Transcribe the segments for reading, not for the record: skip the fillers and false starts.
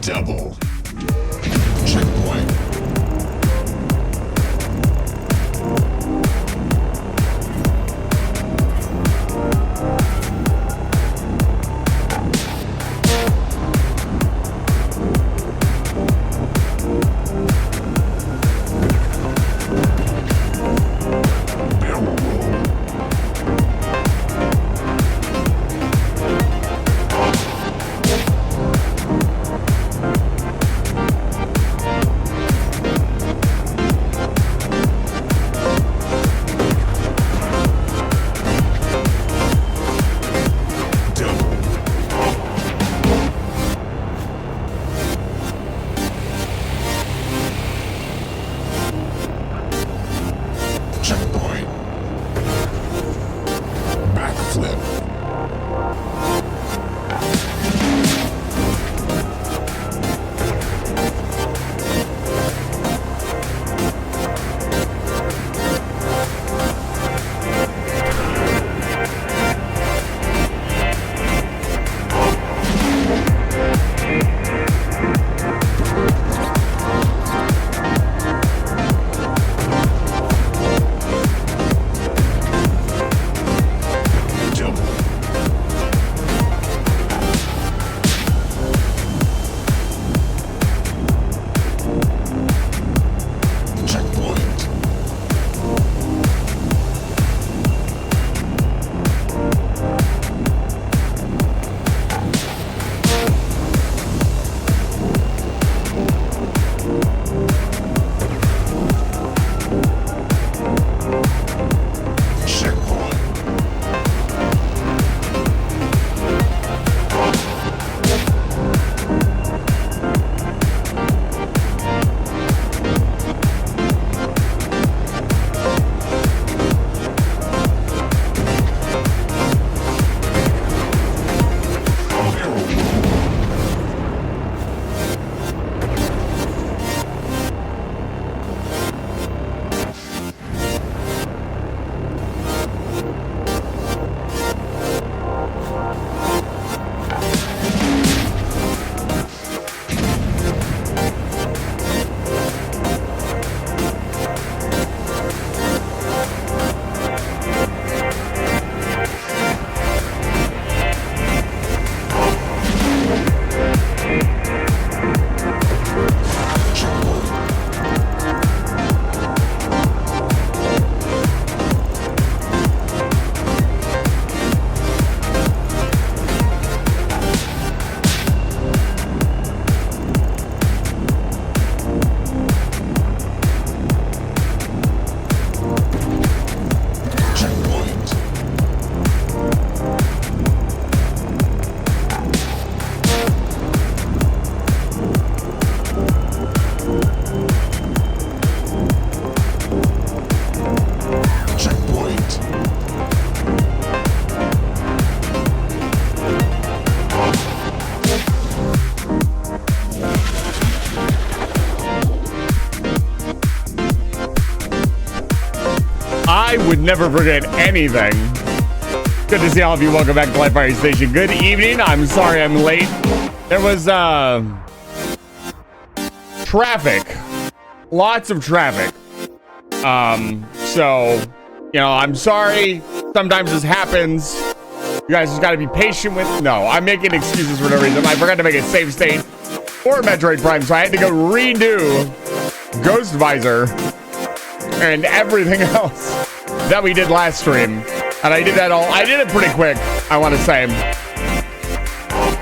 Double. Checkpoint. Checkpoint. Backflip. I would never forget anything. Good to see all of you. Welcome back to Live Fire Station. Good evening. I'm sorry I'm late. There was traffic. Lots of traffic. So, you know, I'm sorry. Sometimes this happens. You guys just gotta be patient with. No, I'm making excuses for no reason. I forgot to make a save state for Metroid Prime, so I had to go redo Ghost Visor and everything else that we did last stream. And I did that all. I did it pretty quick, I want to say.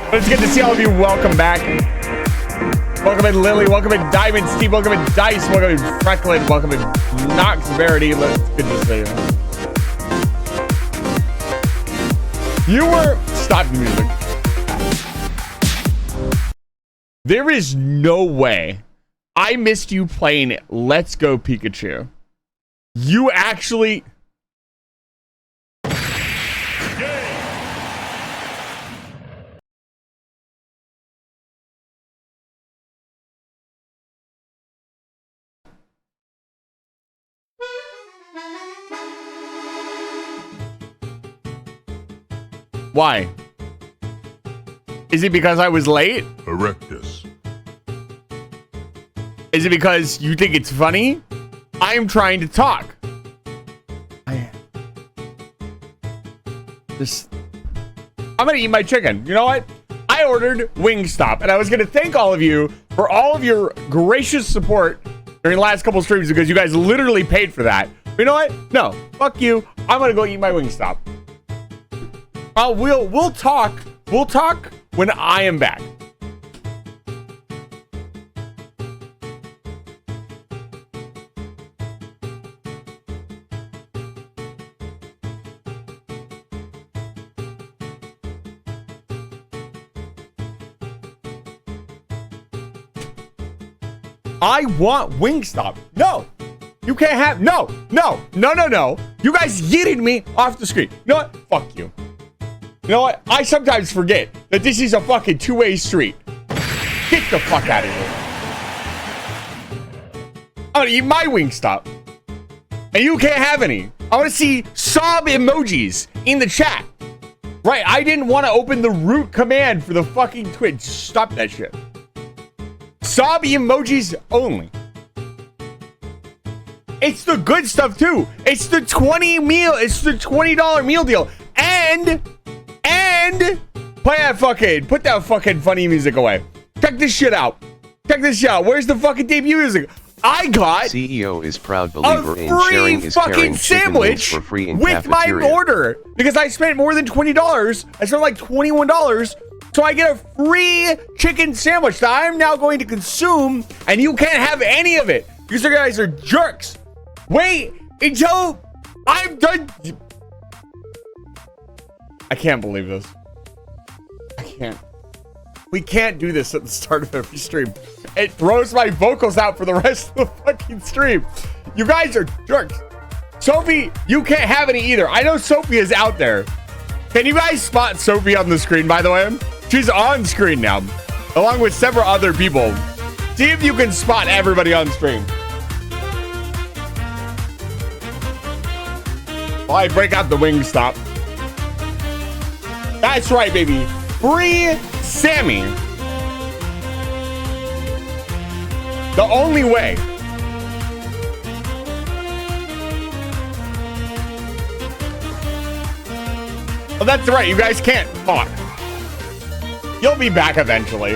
But it's good to see all of you. Welcome back. Welcome in Lily. Welcome in Diamond Steve. Welcome in Dice. Welcome in Frecklin. Welcome in Nox Verity. It's good to see you. You were... Stop the music. There is no way I missed you playing Let's Go Pikachu. You actually... Why? Is it because I was late? Erectus. Is it because you think it's funny? I am trying to talk. I'm gonna eat my chicken. You know what? I ordered Wingstop, and I was gonna thank all of you for all of your gracious support during the last couple streams because you guys literally paid for that. But you know what? No, fuck you. I'm gonna go eat my Wingstop. We'll talk. We'll talk when I am back. I want Wingstop. No, you can't have. No. You guys yeeted me off the screen. You know what? Fuck you. You know what? I sometimes forget that this is a fucking two-way street. Get the fuck out of here. I'm gonna eat my Wingstop. And you can't have any. I want to see sob emojis in the chat. Right, I didn't want to open the root command for the fucking Twitch. Stop that shit. Sob emojis only. It's the good stuff too. It's the $20 meal deal. And put that fucking funny music away. Check this shit out. Where's the fucking debut music? I got CEO is proud believer in free sharing his fucking caring chicken wings sandwich for free in with my cafeteria. order because I spent more than $20. I spent like $21. So I get a free chicken sandwich that I'm now going to consume, and you can't have any of it. You guys are jerks. Wait until I'm done. I can't believe this. I can't. We can't do this at the start of every stream. It throws my vocals out for the rest of the fucking stream. You guys are jerks. Sophie, you can't have any either. I know Sophie is out there. Can you guys spot Sophie on the screen, by the way? She's on screen now, along with several other people. See if you can spot everybody on stream. While I break out the Wingstop. That's right, baby. Free Sammy. The only way. Well, that's right. You guys can't talk. You'll be back eventually.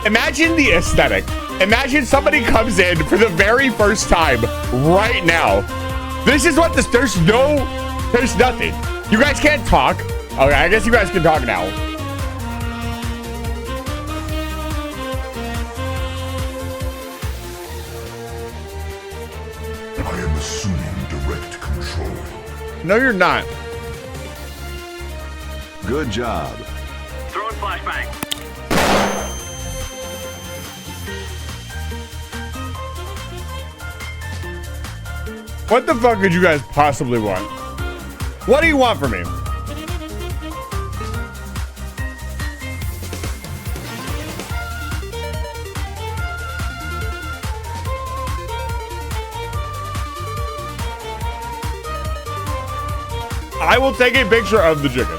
Imagine the aesthetic. Imagine somebody comes in for the very first time right now. This is what this, there's nothing. You guys can't talk. Okay, I guess you guys can talk now. I am assuming direct control. No, you're not. Good job. Throwing flashbang. What the fuck could you guys possibly want? What do you want from me? I will take a picture of the chicken.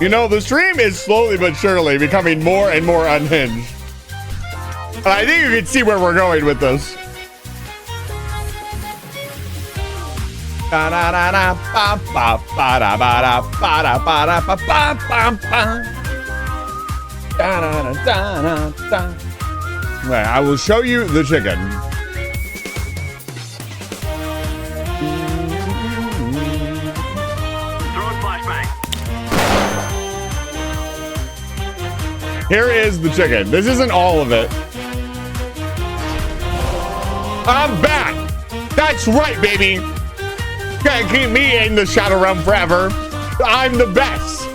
You know, the stream is slowly but surely becoming more and more unhinged. And I think you can see where we're going with this. Right, I will show you the chicken. Throwing flashbang. Here is the chicken. This isn't all of it. I'm back. That's right, baby. Can't keep me in the Shadow Realm forever. I'm the best.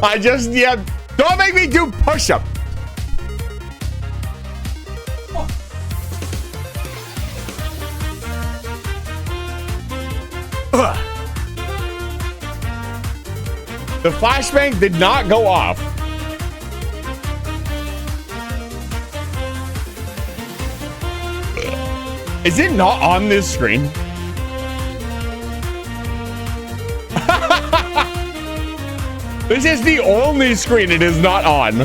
I just, yeah, don't make me do push-up. The flashbang did not go off. Is it not on this screen? This is the only screen it is not on.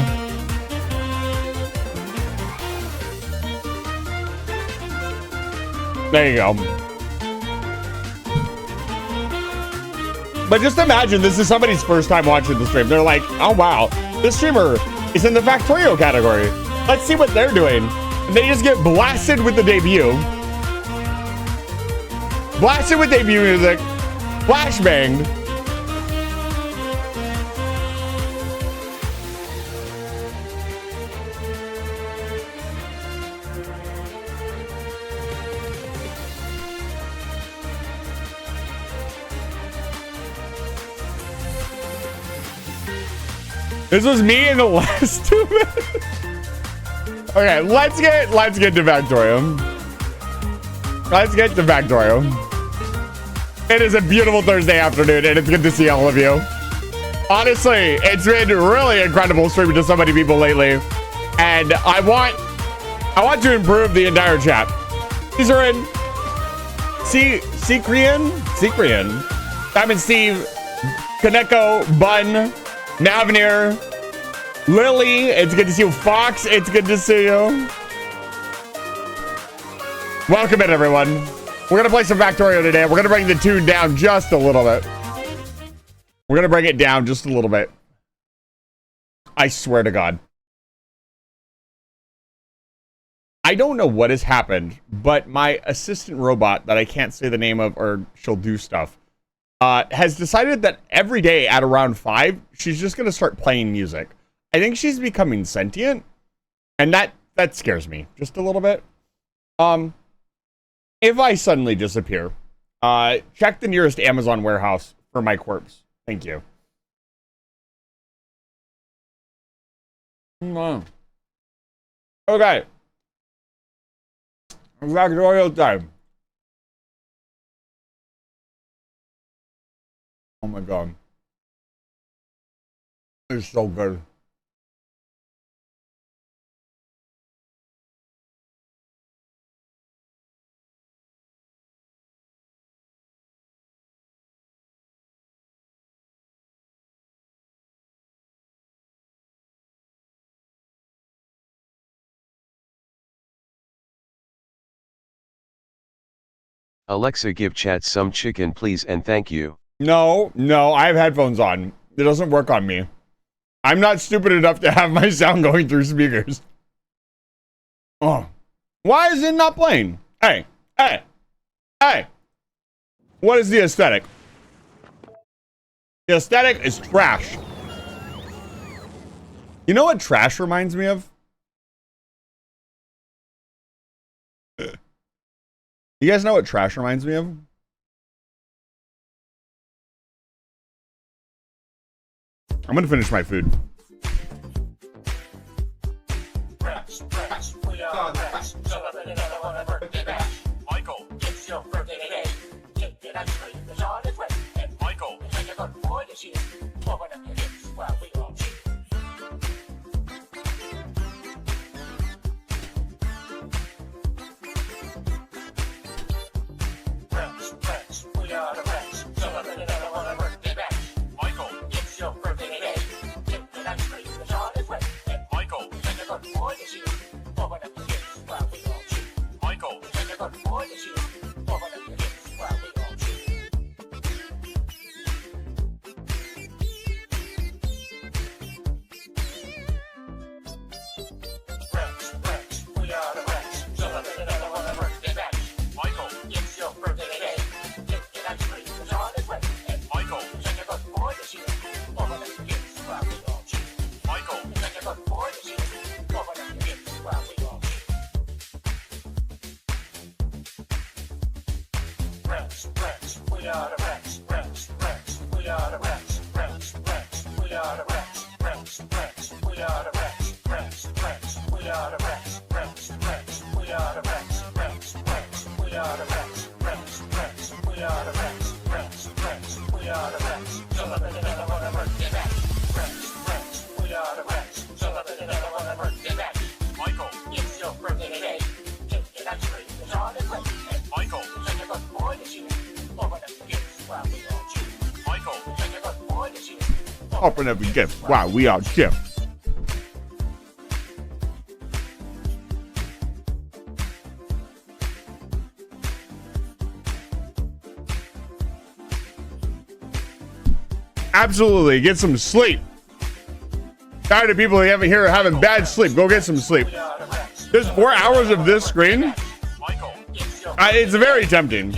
There you go. But just imagine this is somebody's first time watching the stream. They're like, oh wow, this streamer is in the Factorio category. Let's see what they're doing. And they just get blasted with the debut. Blasted with debut music. Flashbanged. This was me in the last 2 minutes. Okay, let's get to Factorium. Let's get to Factorium. It is a beautiful Thursday afternoon, and it's good to see all of you. Honestly, it's been really incredible streaming to so many people lately, and I want to improve the entire chat. These are in Secrian, Diamond Steve, Kaneko, Bun, Navnir, Lily, it's good to see you. Fox, it's good to see you. Welcome in, everyone. We're going to play some Factorio today. We're going to bring the tune down just a little bit. We're going to bring it down just a little bit. I swear to God. I don't know what has happened, but my assistant robot that I can't say the name of, or she'll do stuff, has decided that every day at around 5, she's just going to start playing music. I think she's becoming sentient, and that scares me just a little bit. If I suddenly disappear, check the nearest Amazon warehouse for my corpse. Thank you. Okay. Factorial time. Oh my God. It's so good. Alexa, give chat some chicken please and thank you. No, I have headphones on. It doesn't work on me. I'm not stupid enough to have my sound going through speakers. Oh, why is it not playing? Hey. What is the aesthetic? The aesthetic is trash. You know what trash reminds me of? You guys know what trash reminds me of? I'm gonna finish my food. Michael, it's your birthday today. Get it ice cream, the shot is wet. And Michael, take a good boy this year. Open up your hips while we all cheer. Friends, we are the friends. Celebrate another one of birthday bash. Michael, it's your birthday today. Get it ice cream, the shot is wet. And Michael, take a good boy this year. Open up your hips while we all cheer. Michael, take a good boy this year. Open up your hips while we all cheer. Friends, we are the friends. Celebrate another one of birthday bash. Michael, it's your birthday today. Get it ice cream, the shot is wet. And Michael, take a good boy this year. Open up your hips while we all cheer. Michael, take a good boy this year. Open up your hips while we all cheer. Friends, we are the friends. We are the friends. We are We are the Rex, Rex, Rex. We are the Rex. So let me never wanna work it back. Rex, Rex. We are the Rex. So let me never wanna work it back. Michael, it's your birthday today. Take it actually, it's on its way. And Michael, such a good boy this year. Open up the gifts while we all cheer. Michael, such a good boy this year. Open up your gift. Wow, we all chip. Absolutely, get some sleep. Tired of people here having bad sleep. Go get some sleep. There's 4 hours of this screen. It's very tempting.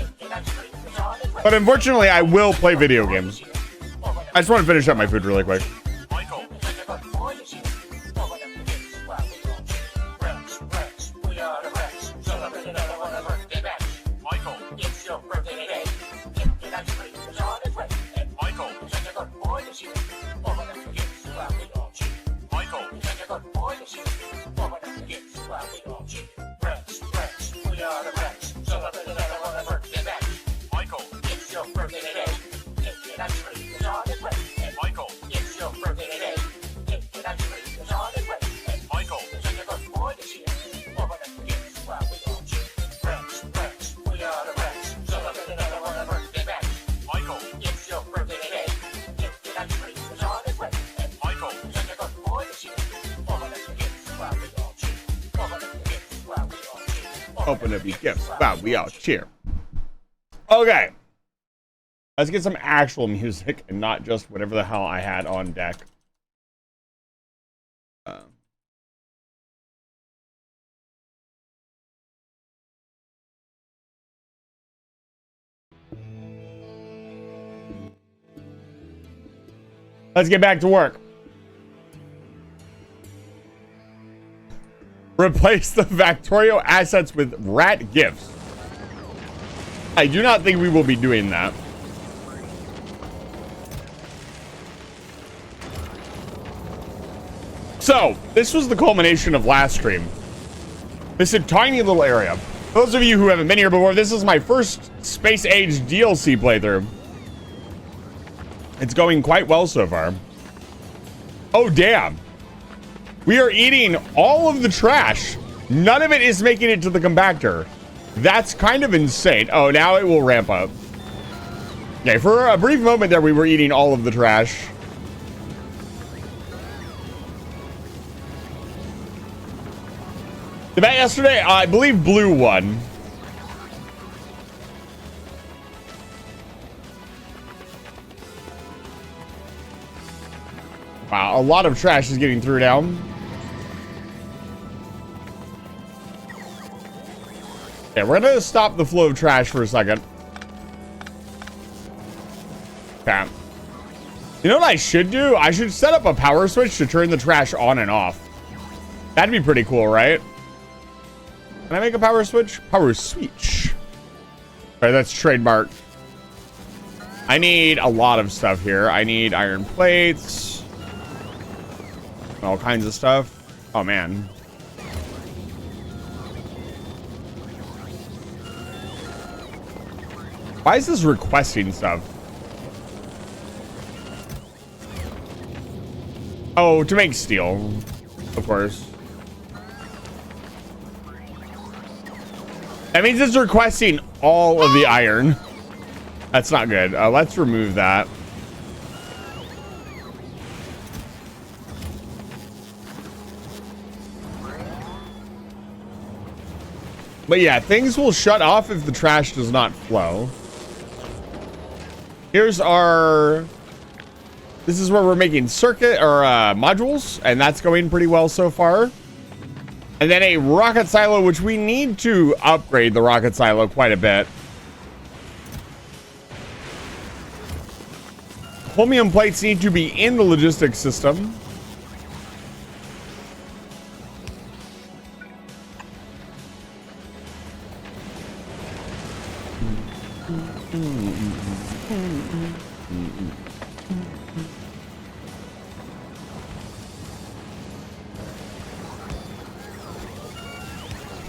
But unfortunately, I will play video games. I just want to finish up my food really quick. Open up your gifts. Wow, we all cheer. Okay. Let's get some actual music and not just whatever the hell I had on deck. Let's get back to work. Replace the Factorio assets with rat gifts. I do not think we will be doing that. So, this was the culmination of last stream. This is a tiny little area. For those of you who haven't been here before, this is my first Space Age DLC playthrough. It's going quite well so far. Oh, damn. We are eating all of the trash. None of it is making it to the compactor. That's kind of insane. Oh, now it will ramp up. Okay, for a brief moment there, we were eating all of the trash. The bet yesterday, I believe blue won. Wow, a lot of trash is getting through now. Okay, we're gonna stop the flow of trash for a second. Okay. You know what I should do? I should set up a power switch to turn the trash on and off. That'd be pretty cool, right? Can I make a power switch? Power switch. All right, that's trademark. I need a lot of stuff here. I need iron plates. All kinds of stuff. Oh, man. Why is this requesting stuff? Oh, to make steel. Of course. That means it's requesting all of the iron. That's not good. Let's remove that. But yeah, things will shut off if the trash does not flow. Here's our... This is where we're making circuit or modules, and that's going pretty well so far. And then a rocket silo, which we need to upgrade the rocket silo quite a bit. Chromium plates need to be in the logistics system.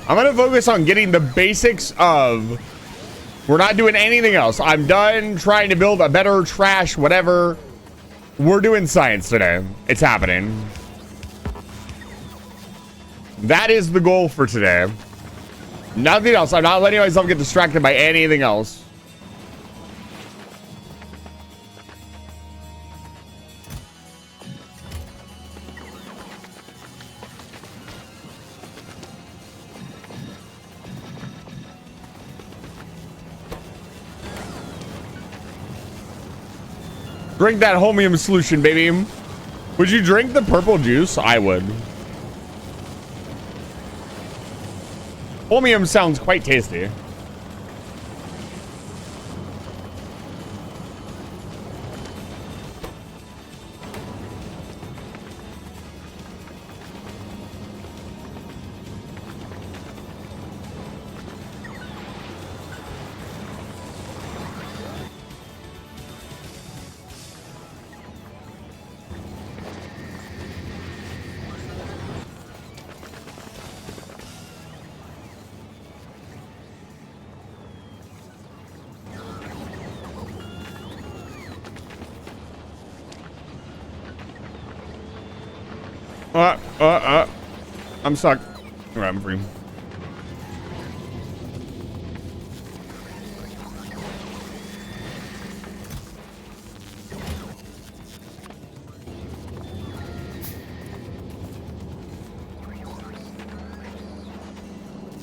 I'm going to focus on getting the basics of We're not doing anything else. I'm done trying to build a better trash, whatever. We're doing science today. It's happening. That is the goal for today. Nothing else. I'm not letting myself get distracted by anything else. Drink that homium solution, baby. Would you drink the purple juice? I would. Homium sounds quite tasty. I'm stuck. Alright, I'm free.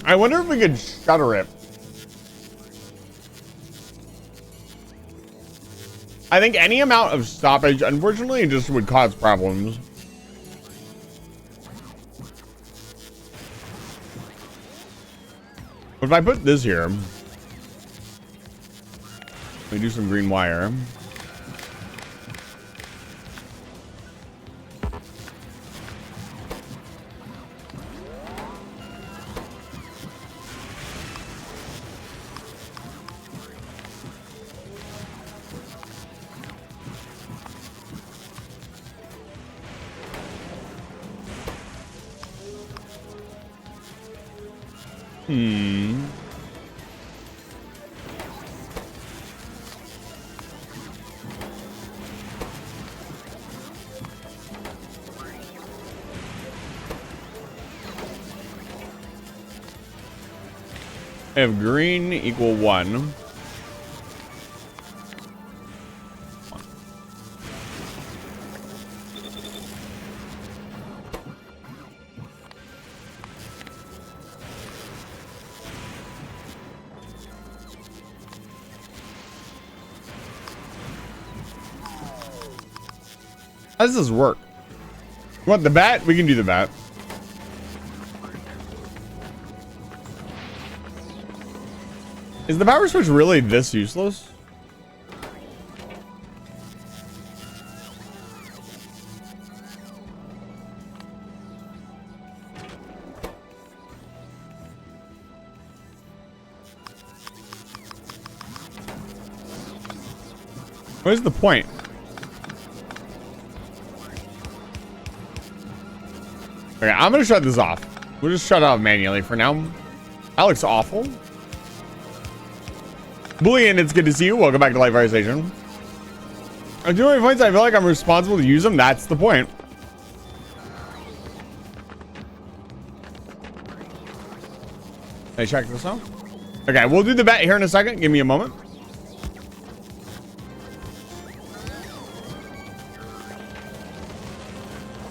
I wonder if we could shutter it. I think any amount of stoppage, unfortunately, just would cause problems. But if I put this here, we do some green wire. If green equal 1. How does this work? You want the bat? We can do the bat. Is the power switch really this useless? What is the point? Okay, I'm gonna shut this off. We'll just shut it off manually for now. That looks awful. Bullion, it's good to see you. Welcome back to Life Fire Station. I'm doing my points. I feel like I'm responsible to use them. That's the point. Hey, check this out. Okay, we'll do the bet here in a second. Give me a moment.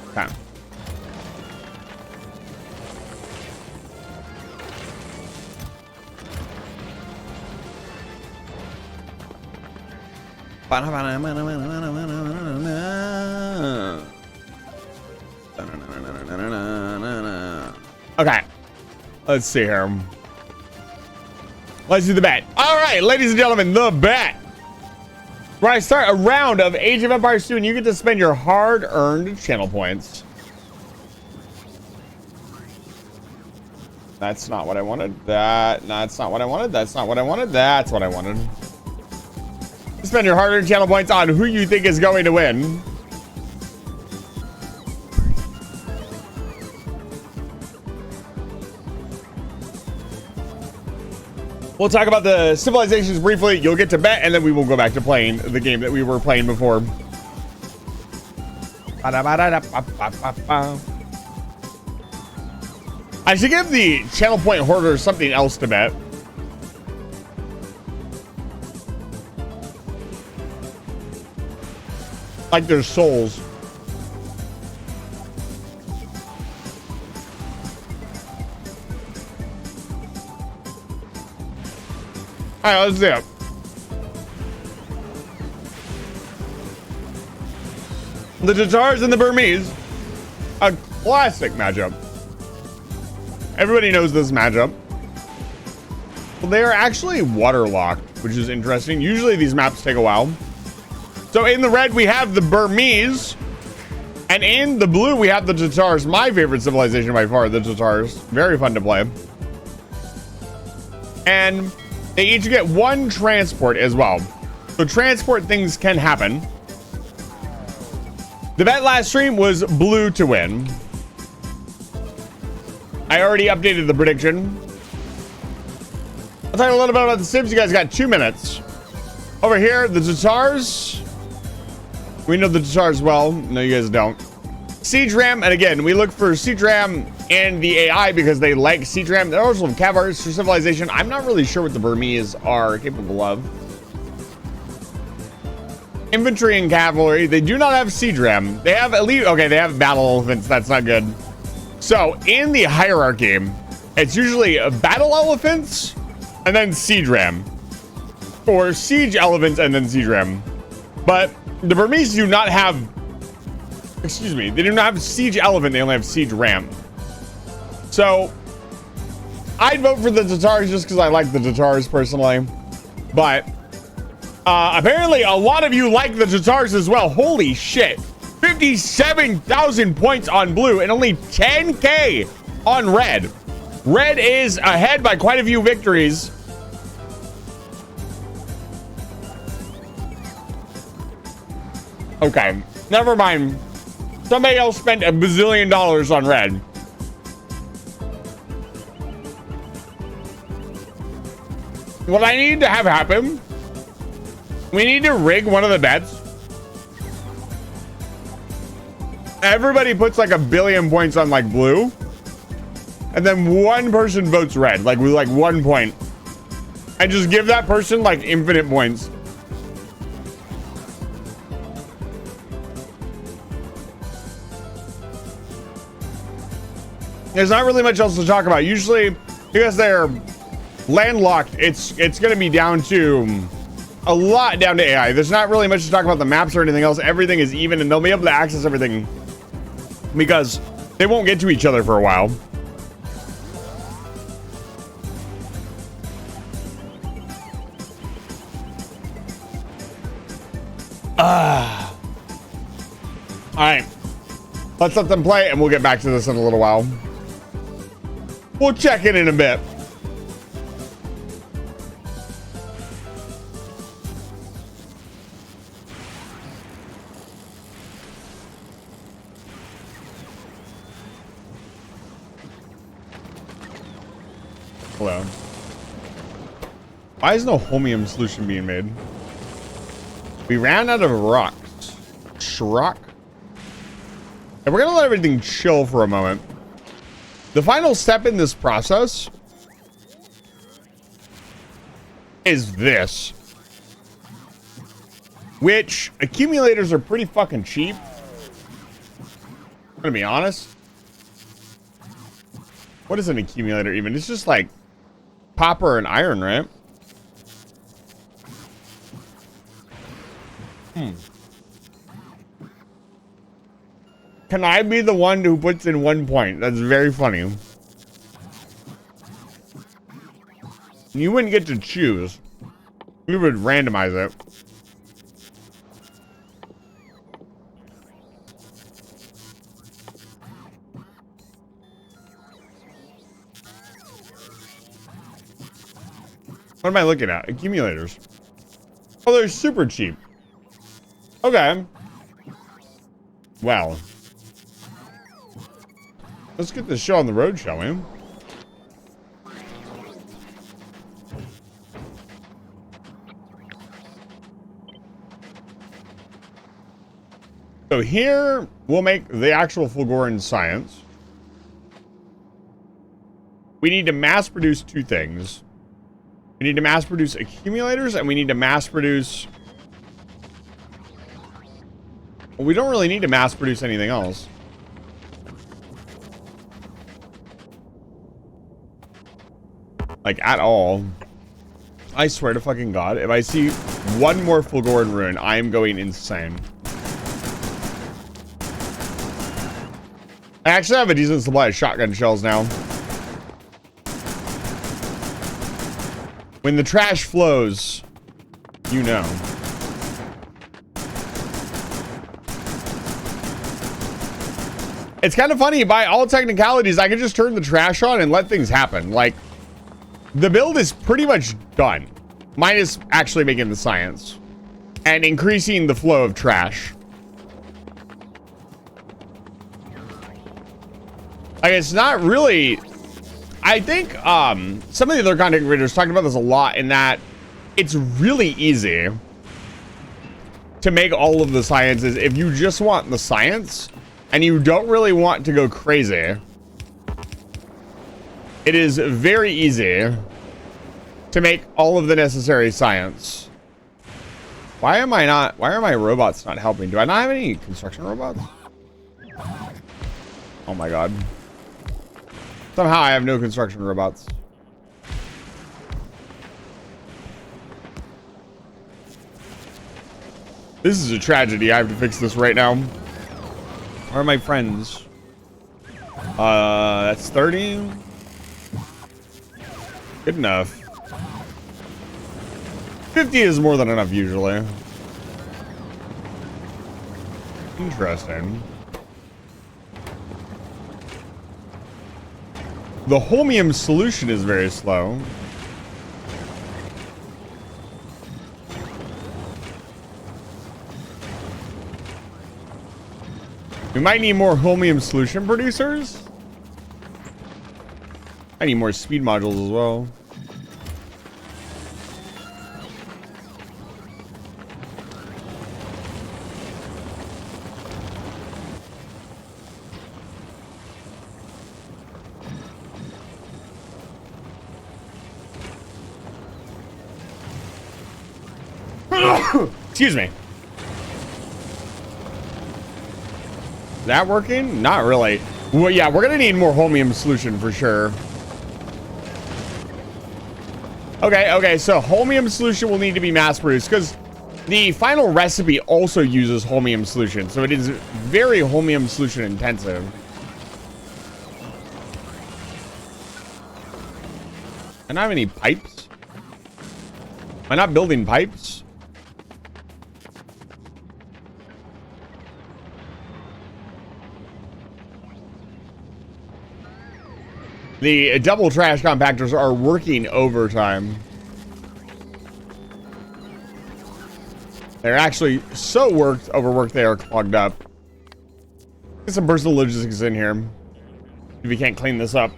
Okay. Okay. Let's see here. Let's do the bet. All right, ladies and gentlemen, the bet. Where I start a round of Age of Empires 2 and you get to spend your hard-earned channel points. That's not what I wanted. That's not what I wanted. That's not what I wanted. That's what I wanted. Spend your hard-earned channel points on who you think is going to win. We'll talk about the civilizations briefly. You'll get to bet, and then we will go back to playing the game that we were playing before. I should give the channel point hoarders something else to bet. Like their souls. All right, let's do it. The Tatars and the Burmese, a classic matchup. Everybody knows this matchup. Well, they are actually waterlocked, which is interesting. Usually these maps take a while. So in the red, we have the Burmese. And in the blue, we have the Tatars. My favorite civilization by far, the Tatars. Very fun to play. And they each get one transport as well. So transport things can happen. The bet last stream was blue to win. I already updated the prediction. I'll talk a little bit about the Sims. You guys got 2 minutes. Over here, the Tatars. We know the Tatars well. No, you guys don't. Siege Ram, and again, we look for Siege Ram and the AI because they like Siege Ram. They're also cavalry for civilization. I'm not really sure what the Burmese are capable of. Infantry and cavalry. They do not have Siege Ram. They have elite. Okay, they have battle elephants. That's not good. So in the hierarchy, it's usually battle elephants and then Siege Ram, or siege elephants and then Siege Ram. But the Burmese do not have. Excuse me. They do not have Siege Elephant. They only have Siege Ram. So I'd vote for the Tatars just because I like the Tatars personally. But apparently a lot of you like the Tatars as well. Holy shit. 57,000 points on blue and only 10K on red. Red is ahead by quite a few victories. Okay, never mind. Somebody else spent $1 bazillion on red. What I need to have happen, we need to rig one of the bets. Everybody puts like 1 billion points on like blue, and then one person votes red, like with like 1 point. And just give that person like infinite points. There's not really much else to talk about. Usually, because they're landlocked, it's going to be down to a lot down to AI. There's not really much to talk about the maps or anything else. Everything is even, and they'll be able to access everything because they won't get to each other for a while. All right, let's let them play, and we'll get back to this in a little while. We'll check in a bit. Hello. Why is no homium solution being made? We ran out of rocks. Shrock. And we're gonna let everything chill for a moment. The final step in this process is this, which accumulators are pretty fucking cheap. I'm gonna be honest. What is an accumulator even? It's just like copper and iron, right? Can I be the one who puts in 1 point? That's very funny. You wouldn't get to choose. We would randomize it. What am I looking at? Accumulators. Oh, they're super cheap. Okay. Well. Let's get this show on the road, shall we? So here we'll make the actual Fulgoran science. We need to mass produce two things. We need to mass produce accumulators, and we need to mass produce... Well, we don't really need to mass produce anything else. Like, at all. I swear to fucking God, if I see one more Fulgoran rune, I am going insane. I actually have a decent supply of shotgun shells now. When the trash flows, you know. It's kind of funny, by all technicalities, I can just turn the trash on and let things happen. Like, the build is pretty much done. Minus actually making the science. And increasing the flow of trash. Like, it's not really... I think some of the other content creators talked about this a lot, in that it's really easy to make all of the sciences if you just want the science and you don't really want to go crazy. It is very easy to make all of the necessary science. Why are my robots not helping? Do I not have any construction robots? Oh my God. Somehow I have no construction robots. This is a tragedy. I have to fix this right now. Where are my friends? That's 30. Good enough. 50 is more than enough usually. Interesting. The holmium solution is very slow. We might need more holmium solution producers. I need more speed modules as well. Excuse me. Is that working? Not really. Well, yeah, we're gonna need more holmium solution for sure. Okay, so holmium solution will need to be mass produced because the final recipe also uses holmium solution, so it is very holmium solution intensive. I don't have any pipes. Am I not building pipes? The double trash compactors are working overtime. They're actually so overworked they are clogged up. Get some personal logistics in here. If we can't clean this up.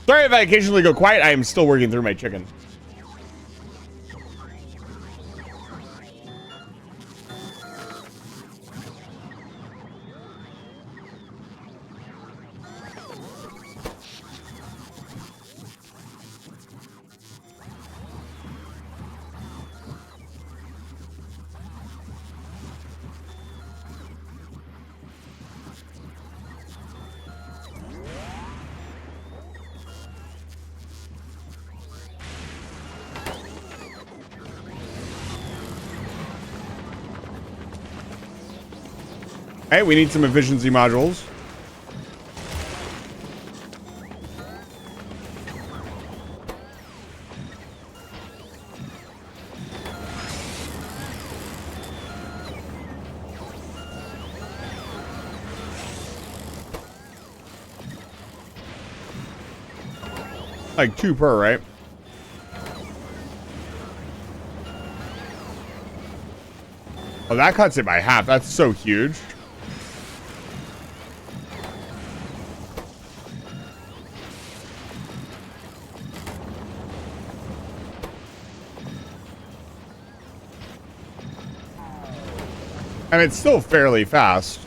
Sorry if I occasionally go quiet. I am still working through my chicken. Hey, we need some efficiency modules. Like 2 per, right? Oh, that cuts it by half. That's so huge. And it's still fairly fast.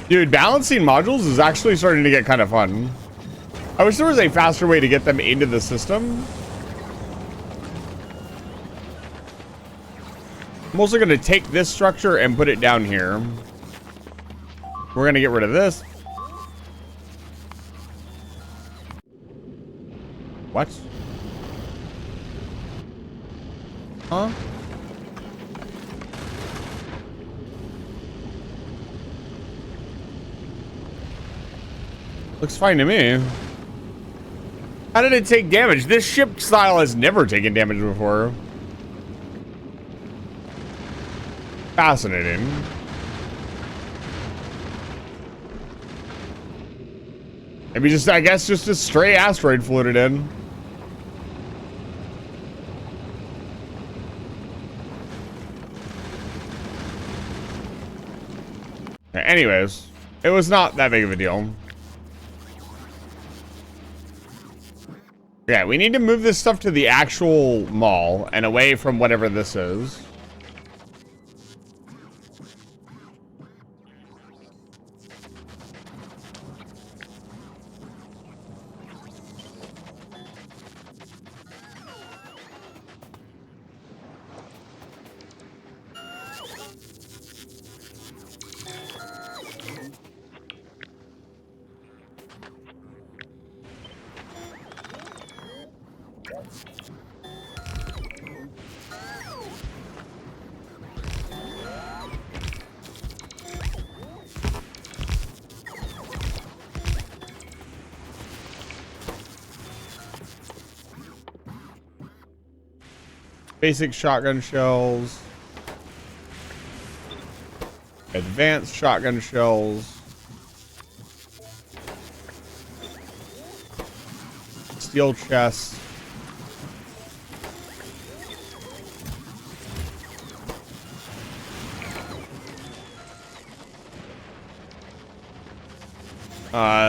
Dude, balancing modules is actually starting to get kind of fun. I wish there was a faster way to get them into the system. I'm also going to take this structure and put it down here. We're going to get rid of this. What? Huh? Looks fine to me. How did it take damage? This ship style has never taken damage before. Fascinating. Maybe just, I guess, just a stray asteroid floated in. Anyways, it was not that big of a deal. Yeah, we need to move this stuff to the actual mall and away from whatever this is. Basic shotgun shells. Advanced shotgun shells. Steel chests.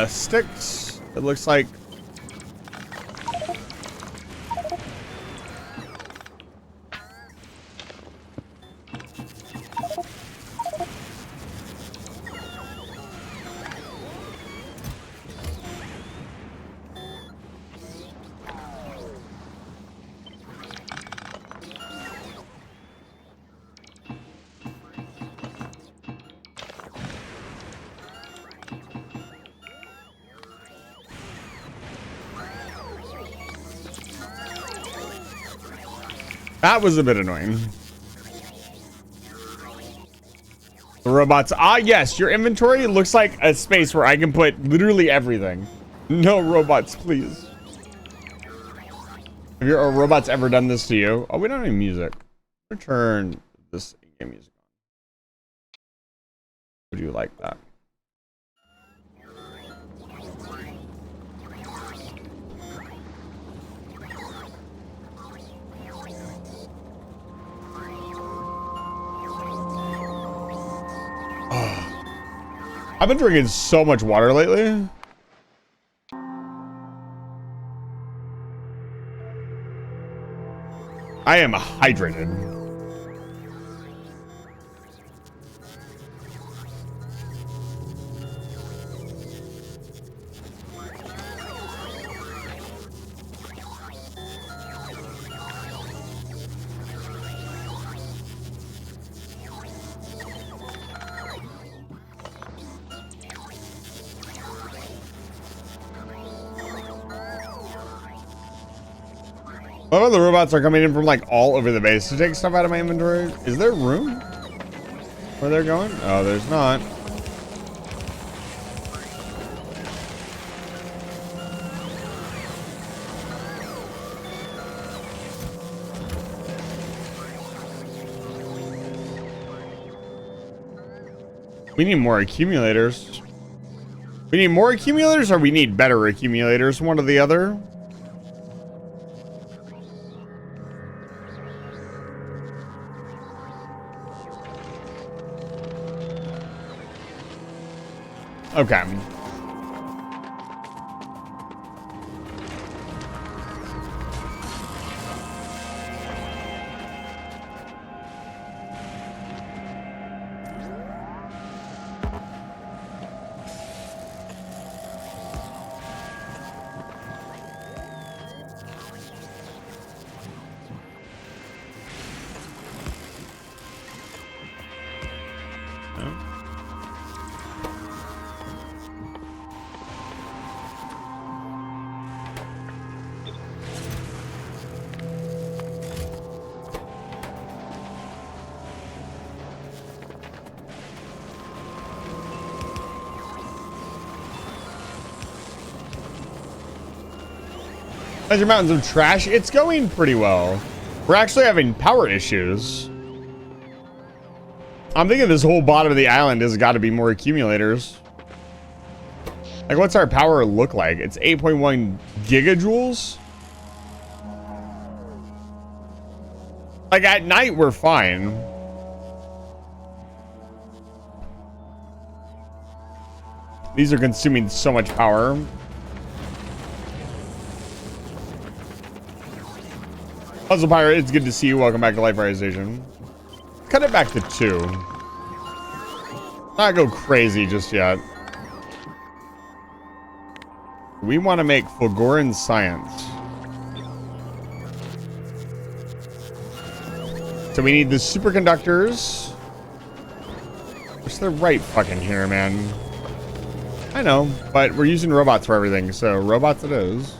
Sticks. It looks like that was a bit annoying. The robots. Ah, yes. Your inventory looks like a space where I can put literally everything. No robots, please. Have your robots ever done this to you? Oh, we don't have any music. Return this game music on. Would you like that? I've been drinking so much water lately. I am hydrated. A lot of the robots are coming in from like all over the base to take stuff out of my inventory. Is there room where they're going? Oh, there's not. We need more accumulators. We need more accumulators or we need better accumulators, one or the other. Okay. Pleasure Mountains of trash. It's going pretty well. We're actually having power issues. I'm thinking this whole bottom of the island has got to be more accumulators. Like, what's our power look like? It's 8.1 gigajoules. Like, at night, we're fine. These are consuming so much power. Puzzle Pirate, it's good to see you. Welcome back to Life Fire Station. Cut it back to 2. Not go crazy just yet. We want to make Fulgoran Science. So we need the superconductors. What's the right fucking here, man? I know, but we're using robots for everything, so robots it is.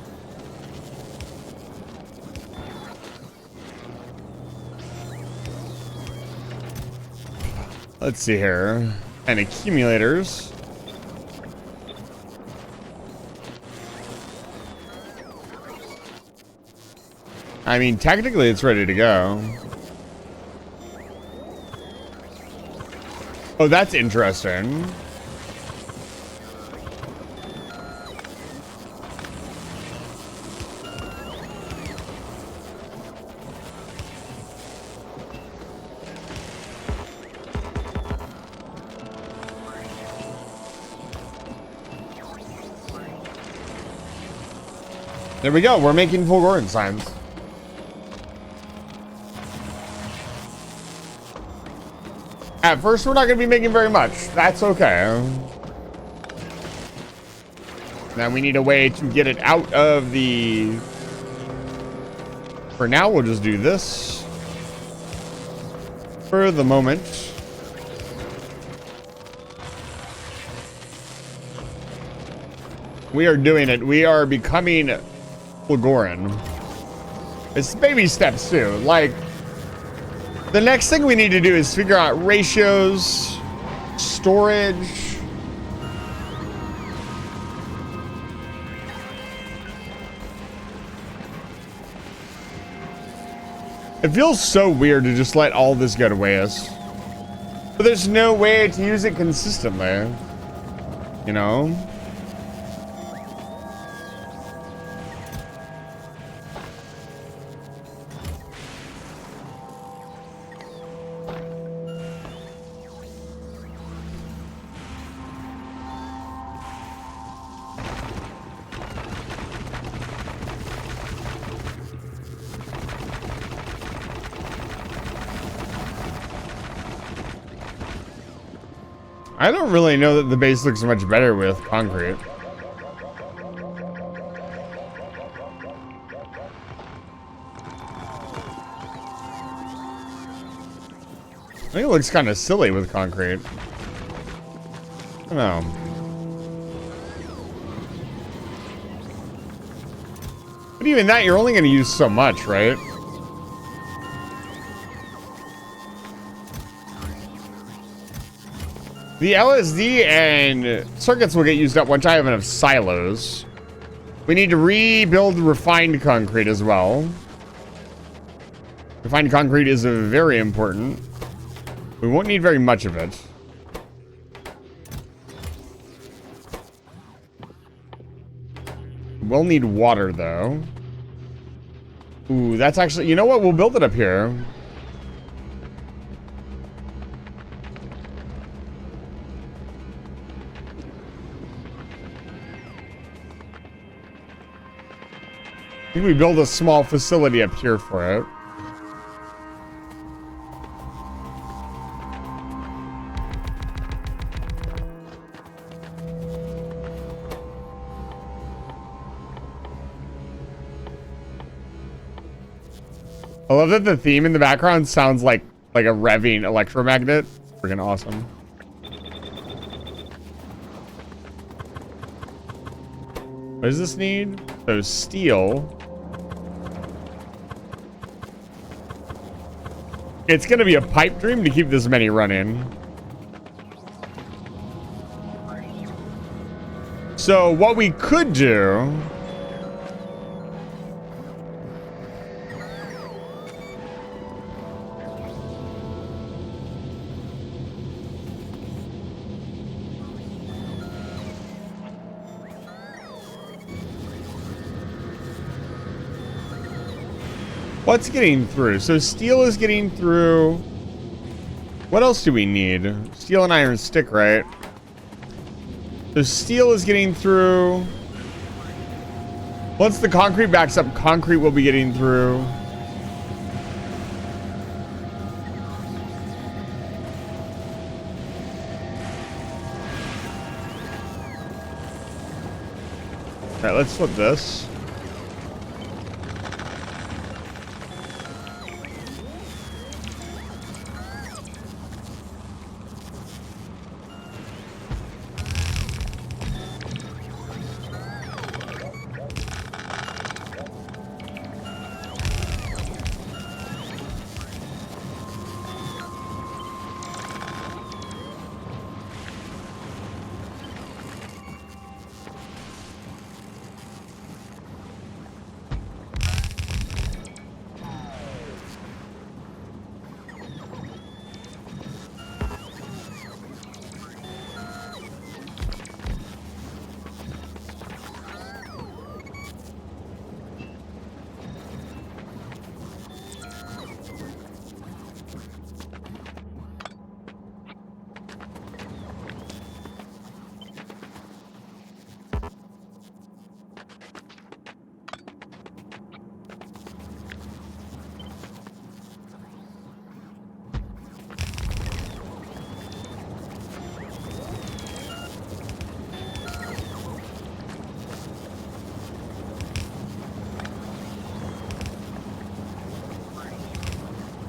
Let's see here. And accumulators. I mean, technically it's ready to go. Oh, that's interesting. There we go. We're making Fulgoran signs. At first, we're not going to be making very much. That's okay. Now we need a way to get it out of the... For now, we'll just do this. For the moment. We are doing it. We are becoming Fulgoran. It's baby steps too. Like, the next thing we need to do is figure out ratios, storage. It feels so weird to just let all this go to waste. But there's no way to use it consistently. You know? I don't really know that the base looks much better with concrete. I think it looks kind of silly with concrete. I don't know. But even that, you're only going to use so much, right? The LSD and circuits will get used up once I have enough silos. We need to rebuild refined concrete as well. Refined concrete is very important. We won't need very much of it. We'll need water though. Ooh, that's actually, you know what? We'll build it up here. I think we build a small facility up here for it. I love that the theme in the background sounds like a revving electromagnet. Freaking awesome. What does this need? So steel. It's gonna be a pipe dream to keep this many running. So what we could do... What's getting through? So steel is getting through. What else do we need? Steel and iron stick, right? So steel is getting through. Once the concrete backs up, concrete will be getting through. All right, let's flip this.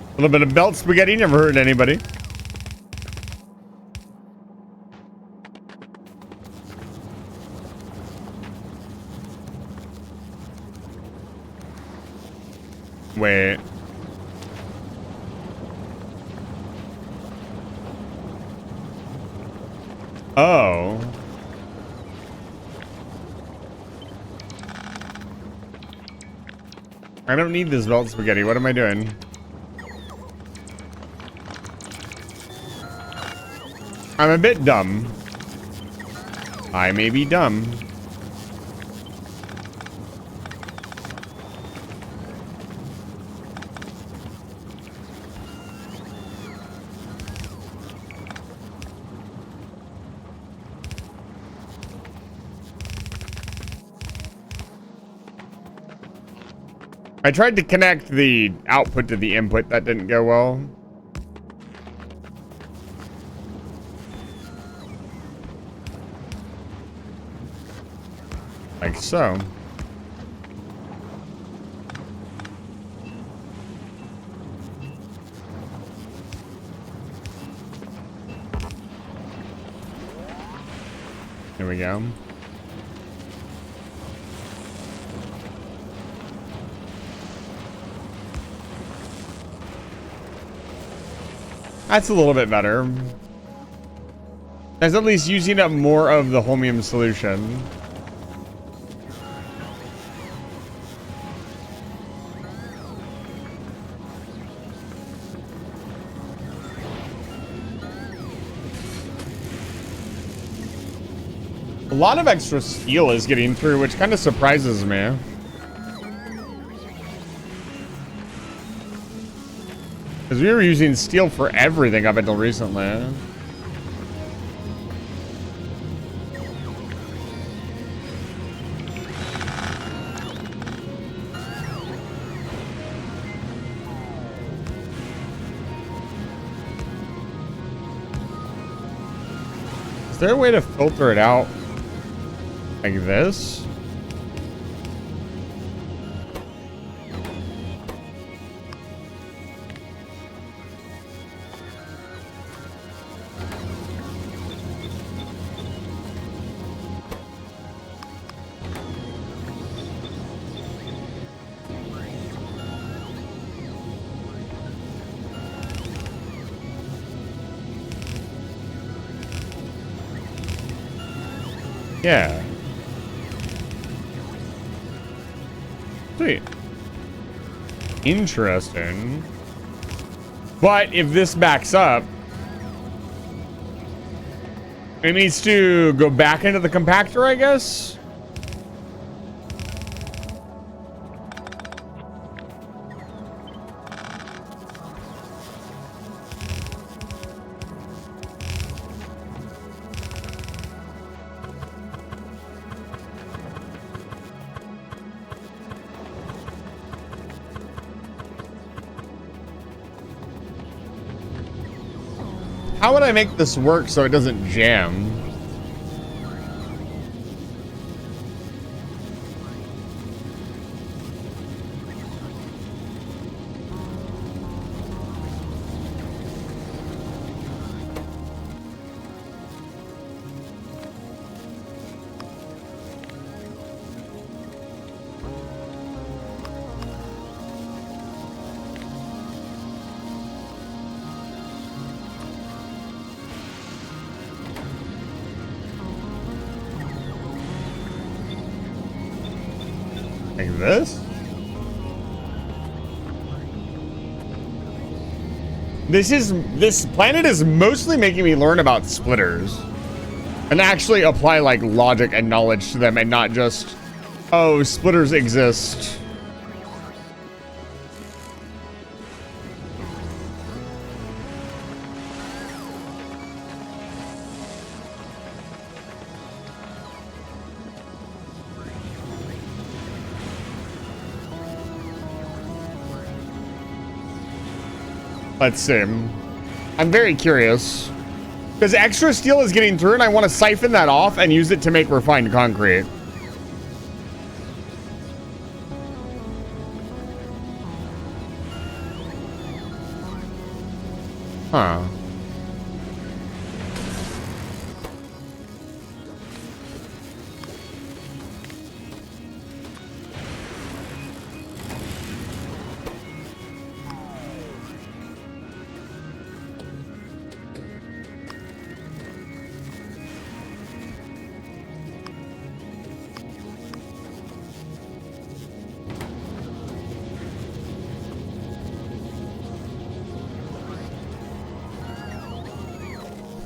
A little bit of belt spaghetti never hurt anybody. Wait. Oh. I don't need this belt spaghetti. What am I doing? I'm a bit dumb. I may be dumb. I tried to connect the output to the input. That didn't go well. Like so. Here we go. That's a little bit better. That's at least using up more of the holmium solution. A lot of extra steel is getting through, which kind of surprises me. Because we were using steel for everything up until recently. Is there a way to filter it out like this? Yeah. Sweet. Interesting. But if this backs up, it needs to go back into the compactor, I guess? How would I make this work so it doesn't jam? Like this? This planet is mostly making me learn about splitters and actually apply like logic and knowledge to them and not just, oh, splitters exist. Let's see. I'm very curious. Because extra steel is getting through and I want to siphon that off and use it to make refined concrete. Huh.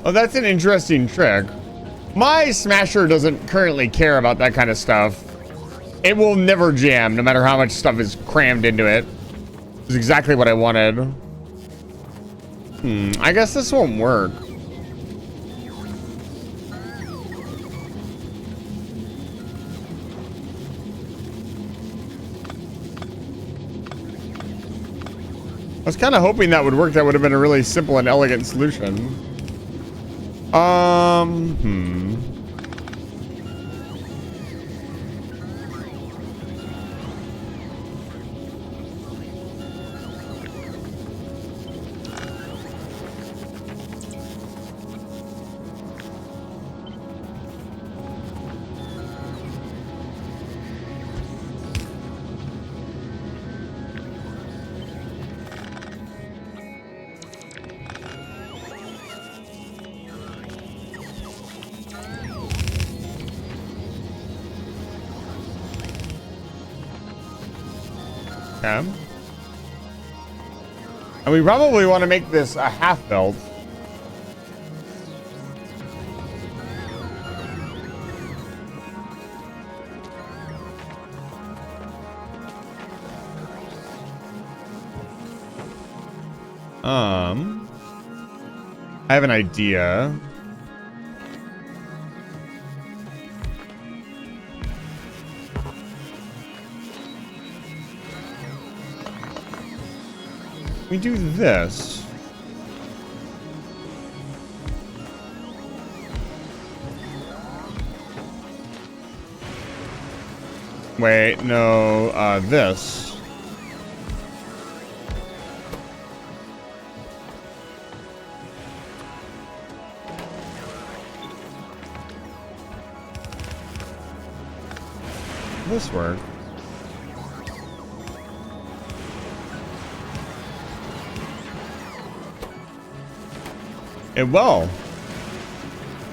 Oh, that's an interesting trick. My Smasher doesn't currently care about that kind of stuff. It will never jam, no matter how much stuff is crammed into it. It's exactly what I wanted. I guess this won't work. I was kind of hoping that would work. That would have been a really simple and elegant solution. Okay. And we probably want to make this a half belt. I have an idea. We do this. Wait, no, this. This work. It will.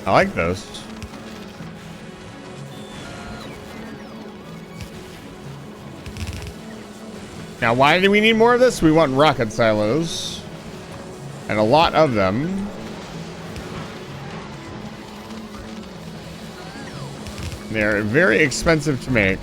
I like this. Now, why do we need more of this? We want rocket silos. And a lot of them. They're very expensive to make.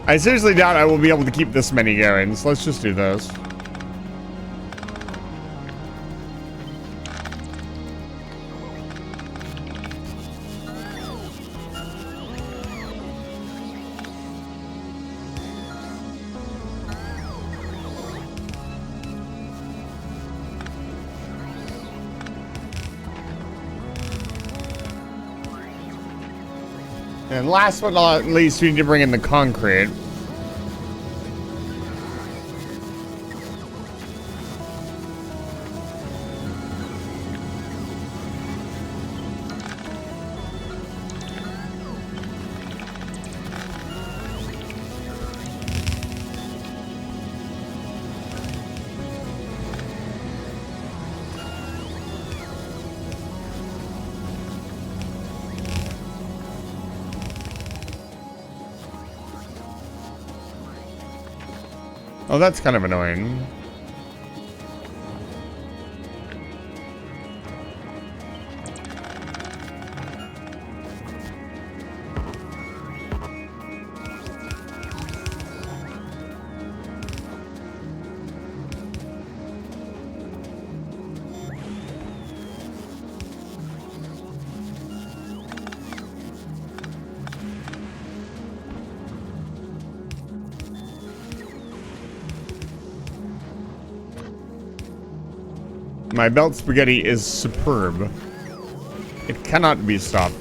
I seriously doubt I will be able to keep this many going, so let's just do this. And last but not least, we need to bring in the concrete. Oh, that's kind of annoying. My belt spaghetti is superb. It cannot be stopped.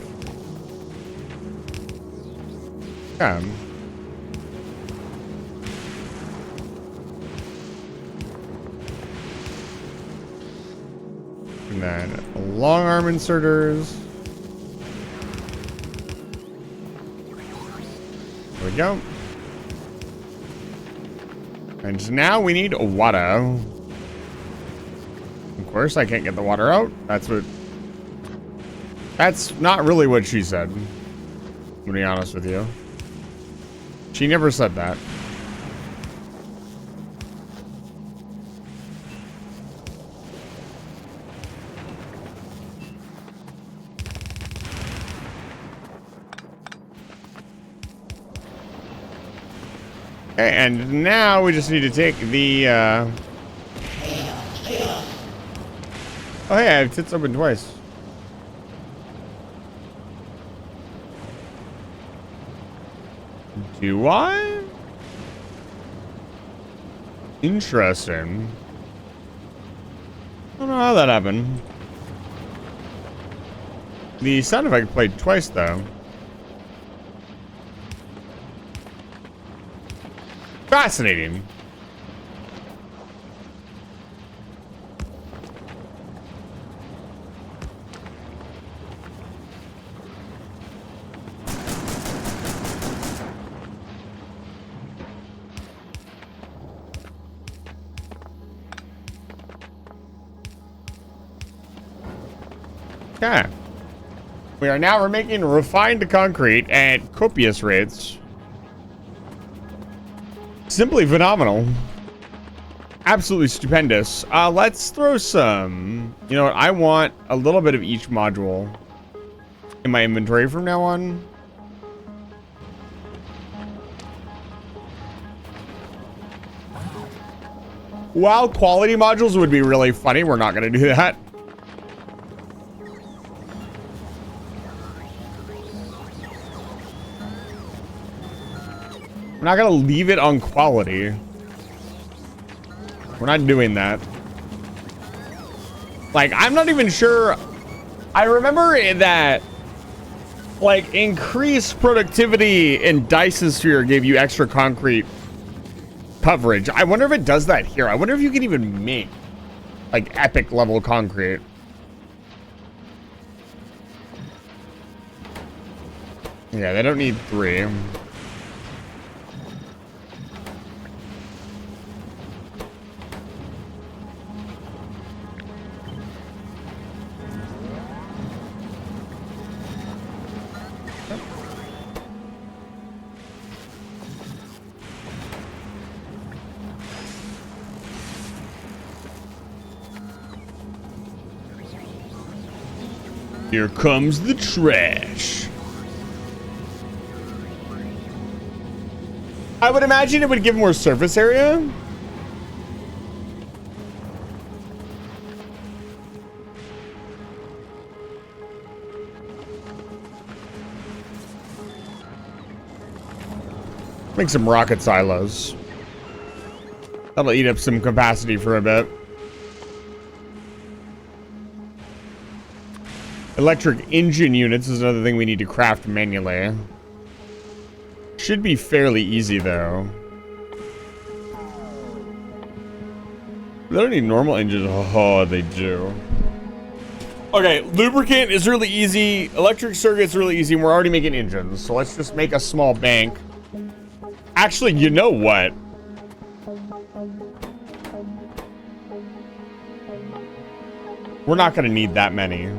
Yeah. And then long arm inserters. There we go. And now we need water. Of course, I can't get the water out. That's not really what she said. To be honest with you. She never said that. Okay, and now we just need to take the, oh, hey, I have tits open twice. Do I? Interesting. I don't know how that happened. The sound effect played twice, though. Fascinating. Okay. We are now making refined concrete at copious rates. Simply phenomenal. Absolutely stupendous. Let's throw some... You know what? I want a little bit of each module. in my inventory from now on. While quality modules would be really funny, we're not going to do that. We're not going to leave it on quality. We're not doing that. Like, I'm not even sure. I remember that, like, increased productivity in Dyson Sphere gave you extra concrete coverage. I wonder if it does that here. I wonder if you can even make, like, epic level concrete. Yeah, they don't need 3. Here comes the trash. I would imagine it would give more surface area. Make some rocket silos. That'll eat up some capacity for a bit. Electric engine units is another thing we need to craft manually. Should be fairly easy though. They don't need normal engines. Oh, they do. Okay, lubricant is really easy. Electric circuit's really easy. And we're already making engines. So let's just make a small bank. Actually, you know what? We're not going to need that many.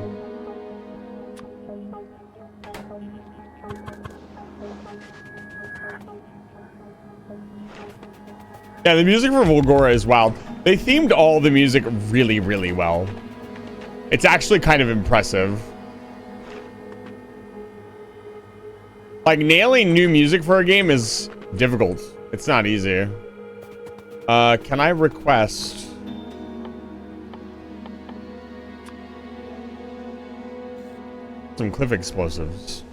Yeah, the music for Volgora is wild. They themed all the music really, really well. It's actually kind of impressive. Like, nailing new music for a game is difficult. It's not easy. Can I request... some cliff explosives?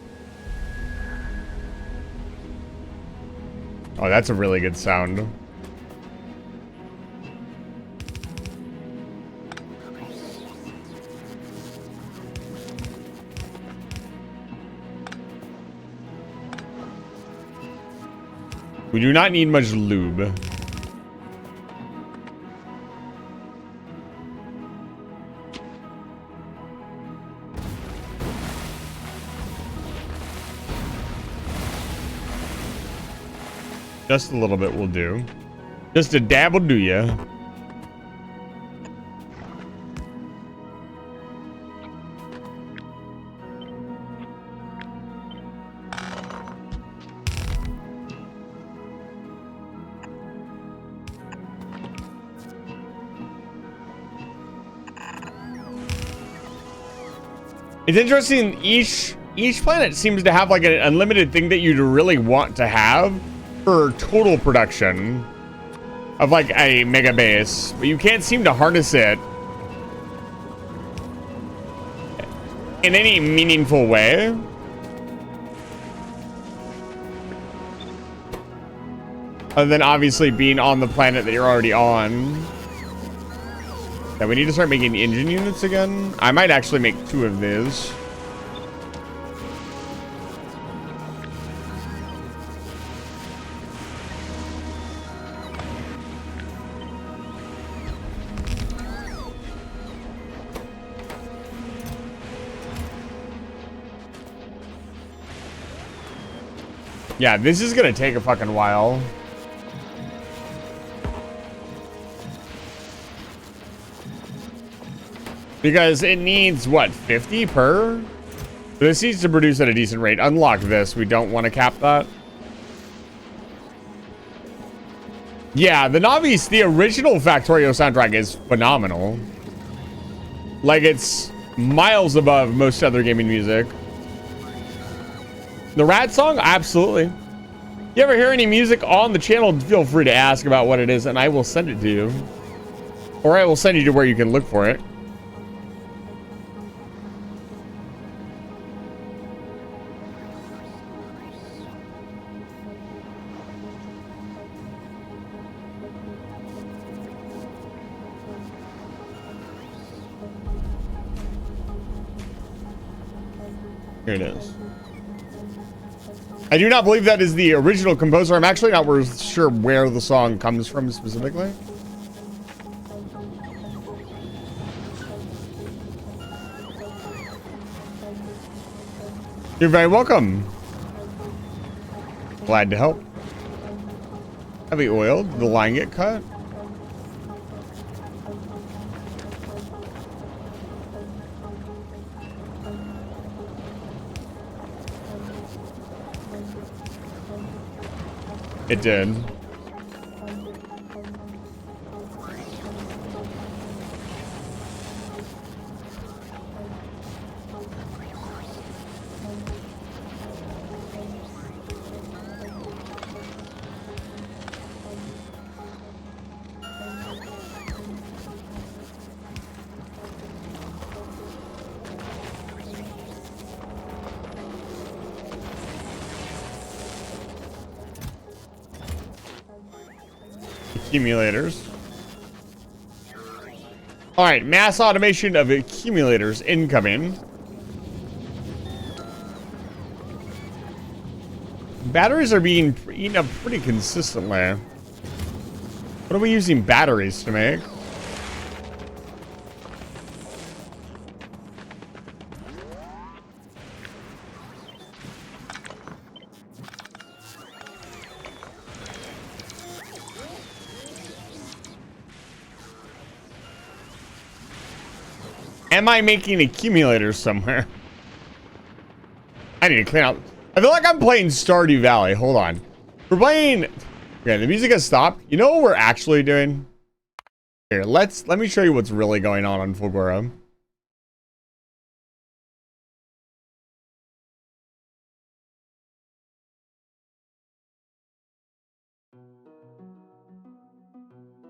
Oh, that's a really good sound. We do not need much lube. Just a little bit will do. Just a dab will do ya. It's interesting, each planet seems to have like an unlimited thing that you'd really want to have for total production of like a mega base, but you can't seem to harness it in any meaningful way. Other than obviously being on the planet that you're already on. Yeah, we need to start making engine units again. I might actually make 2 of these. Yeah, this is gonna take a fucking while. Because it needs, what, 50 per? This needs to produce at a decent rate. Unlock this. We don't want to cap that. Yeah, the Navi's, the original Factorio soundtrack is phenomenal. Like, it's miles above most other gaming music. The Rat song? Absolutely. You ever hear any music on the channel, feel free to ask about what it is and I will send it to you. Or I will send you to where you can look for it. Here it is. I do not believe that is the original composer. I'm actually not sure where the song comes from specifically. You're very welcome. Glad to help. Heavy oil. Did the line get cut? It did. Accumulators. All right, mass automation of accumulators incoming. Batteries are being eaten up pretty consistently. What are we using batteries to make? Am I making accumulators somewhere? I need to clean out. I feel like I'm playing Stardew Valley. Hold on. We're playing. Okay, the music has stopped. You know what we're actually doing? Here, let me show you what's really going on Fulgora.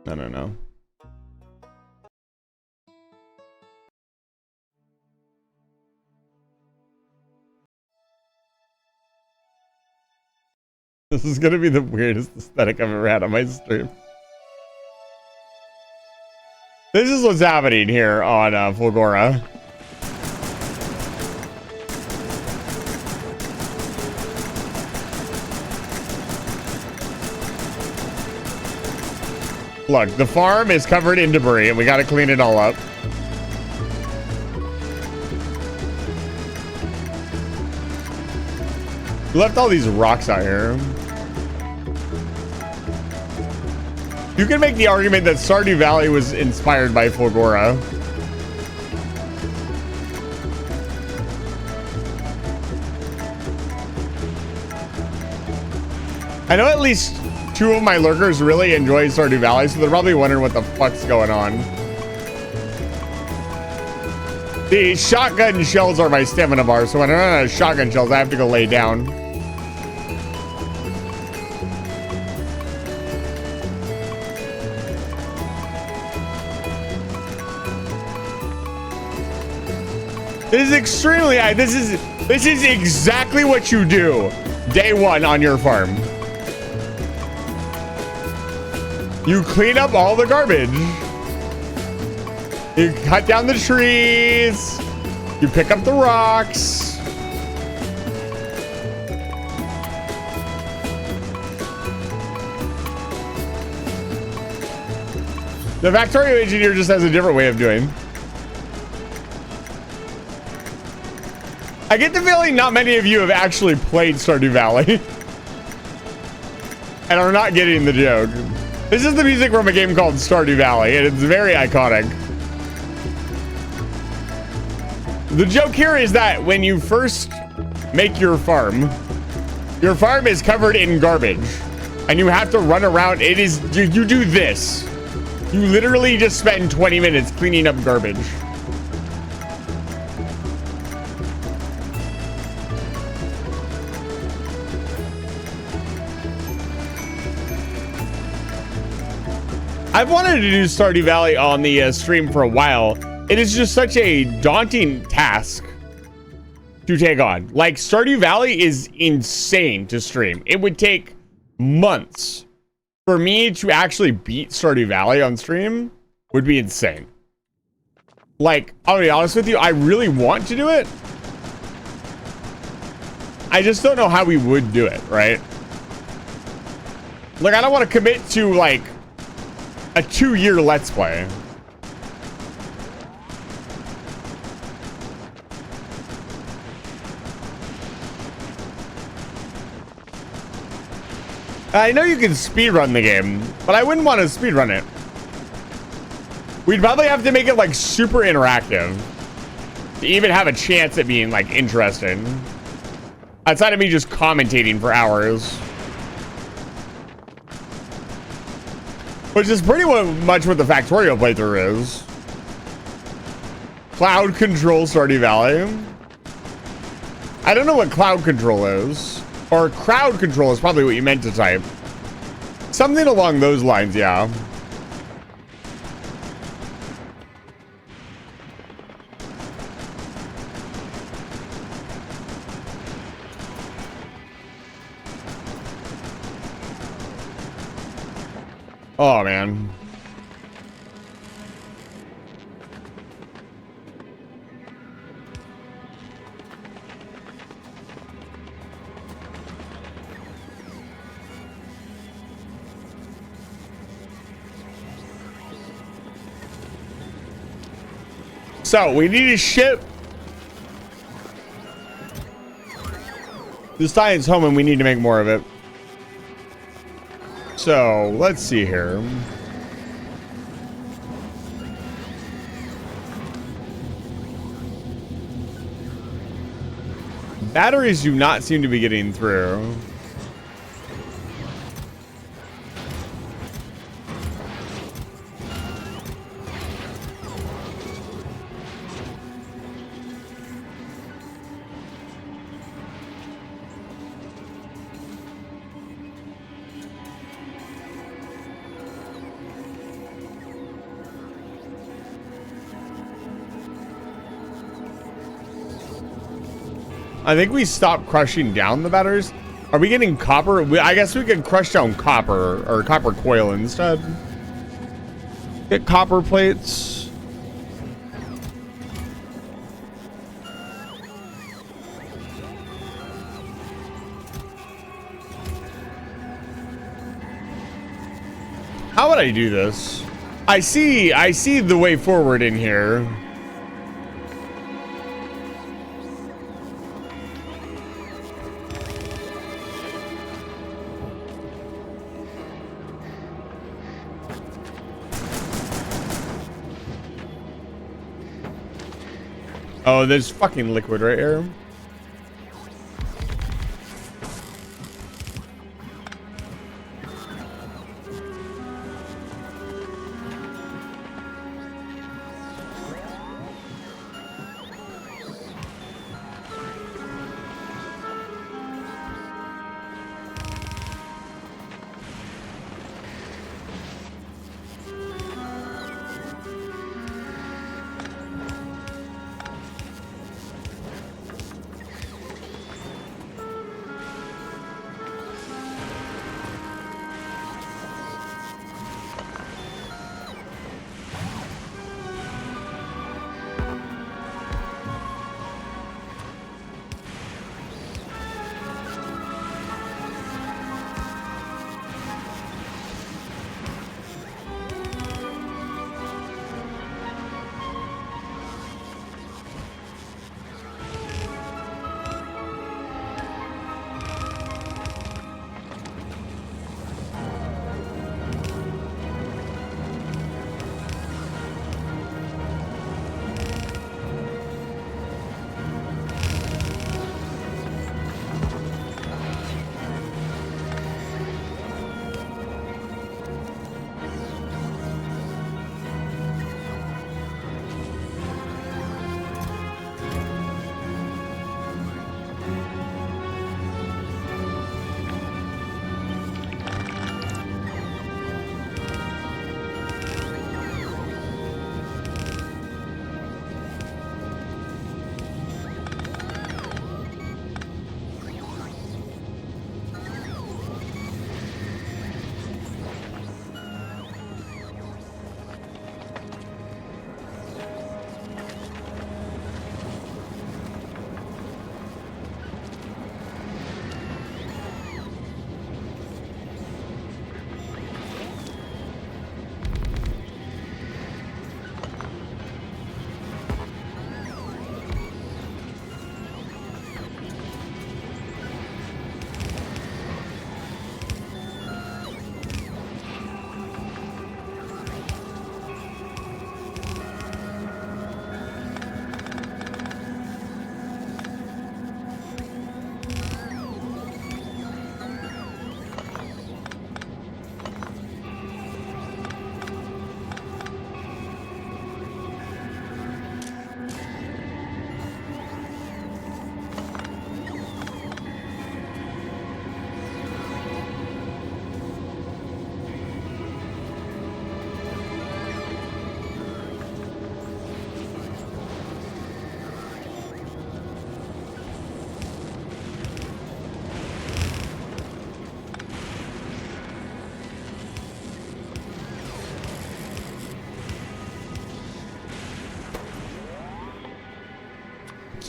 No. This is gonna be the weirdest aesthetic I've ever had on my stream. This is what's happening here on Fulgora. Look, the farm is covered in debris and we gotta clean it all up. We left all these rocks out here. You can make the argument that Stardew Valley was inspired by Fulgora. I know at least 2 of my lurkers really enjoy Stardew Valley, so they're probably wondering what the fuck's going on. The shotgun shells are my stamina bar, so when I run out of shotgun shells, I have to go lay down. This is extremely high. This is exactly what you do day 1 on your farm. You clean up all the garbage. You cut down the trees. You pick up the rocks. The Factorio engineer just has a different way of doing. I get the feeling not many of you have actually played Stardew Valley and are not getting the joke. This is the music from a game called Stardew Valley, and it's very iconic. The joke here is that when you first make your farm is covered in garbage, and you have to run around. It is, you do this. You literally just spend 20 minutes cleaning up garbage. I've wanted to do Stardew Valley on the stream for a while. It is just such a daunting task to take on. Like, Stardew Valley is insane to stream. It would take months for me to actually beat Stardew Valley on stream. Would be insane. Like, I'll be honest with you, I really want to do it. I just don't know how we would do it, right? Like, I don't want to commit to, like, a 2-year Let's Play. I know you can speedrun the game, but I wouldn't want to speedrun it. We'd probably have to make it, like, super interactive to even have a chance at being, like, interesting. Outside of me just commentating for hours. Which is pretty much what the Factorio playthrough is. Cloud control Stardew Valley. I don't know what cloud control is. Or crowd control is probably what you meant to type. Something along those lines, yeah. Oh, man. So, we need to ship the science home and we need to make more of it. So, let's see here. Batteries do not seem to be getting through. I think we stopped crushing down the batteries. Are we getting copper? I guess we could crush down copper or copper coil instead. Get copper plates. How would I do this? I see the way forward in here. Oh, there's fucking liquid right here.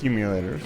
accumulators.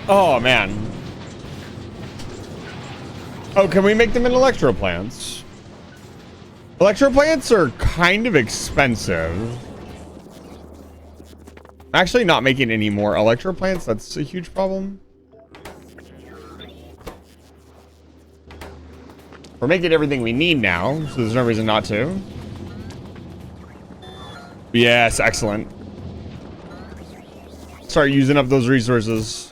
Oh, man. Oh, can we make them in electro plants? Electro plants are kind of expensive. Actually, not making any more electro plants, that's a huge problem. We're making everything we need now, so there's no reason not to. Yes, excellent. Start using up those resources.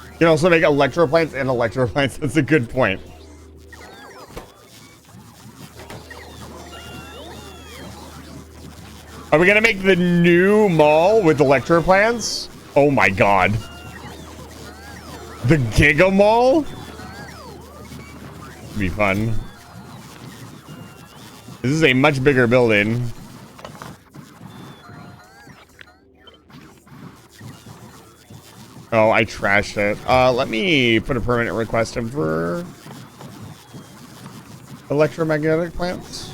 You can also make electro plants and electro plants. That's a good point. Are we gonna make the new mall with electro plants? Oh my god. The Giga Mall? Be fun. This is a much bigger building. Oh, I trashed it. Let me put a permanent request in for electromagnetic plants.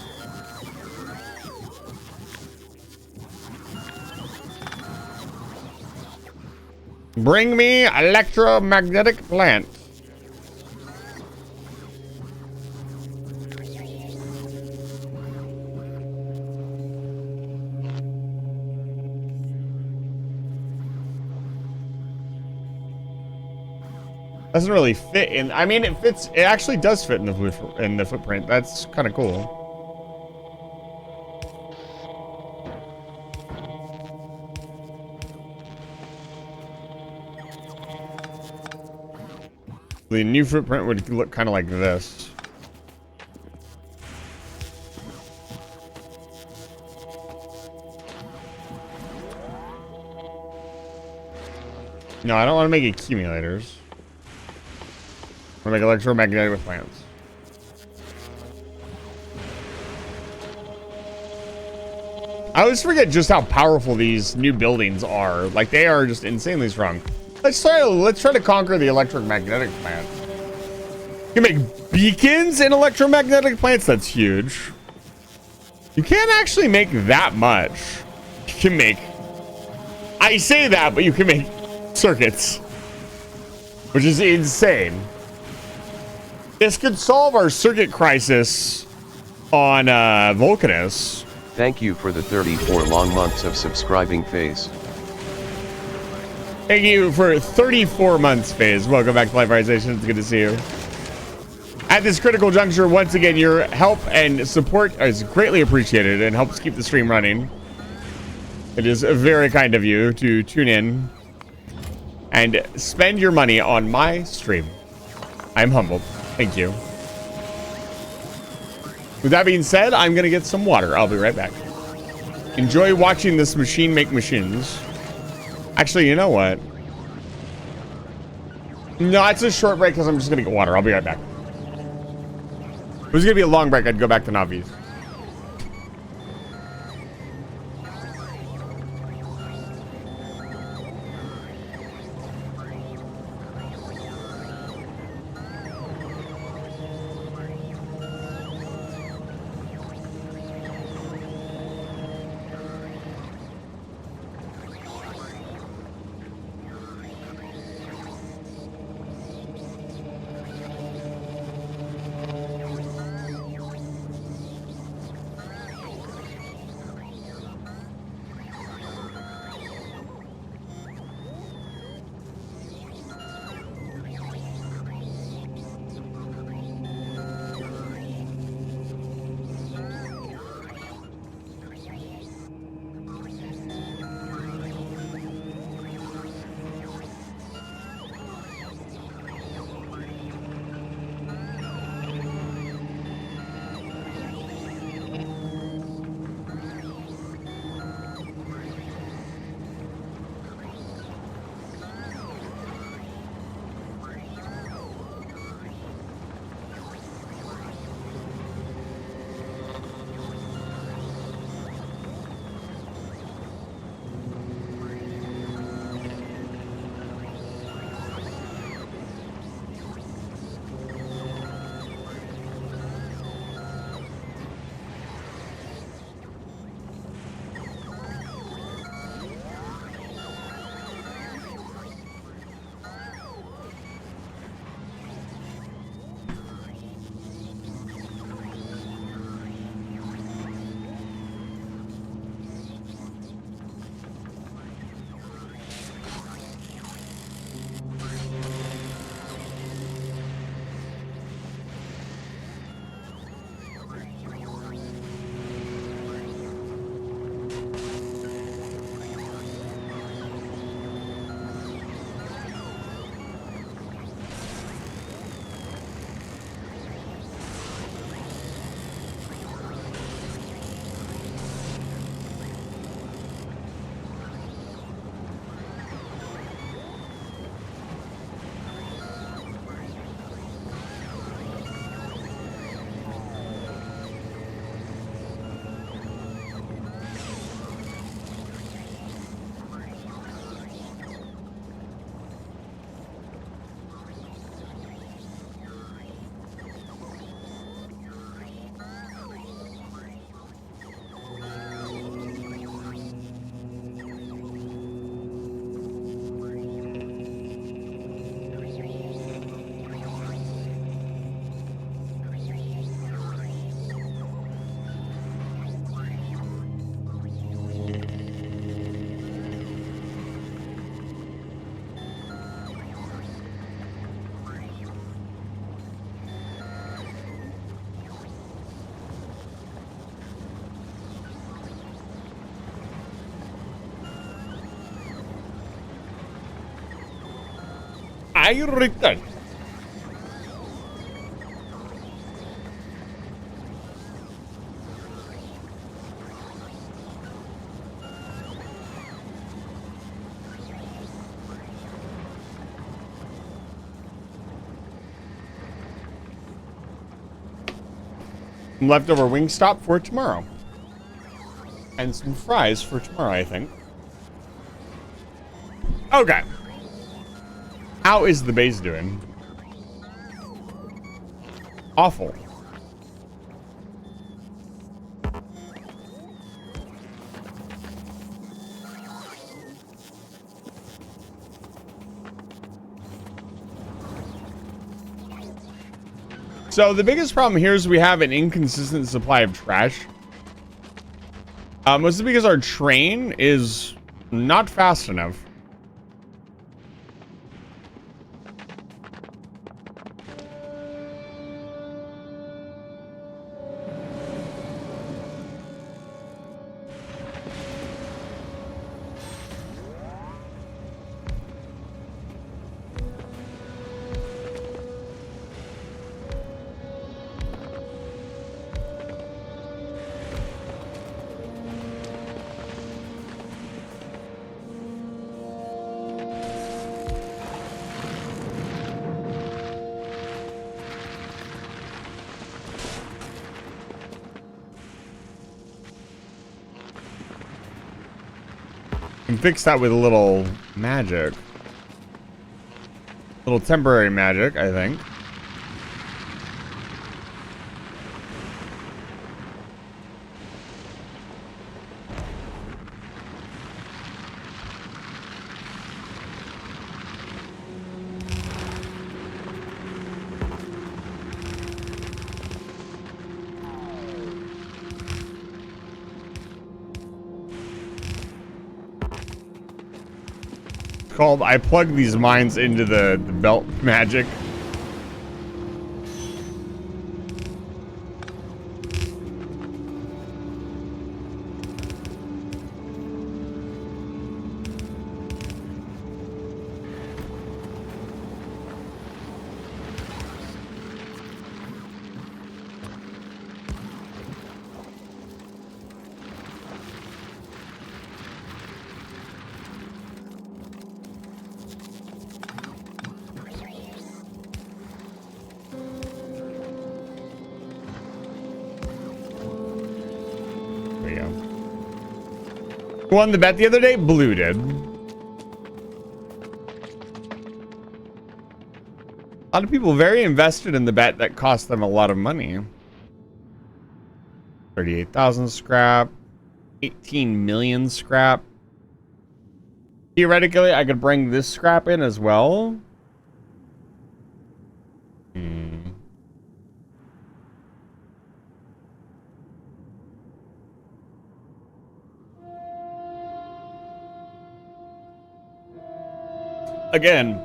Bring me electromagnetic plant. Doesn't really fit in. I mean, it fits. It actually does fit in the footprint. That's kind of cool. The new footprint would look kind of like this. No, I don't want to make accumulators. I want to make electromagnetic with plants. I always forget just how powerful these new buildings are. Like, they are just insanely strong. Let's try to conquer the electromagnetic plant. You can make beacons in electromagnetic plants. That's huge. You can't actually make that much. You can make... I say that, but you can make circuits. Which is insane. This could solve our circuit crisis on Vulcanus. Thank you for the 34 long months of subscribing, Phase. Thank you for 34 months, Phase. Welcome back to Liveization. It's good to see you. At this critical juncture, once again, your help and support is greatly appreciated and helps keep the stream running. It is very kind of you to tune in and spend your money on my stream. I'm humbled. Thank you. With that being said, I'm going to get some water. I'll be right back. Enjoy watching this machine make machines. Actually, you know what? No, it's a short break because I'm just going to get water. I'll be right back. If it was going to be a long break, I'd go back to Navi's. I return. Some leftover Wingstop for tomorrow. And some fries for tomorrow, I think. Okay. How is the base doing? Awful. So the biggest problem here is we have an inconsistent supply of trash. Mostly because our train is not fast enough. Can fix that with a little magic. A little temporary magic, I think. Called I plug these mines into the belt magic. Who won the bet the other day? Blue did. A lot of people very invested in the bet that cost them a lot of money. 38,000 scrap. 18 million scrap. Theoretically, I could bring this scrap in as well. Again,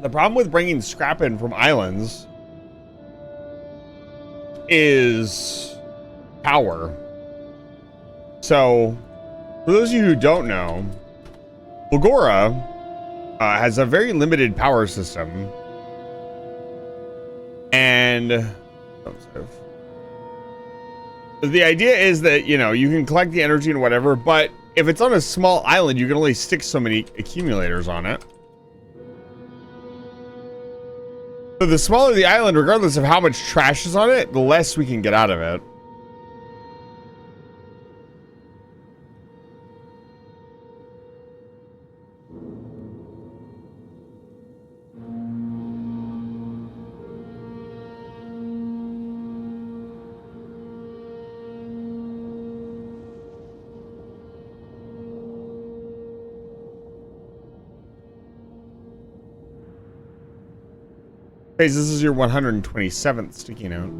the problem with bringing scrap in from islands is power. So, for those of you who don't know, Bulgora has a very limited power system. And the idea is that, you know, you can collect the energy and whatever, but if it's on a small island, you can only stick so many accumulators on it. So the smaller the island, regardless of how much trash is on it, the less we can get out of it. This is your 127th sticky note.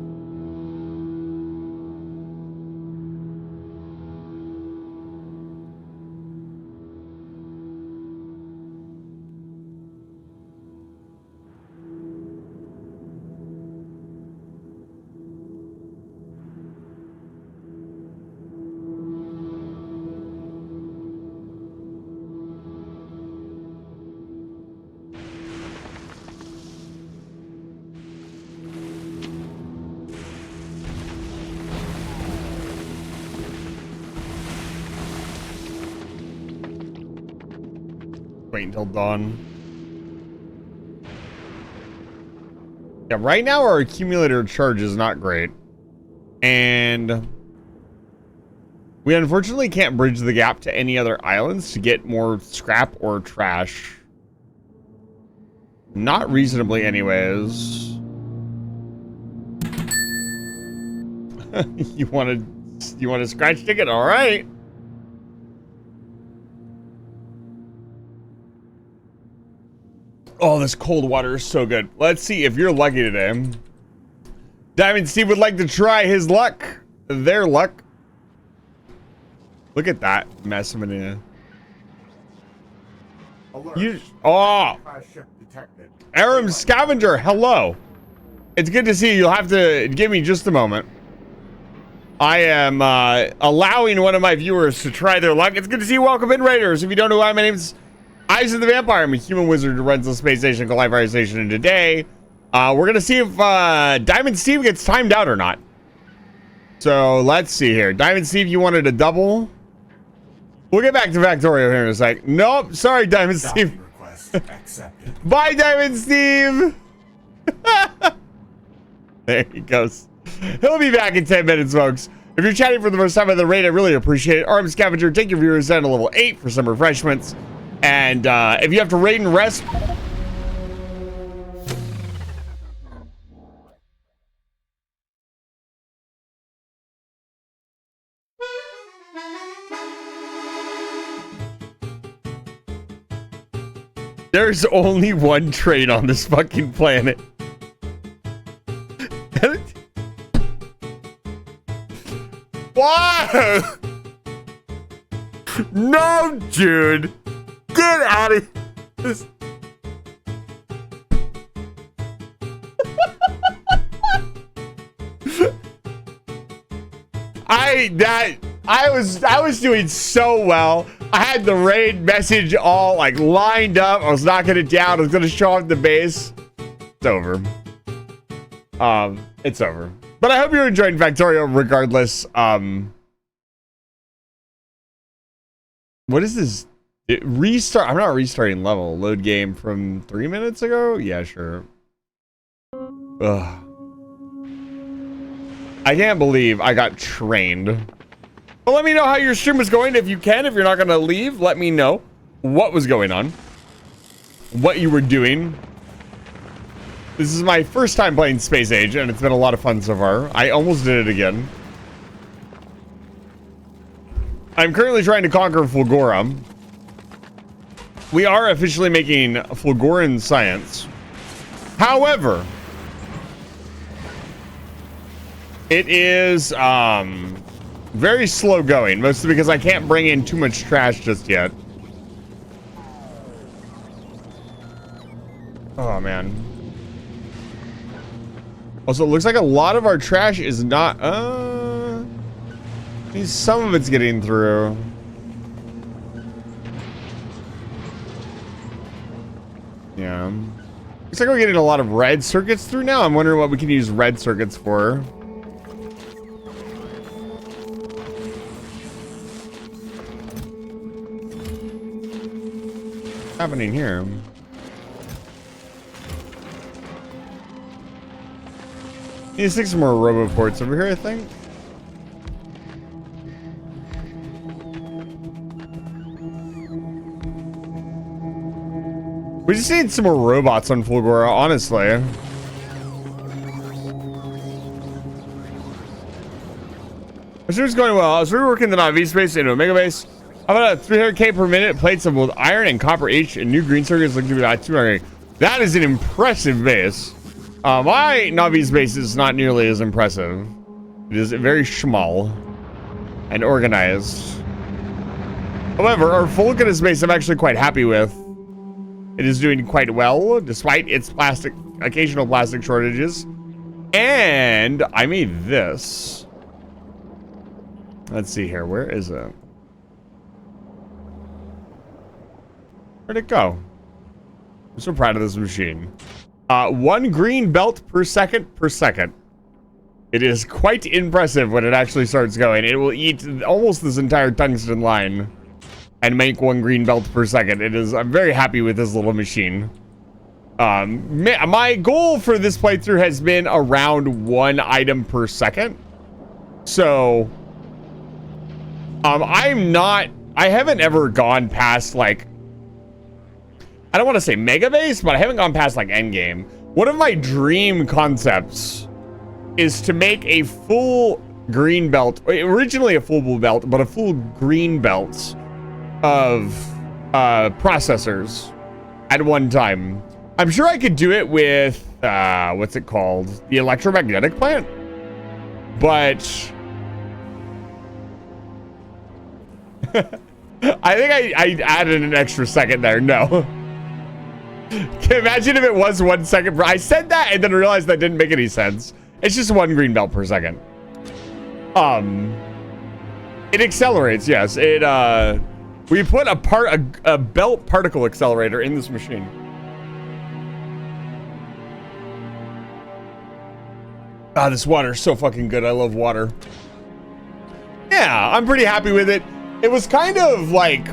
Wait until dawn. Yeah, right now our accumulator charge is not great. And we unfortunately can't bridge the gap to any other islands to get more scrap or trash. Not reasonably anyways. You want a scratch ticket? All right. Oh, this cold water is so good. Let's see if you're lucky today. Diamond Steve would like to try his luck. Their luck. Look at that mess. Alert. Oh, Crash ship detected. Aram Scavenger, hello. It's good to see you. You'll have to give me just a moment. I am allowing one of my viewers to try their luck. It's good to see you. Welcome in, Raiders. If you don't know who I am, my name's Eyes of the Vampire. I'm a human wizard who runs the space station called Live Fire Station, and today we're going to see if Diamond Steve gets timed out or not. So let's see here. Diamond Steve, you wanted a double? We'll get back to Factorio here in a sec. Nope. Sorry, Diamond Steve. Request accepted. Bye, Diamond Steve. There he goes. He'll be back in 10 minutes, folks. If you're chatting for the first time on the raid, I really appreciate it. Arm Scavenger, take your viewers down to level 8 for some refreshments. And if you have to raid and rest... There's only one train on this fucking planet. Why? No, dude. Get out of this. I was doing so well. I had the raid message all like lined up. I was knocking it down. I was gonna show off the base. It's over. It's over. But I hope you're enjoying Factorio regardless. What is this? Restart. I'm not restarting level. Load game from 3 minutes ago? Yeah, sure. Ugh. I can't believe I got trained. Well, let me know how your stream was going if you can. If you're not going to leave, let me know what was going on. What you were doing. This is my first time playing Space Age, and it's been a lot of fun so far. I almost did it again. I'm currently trying to conquer Fulgora. We are officially making Fulgoran science. However, it is very slow going, mostly because I can't bring in too much trash just yet. Oh, man. Also, it looks like a lot of our trash is not... some of it's getting through. Yeah. Looks like we're getting a lot of red circuits through now. I'm wondering what we can use red circuits for. What's happening here? Need to stick some more roboports over here, I think. We just need some more robots on Fulgora, honestly. The show's going well. So we're working the Navi space into Omega base. How about a 300k per minute plates of both iron and copper each, and new green circuits look to be about 200. That is an impressive base. My Navi's base is not nearly as impressive. It is very small and organized. However, our Fulgora base I'm actually quite happy with. It is doing quite well, despite its occasional plastic shortages. And I made this. Let's see here. Where is it? Where'd it go? I'm so proud of this machine. 1 green belt per second. It is quite impressive when it actually starts going. It will eat almost this entire tungsten line. and make 1 green belt per second. I'm very happy with this little machine. My goal for this playthrough has been around 1 item per second. So, I haven't ever gone past, like, I don't want to say mega base, but I haven't gone past, like, endgame. One of my dream concepts is to make a full green belt, originally a full blue belt, but a full green belt of processors at one time. I'm sure I could do it with, what's it called? The electromagnetic plant? But I think I added an extra second there. No. Imagine if it was 1 second. I said that and then realized that didn't make any sense. It's just 1 green belt per second. It accelerates, yes. We put a belt particle accelerator in this machine. Ah, this water is so fucking good. I love water. Yeah, I'm pretty happy with it. It was kind of like,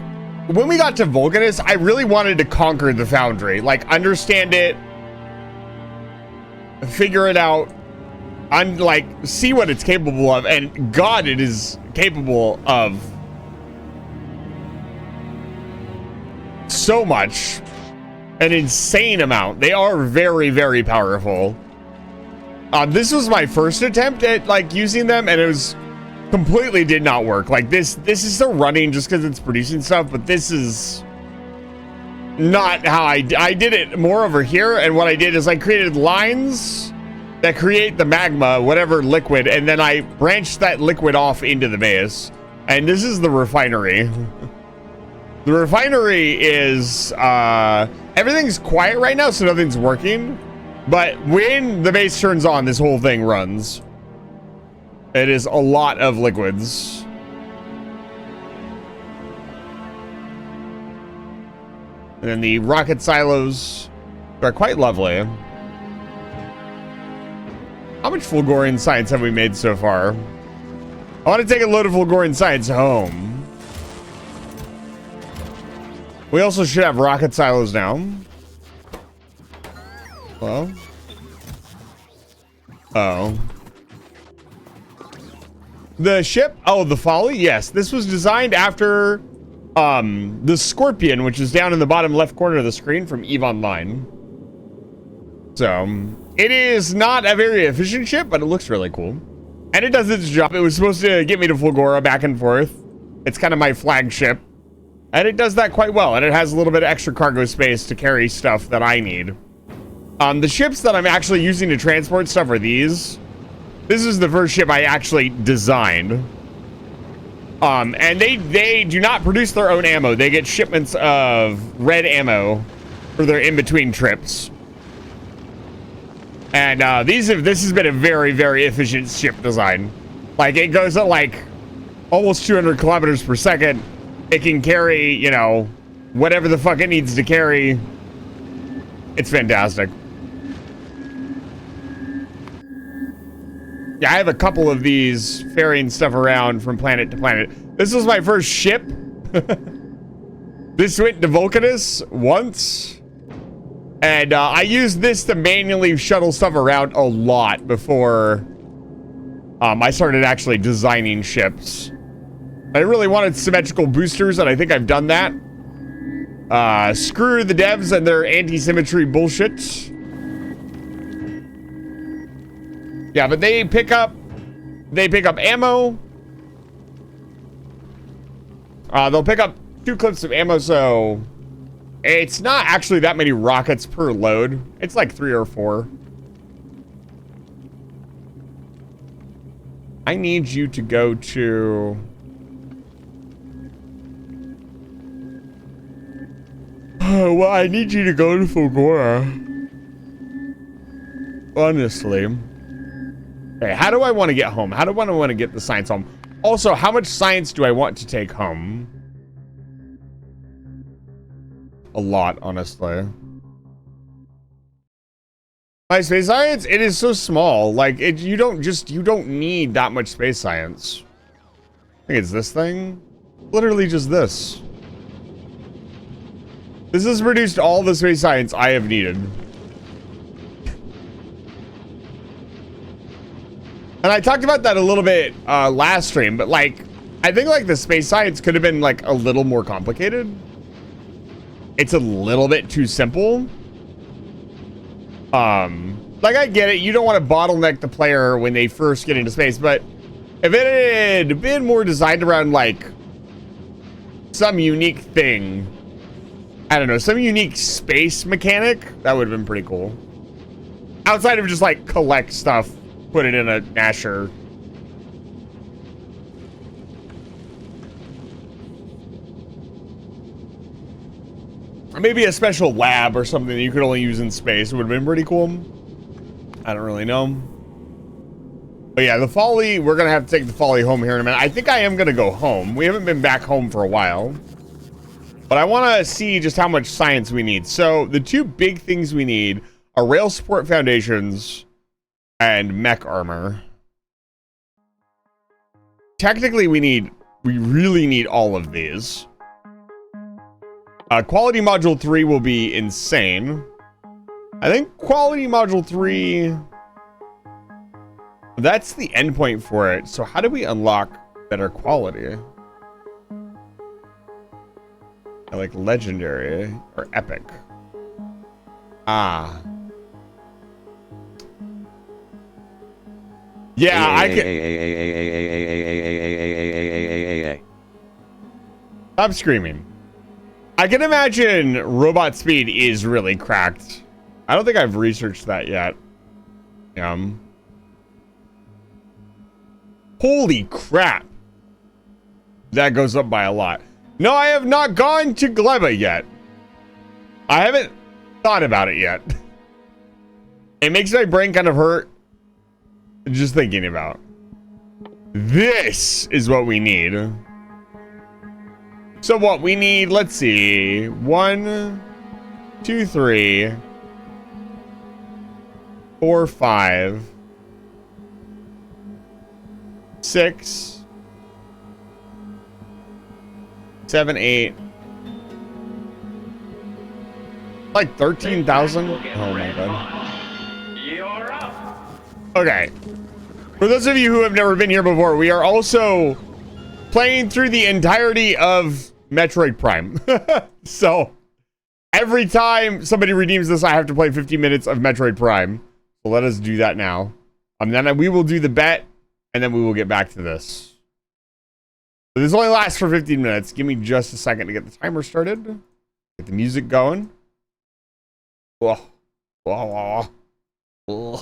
when we got to Vulcanus, I really wanted to conquer the Foundry. Like, understand it, figure it out, and like, see what it's capable of. And God, it is capable of so much. An insane amount. They are very, very powerful. This was my first attempt at like using them, and it was completely did not work. Like this is still running just because it's producing stuff, but this is not how I did it more over here. And what I did is I created lines that create the magma, whatever liquid, and then I branched that liquid off into the base. And this is the refinery. The refinery is everything's quiet right now, so nothing's working. But when the base turns on, this whole thing runs. It is a lot of liquids. And then the rocket silos are quite lovely. How much Fulgurian science have we made so far? I want to take a load of Fulgurian science home. We also should have rocket silos now. Hello? Oh. The ship? Oh, the Folly? Yes. This was designed after the Scorpion, which is down in the bottom left corner of the screen from EVE Online. So, it is not a very efficient ship, but it looks really cool. And it does its job. It was supposed to get me to Fulgora back and forth. It's kind of my flagship. And it does that quite well. And it has a little bit of extra cargo space to carry stuff that I need. The ships that I'm actually using to transport stuff are these. This is the first ship I actually designed. And they do not produce their own ammo. They get shipments of red ammo for their in-between trips. And this has been a very, very efficient ship design. Like, it goes at like almost 200 kilometers per second. It can carry, you know, whatever the fuck it needs to carry. It's fantastic. Yeah, I have a couple of these ferrying stuff around from planet to planet. This was my first ship. This went to Vulcanus once. And I used this to manually shuttle stuff around a lot before I started actually designing ships. I really wanted symmetrical boosters, and I think I've done that. Screw the devs and their anti-symmetry bullshit. Yeah, but they pick up ammo. They'll pick up 2 clips of ammo, so it's not actually that many rockets per load. It's like 3 or 4. I need you to go to... well, I need you to go to Fulgora. Honestly. Okay, how do I want to get home? How do I want to get the science home? Also, how much science do I want to take home? A lot, honestly. My space science, it is so small. Like, you don't need that much space science. I think it's this thing. Literally just this. This has produced all the space science I have needed. And I talked about that a little bit last stream, but like, I think like the space science could have been like a little more complicated. It's a little bit too simple. Like I get it, you don't want to bottleneck the player when they first get into space, but if it had been more designed around like some unique thing, I don't know, some unique space mechanic, that would have been pretty cool. Outside of just like collect stuff, put it in a Nasher. Or maybe a special lab or something that you could only use in space. It would have been pretty cool. I don't really know. But yeah, the Folly, we're going to have to take the Folly home here in a minute. I think I am going to go home. We haven't been back home for a while. But I want to see just how much science we need. So the two big things we need are rail support foundations and mech armor. Technically, we really need all of these. Quality Module 3 will be insane. I think Quality Module 3... That's the endpoint for it. So how do we unlock better quality? I like Legendary or Epic. Ah. Yeah, I can... Stop screaming. I can imagine robot speed is really cracked. I don't think I've researched that yet. Holy crap. That goes up by a lot. No, I have not gone to Gleba yet. I haven't thought about it yet. It makes my brain kind of hurt just thinking about. This is what we need. So what we need, let's see. 1, 2, 3, 4, 5, 6, 7, 8. Like 13,000? Oh my god. You're up. Okay. For those of you who have never been here before, we are also playing through the entirety of Metroid Prime. So every time somebody redeems this, I have to play 50 minutes of Metroid Prime. So let us do that now. Then we will do the bet, and then we will get back to this. So this only lasts for 15 minutes. Give me just a second to get the timer started. Get the music going. Whoa. Whoa. Whoa.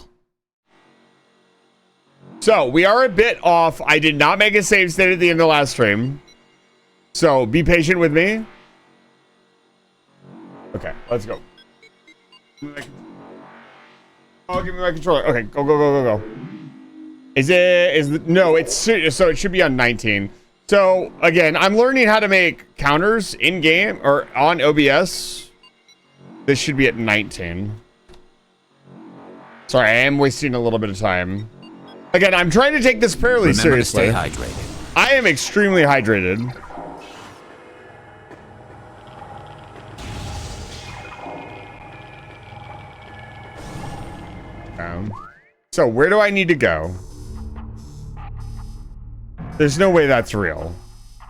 So we are a bit off. I did not make a save state at the end of the last stream. So be patient with me. Okay, let's go. Oh, give me my controller. Okay, go, go, go, go, go. No, so it should be on 19. So again, I'm learning how to make counters in game or on OBS. This should be at 19. Sorry, I am wasting a little bit of time. Again, I'm trying to take this fairly seriously. Stay hydrated. I am extremely hydrated. So where do I need to go? There's no way that's real.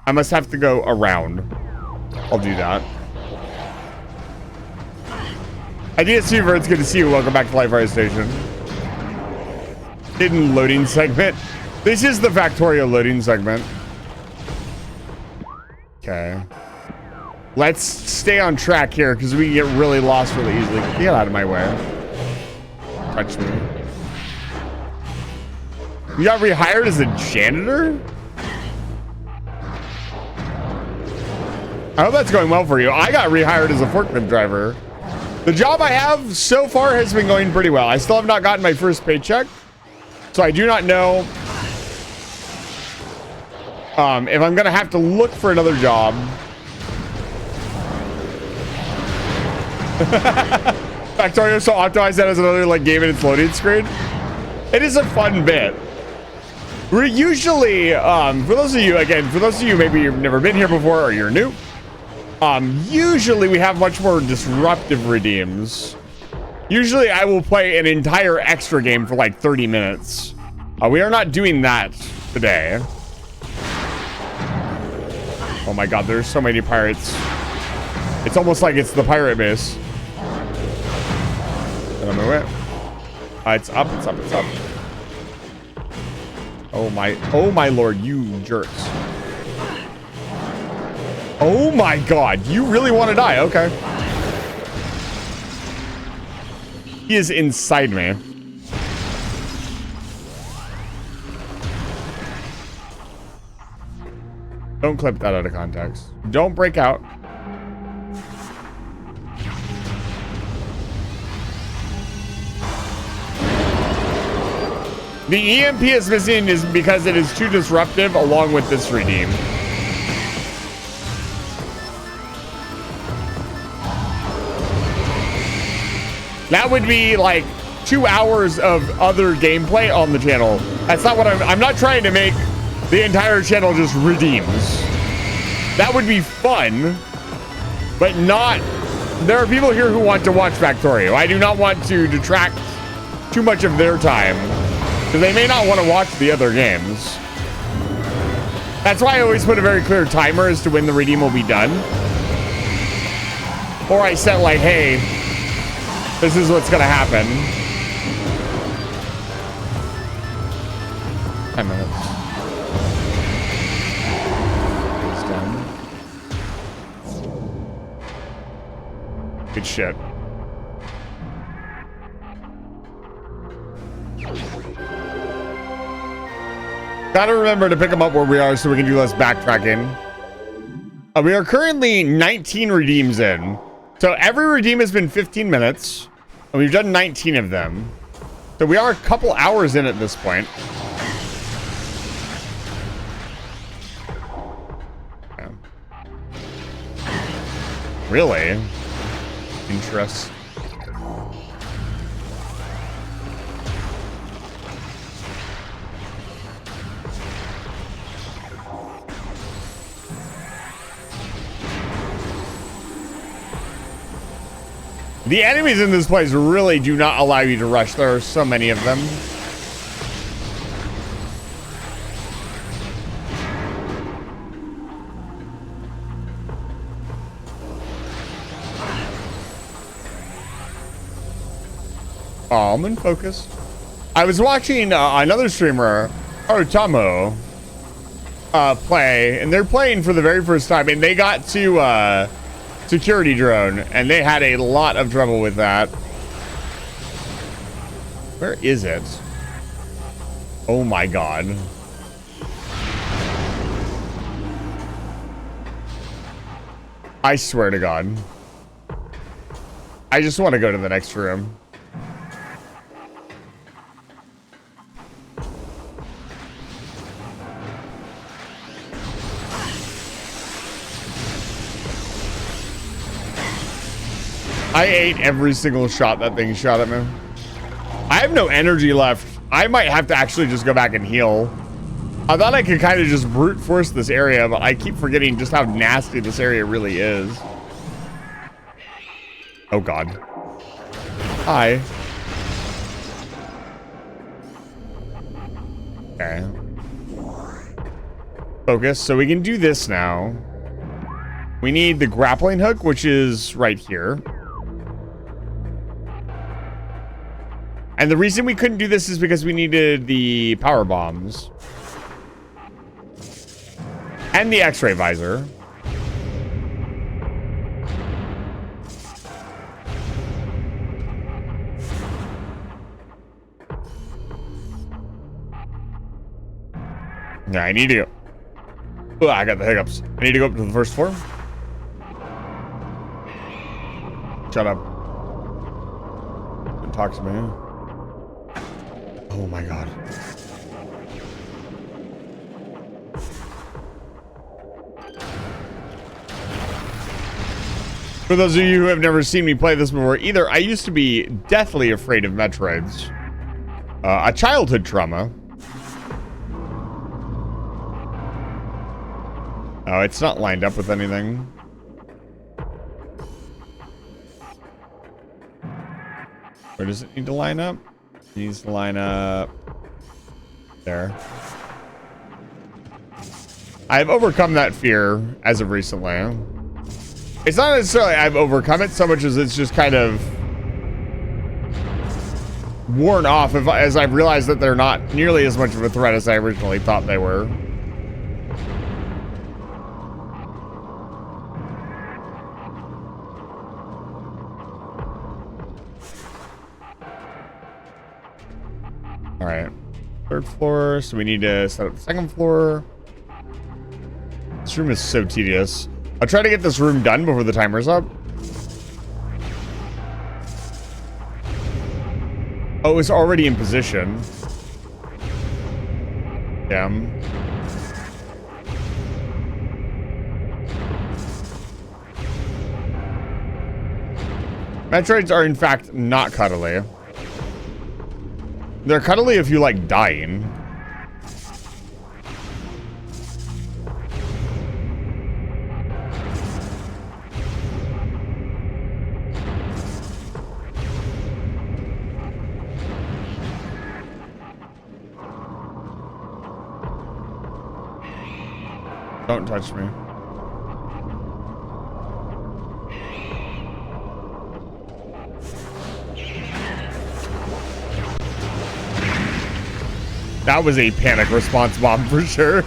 I must have to go around. I'll do that. Idea Super, it's good to see you. Welcome back to Live Fire Station. Hidden loading segment. This is the Factorio loading segment. Okay. Let's stay on track here because we can get really lost really easily. Get out of my way. Touch me. You got rehired as a janitor? I hope that's going well for you. I got rehired as a forklift driver. The job I have so far has been going pretty well. I still have not gotten my first paycheck. So I do not know if I'm going to have to look for another job. Factorio so optimized that as another like game in its loading screen. It is a fun bit. We're usually, for those of you, again, for those of you maybe you've never been here before or you're new, Usually we have much more disruptive redeems. Usually I will play an entire extra game for like 30 minutes. We are not doing that today. Oh my god, there's so many pirates. It's almost like it's the pirate base. Can I move it? It's up, it's up, it's up. Oh my lord, you jerks. Oh my god, you really want to die? Okay. He is inside me. Don't clip that out of context. Don't break out. The EMP is missing is because it is too disruptive along with this redeem. That would be like 2 hours of other gameplay on the channel. That's not what I'm not trying to make the entire channel just redeems. That would be fun, but not. There are people here who want to watch Factorio. I do not want to detract too much of their time because they may not want to watch the other games. That's why I always put a very clear timer as to when the redeem will be done. Or I set like, hey, this is what's gonna happen. 10 minutes. It's done. Good shit. Gotta remember to pick them up where we are so we can do less backtracking. We are currently 19 redeems in. So every redeem has been 15 minutes, and we've done 19 of them. So we are a couple hours in at this point. Yeah. Really? Interest. The enemies in this place really do not allow you to rush. There are so many of them. Calm and focused. I was watching another streamer, Otamo, play, and they're playing for the very first time, and they got to security drone, and they had a lot of trouble with that. Where is it? Oh my god. I swear to god. I just want to go to the next room. I ate every single shot that thing shot at me. I have no energy left. I might have to actually just go back and heal. I thought I could kind of just brute force this area, but I keep forgetting just how nasty this area really is. Oh god. Hi. Okay. Focus. So we can do this now. We need the grappling hook, which is right here. And the reason we couldn't do this is because we needed the power bombs. And the X-ray visor. Yeah, I need to go. Oh, I got the hiccups. I need to go up to the first floor. Shut up. Don't talk to me. Oh my god. For those of you who have never seen me play this before either, I used to be deathly afraid of Metroids. A childhood trauma. Oh, it's not lined up with anything. Where does it need to line up? It needs to line up there. I've overcome that fear as of recently. It's not necessarily I've overcome it so much as it's just kind of worn off as I've realized that they're not nearly as much of a threat as I originally thought they were. All right, 3rd floor, so we need to set up the 2nd floor. This room is so tedious. I'll try to get this room done before the timer's up. Oh, it's already in position. Damn. Metroids are in fact not cuddly. They're cuddly if you like dying. Don't touch me. That was a panic response bomb for sure.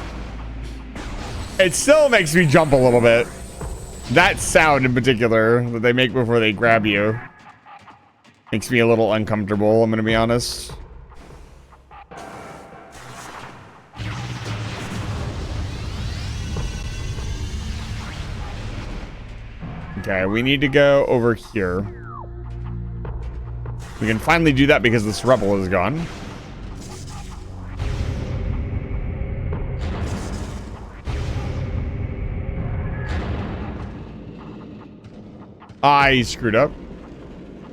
It still makes me jump a little bit. That sound in particular that they make before they grab you makes me a little uncomfortable, I'm gonna be honest. Okay, we need to go over here. We can finally do that because this rebel is gone. I screwed up.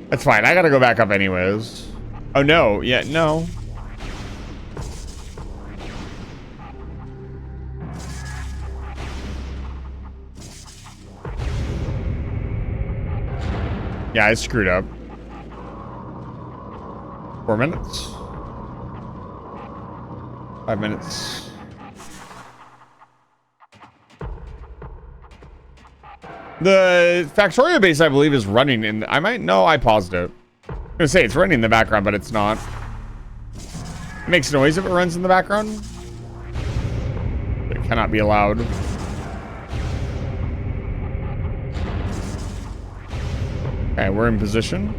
That's fine. I gotta go back up anyways. Oh, no. Yeah, no. Yeah, I screwed up. 4 minutes. 5 minutes. The Factorio base, I believe, is running in. I paused it. I'm gonna say it's running in the background, but it's not. It makes noise if it runs in the background. It cannot be allowed. Okay, we're in position.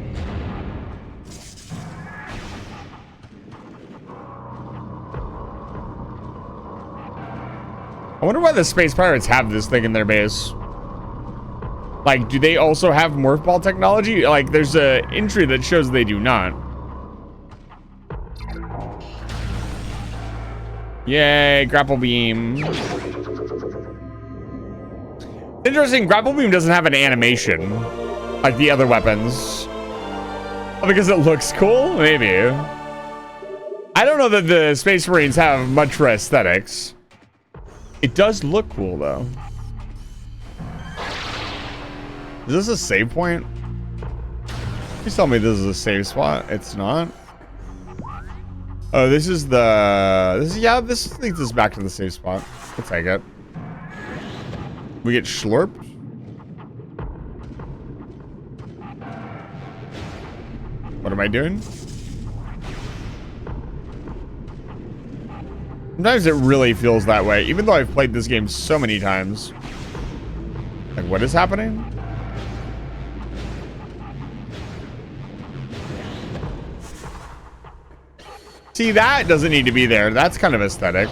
I wonder why the Space Pirates have this thing in their base. Like, do they also have morph ball technology? Like, there's a entry that shows they do not. Yay, grapple beam. Interesting, grapple beam doesn't have an animation like the other weapons. Oh, because it looks cool? Maybe. I don't know that the Space Marines have much for aesthetics. It does look cool, though. Is this a save point? Please tell me this is a save spot. It's not. Oh, this is the... yeah, this leads us back to the save spot. We'll take it. We get slurped. What am I doing? Sometimes it really feels that way, even though I've played this game so many times. Like, what is happening? See, that doesn't need to be there. That's kind of aesthetic.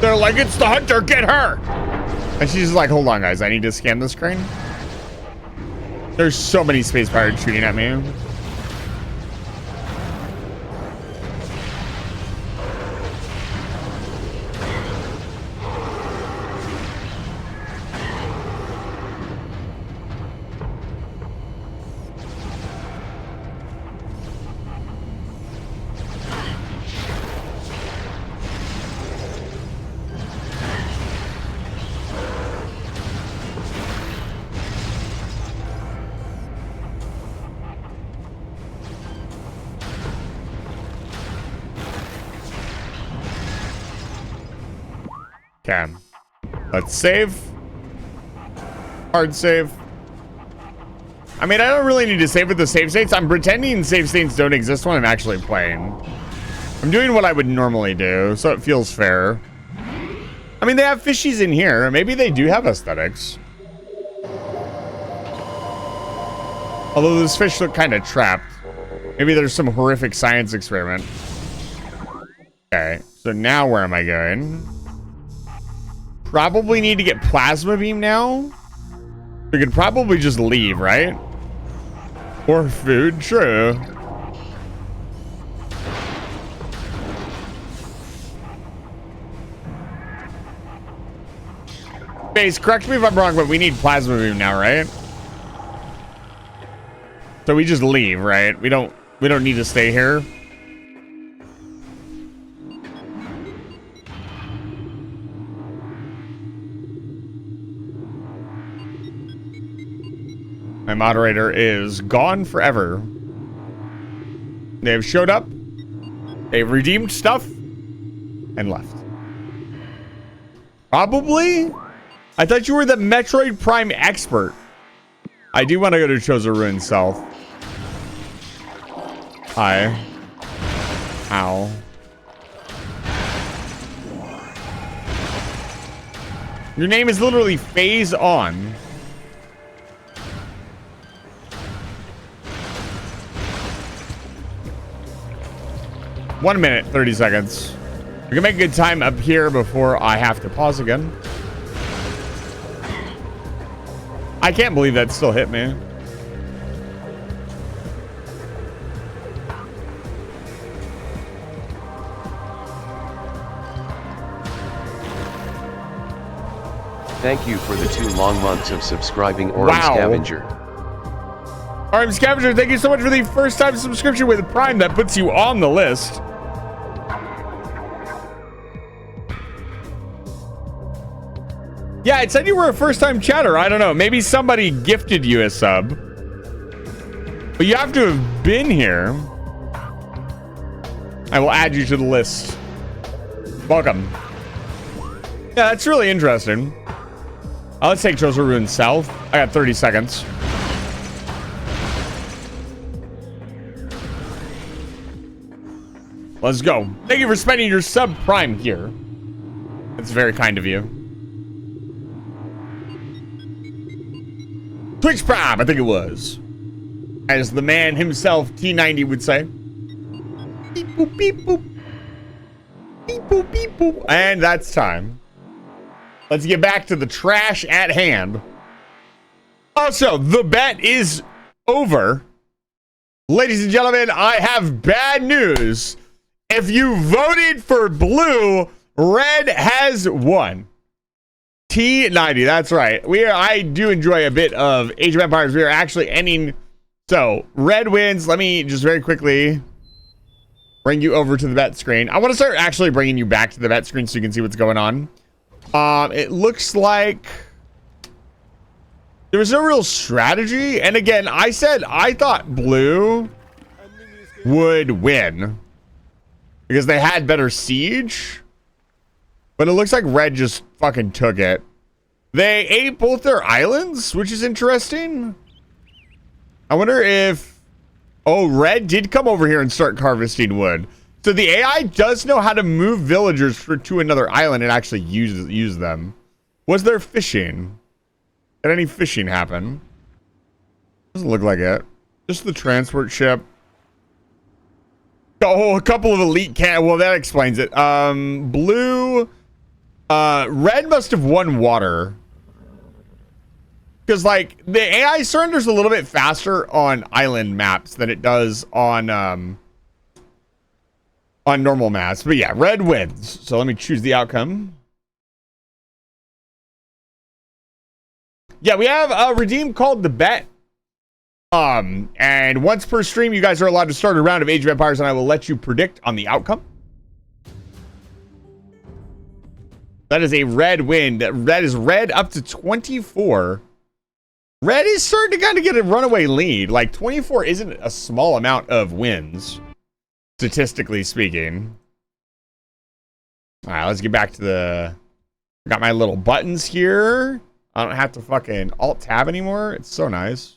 They're like, it's the hunter, get her! And she's like, hold on, guys, I need to scan the screen. There's so many space pirates shooting at me. Okay. Let's save. Hard save. I mean, I don't really need to save with the save states. I'm pretending save states don't exist when I'm actually playing. I'm doing what I would normally do, so it feels fair. I mean, they have fishies in here. Maybe they do have aesthetics. Although those fish look kind of trapped. Maybe there's some horrific science experiment. Okay, so now where am I going? Probably need to get plasma beam now. We could probably just leave, right? Or food, true. Base, correct me if I'm wrong, but we need plasma beam now, right? So we just leave, right? We don't need to stay here. My moderator is gone forever. They have showed up, they've redeemed stuff, and left. Probably? I thought you were the Metroid Prime expert. I do want to go to Chozo Ruin South. Hi. Ow. Your name is literally Phase On. One minute, 30 seconds. We can make a good time up here before I have to pause again. I can't believe that still hit me. Thank you for the 2 long months of subscribing, Orange Wow. Scavenger. Orange Scavenger, thank you so much for the first time subscription with Prime. That puts you on the list. Yeah, it said you were a first-time chatter. I don't know. Maybe somebody gifted you a sub. But you have to have been here. I will add you to the list. Welcome. Yeah, that's really interesting. Let's take Chozo Ruin South. I got 30 seconds. Let's go. Thank you for spending your sub Prime here. That's very kind of you. Twitch Prime, I think it was. As the man himself, T90, would say. Beep boop, beep boop. Beep boop, beep boop. And that's time. Let's get back to the trash at hand. Also, the bet is over. Ladies and gentlemen, I have bad news. If you voted for blue, red has won. T90, that's right. I do enjoy a bit of Age of Empires. We are actually ending. So, red wins. Let me just very quickly bring you over to the bet screen. I want to start actually bringing you back to the bet screen so you can see what's going on. It looks like there was no real strategy. And again, I said I thought blue would win because they had better siege. But it looks like red just fucking took it. They ate both their islands, which is interesting. I wonder if... Oh, red did come over here and start harvesting wood. So the AI does know how to move villagers to another island and actually use them. Was there fishing? Did any fishing happen? Doesn't look like it. Just the transport ship. Oh, a couple of elite can. Well, that explains it. Blue... red must have won water. Because, like, the AI surrenders a little bit faster on island maps than it does on normal maps. But yeah, red wins. So let me choose the outcome. Yeah, we have a redeem called the bet. And once per stream, you guys are allowed to start a round of Age of Empires, and I will let you predict on the outcome. That is a red win. That is red up to 24. Red is starting to kind of get a runaway lead. Like 24 isn't a small amount of wins, statistically speaking. All right, let's get back to the Got my little buttons here. I don't have to fucking alt tab anymore. It's so nice.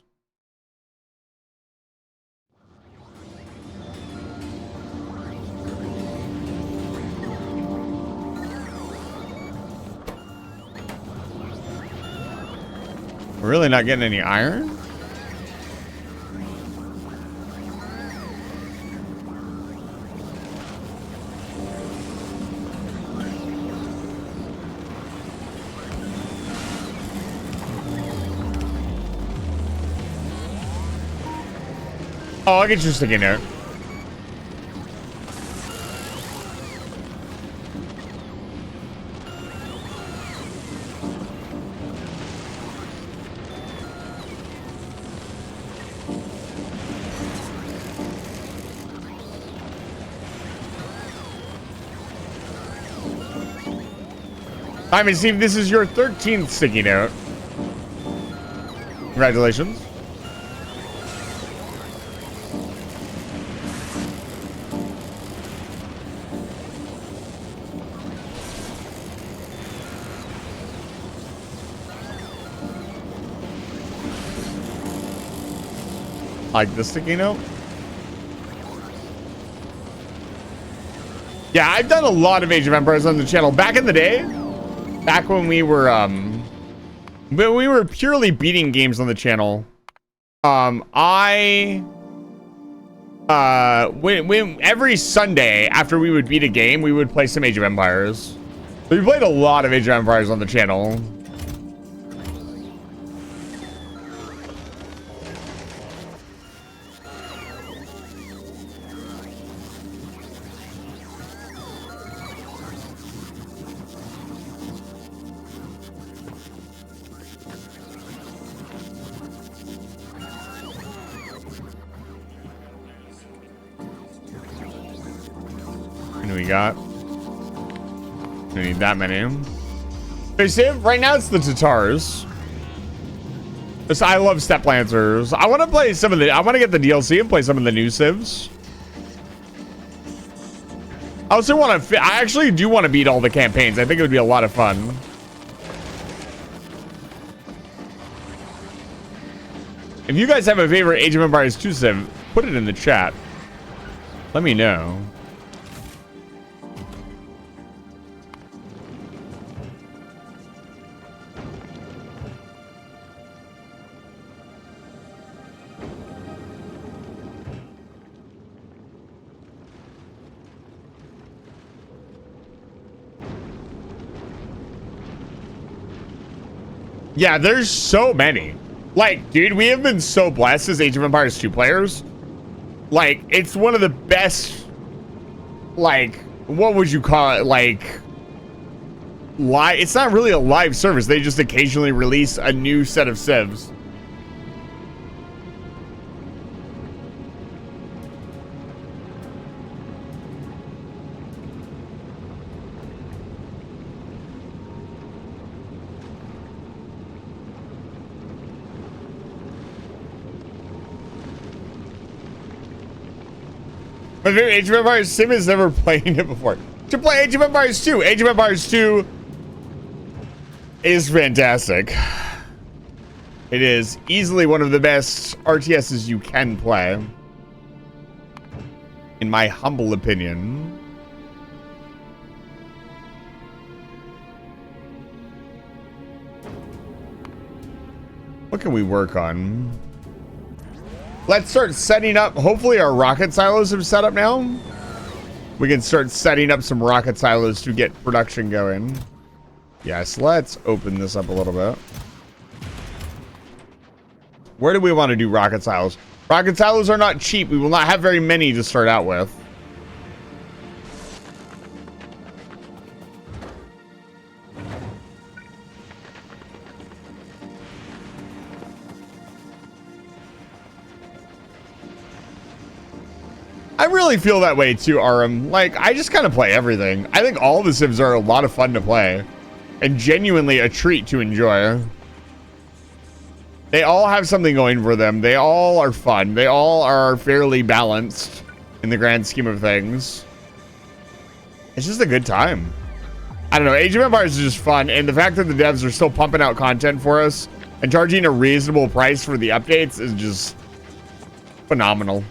We're really not getting any iron? Oh, I'll get you sticky note. I mean, Steve, this is your 13th sticky note. Congratulations. Like the sticky note? Yeah, I've done a lot of Age of Empires on the channel. Back in the day, back when we were purely beating games on the channel, when every Sunday after we would beat a game, we would play some Age of Empires. So we played a lot of Age of Empires on the channel. We got. We need that many. Okay, Civ, right now it's the Tatars. I love Step Lancers. I want to play some of the. I want to get the DLC and play some of the new Civs. I also want to. I actually do want to beat all the campaigns. I think it would be a lot of fun. If you guys have a favorite Age of Empires 2 Civ, put it in the chat. Let me know. Yeah, there's so many. Like, dude, we have been so blessed as Age of Empires 2 players. Like, it's one of the best, like, what would you call it? Like, it's not really a live service. They just occasionally release a new set of civs. My favorite Age of Empires Sim has never played it before. To play Age of Empires 2. Age of Empires 2 is fantastic. It is easily one of the best RTSs you can play. In my humble opinion. What can we work on? Let's start setting up. Hopefully our rocket silos have set up now. We can start setting up some rocket silos to get production going. Yes, let's open this up a little bit. Where do we want to do rocket silos? Rocket silos are not cheap. We will not have very many to start out with. I really feel that way too, Aram. Like, I just kind of play everything. I think all the Civs are a lot of fun to play. And genuinely a treat to enjoy. They all have something going for them. They all are fun. They all are fairly balanced in the grand scheme of things. It's just a good time. I don't know. Age of Empires is just fun, and the fact that the devs are still pumping out content for us and charging a reasonable price for the updates is just phenomenal.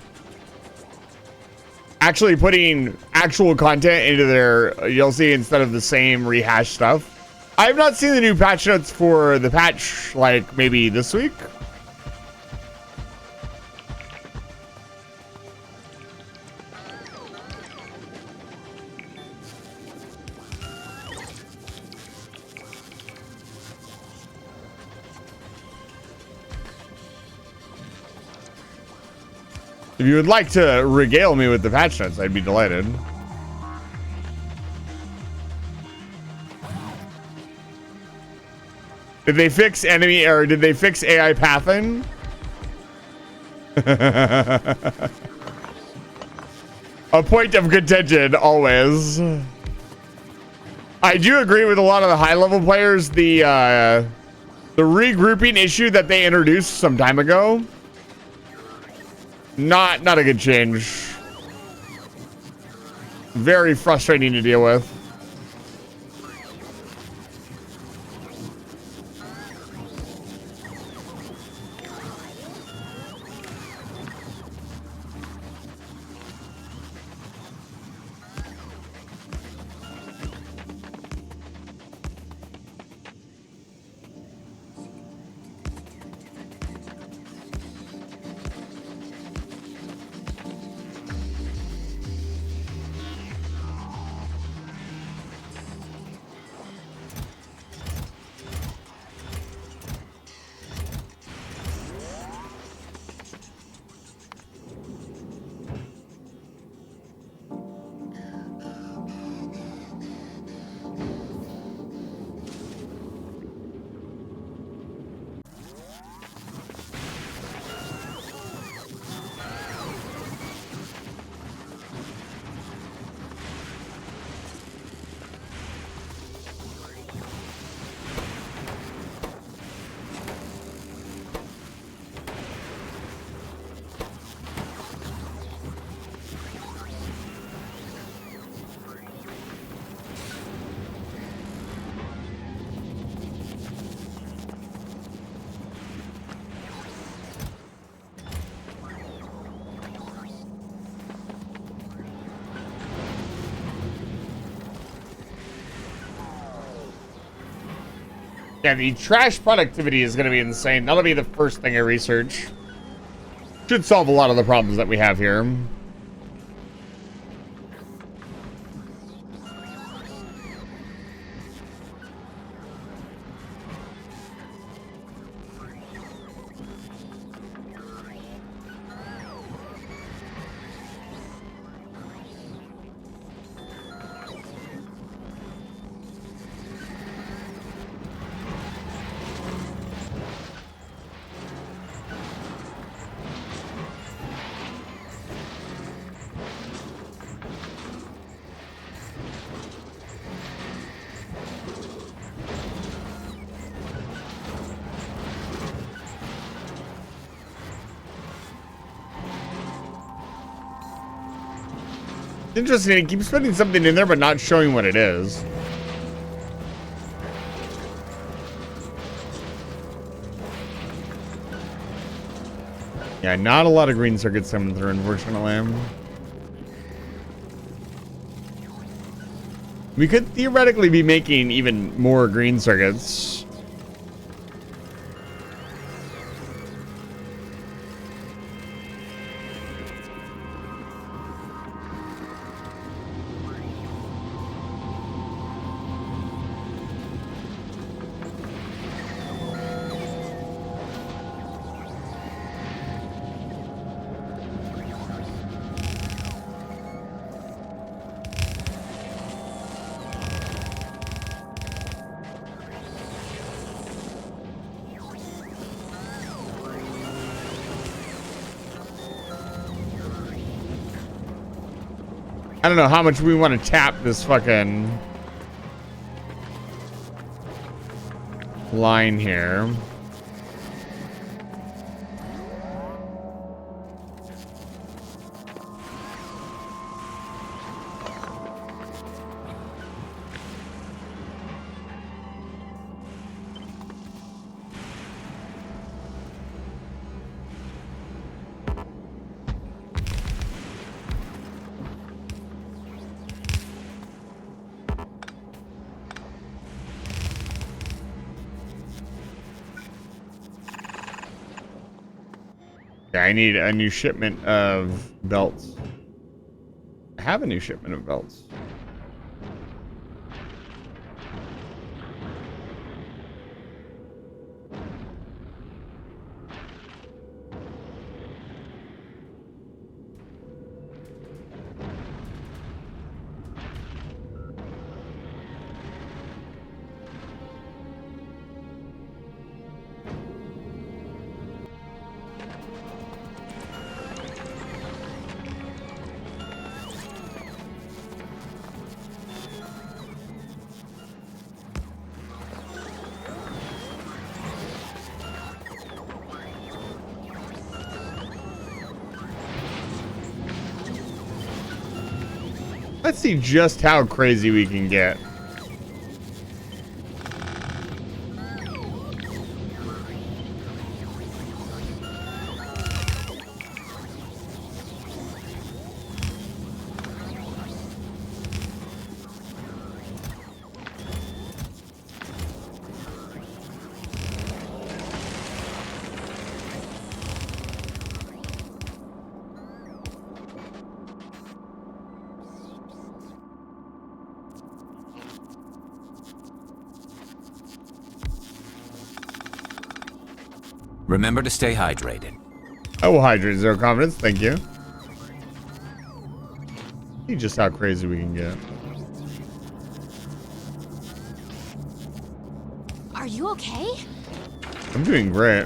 Actually putting actual content into their DLC instead of the same rehashed stuff. I have not seen the new patch notes for the patch, like, maybe this week. If you would like to regale me with the patch notes, I'd be delighted. Did they fix enemy, or did they fix AI pathing? A point of contention, always. I do agree with a lot of the high-level players. The regrouping issue that they introduced some time ago, not a good change. Very frustrating to deal with. Yeah, the trash productivity is going to be insane. That'll be the first thing I research. Should solve a lot of the problems that we have here. Interesting, it keeps putting something in there but not showing what it is. Yeah, not a lot of green circuits coming through, unfortunately. We could theoretically be making even more green circuits. I don't know how much we want to tap this fucking line here. Yeah, I need a new shipment of belts. I have a new shipment of belts. Let's see just how crazy we can get. Remember to stay hydrated. I will hydrate zero confidence, thank you. See just how crazy we can get. Are you okay? I'm doing great.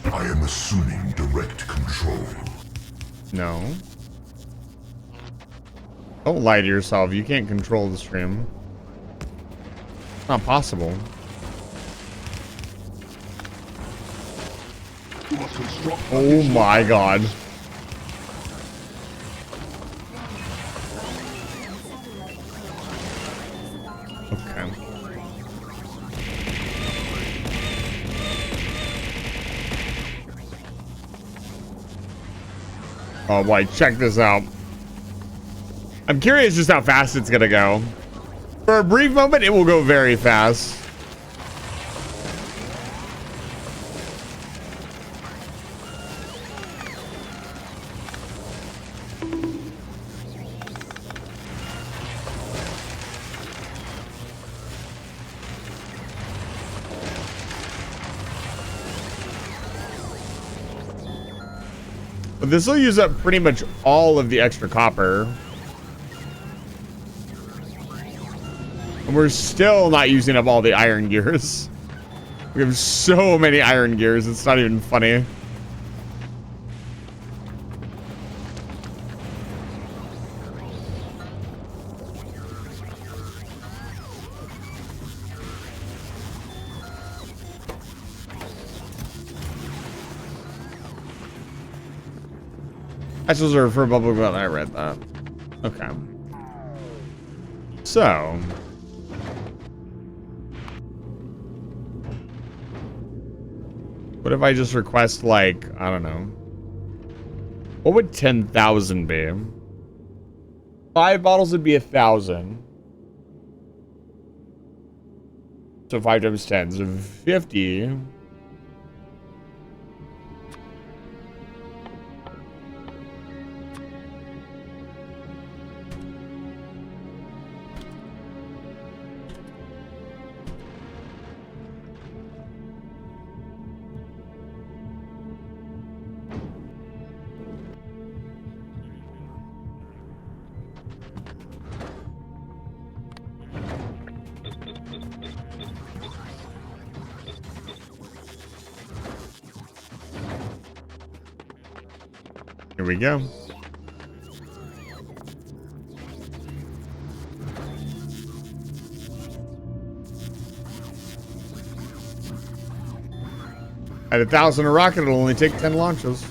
I am assuming direct control. No. Don't lie to yourself. You can't control the stream. It's not possible. Oh my god. Okay. Oh boy, check this out. I'm curious just how fast it's gonna go. For a brief moment, it will go very fast. But this will use up pretty much all of the extra copper. And we're still not using up all the iron gears. We have so many iron gears, it's not even funny. That's reserved for a bubble gum. I read that. Okay. So. What if I just request, like, I don't know. What would 10,000 be? 5 bottles would be 1,000. So 5 times 10, so 50. Here we go. At 1,000 a rocket, it'll only take 10 launches.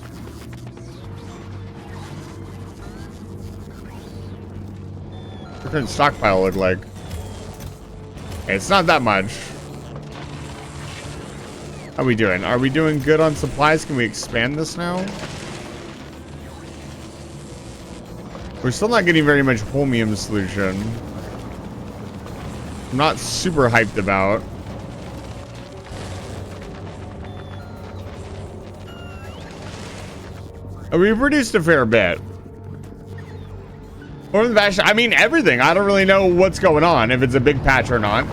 What the current stockpile look like? Hey, it's not that much. How are we doing? Are we doing good on supplies? Can we expand this now? We're still not getting very much holmium solution. I'm not super hyped about. We produced a fair bit. More than patch. I mean, everything. I don't really know what's going on, if it's a big patch or not.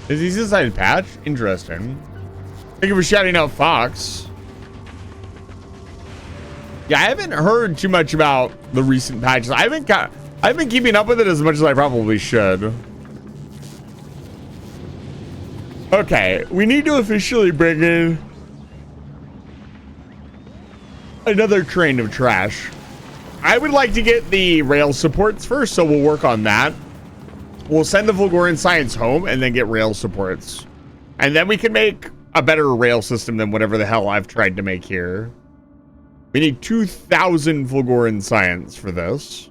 Is he inside patch? Interesting. Thank you for shouting out Fox. Yeah, I haven't heard too much about the recent patches. I've been keeping up with it as much as I probably should. Okay, we need to officially bring in another train of trash. I would like to get the rail supports first, so we'll work on that. We'll send the Fulgorian Science home and then get rail supports. And then we can make a better rail system than whatever the hell I've tried to make here. We need 2,000 Fulgorian Science for this.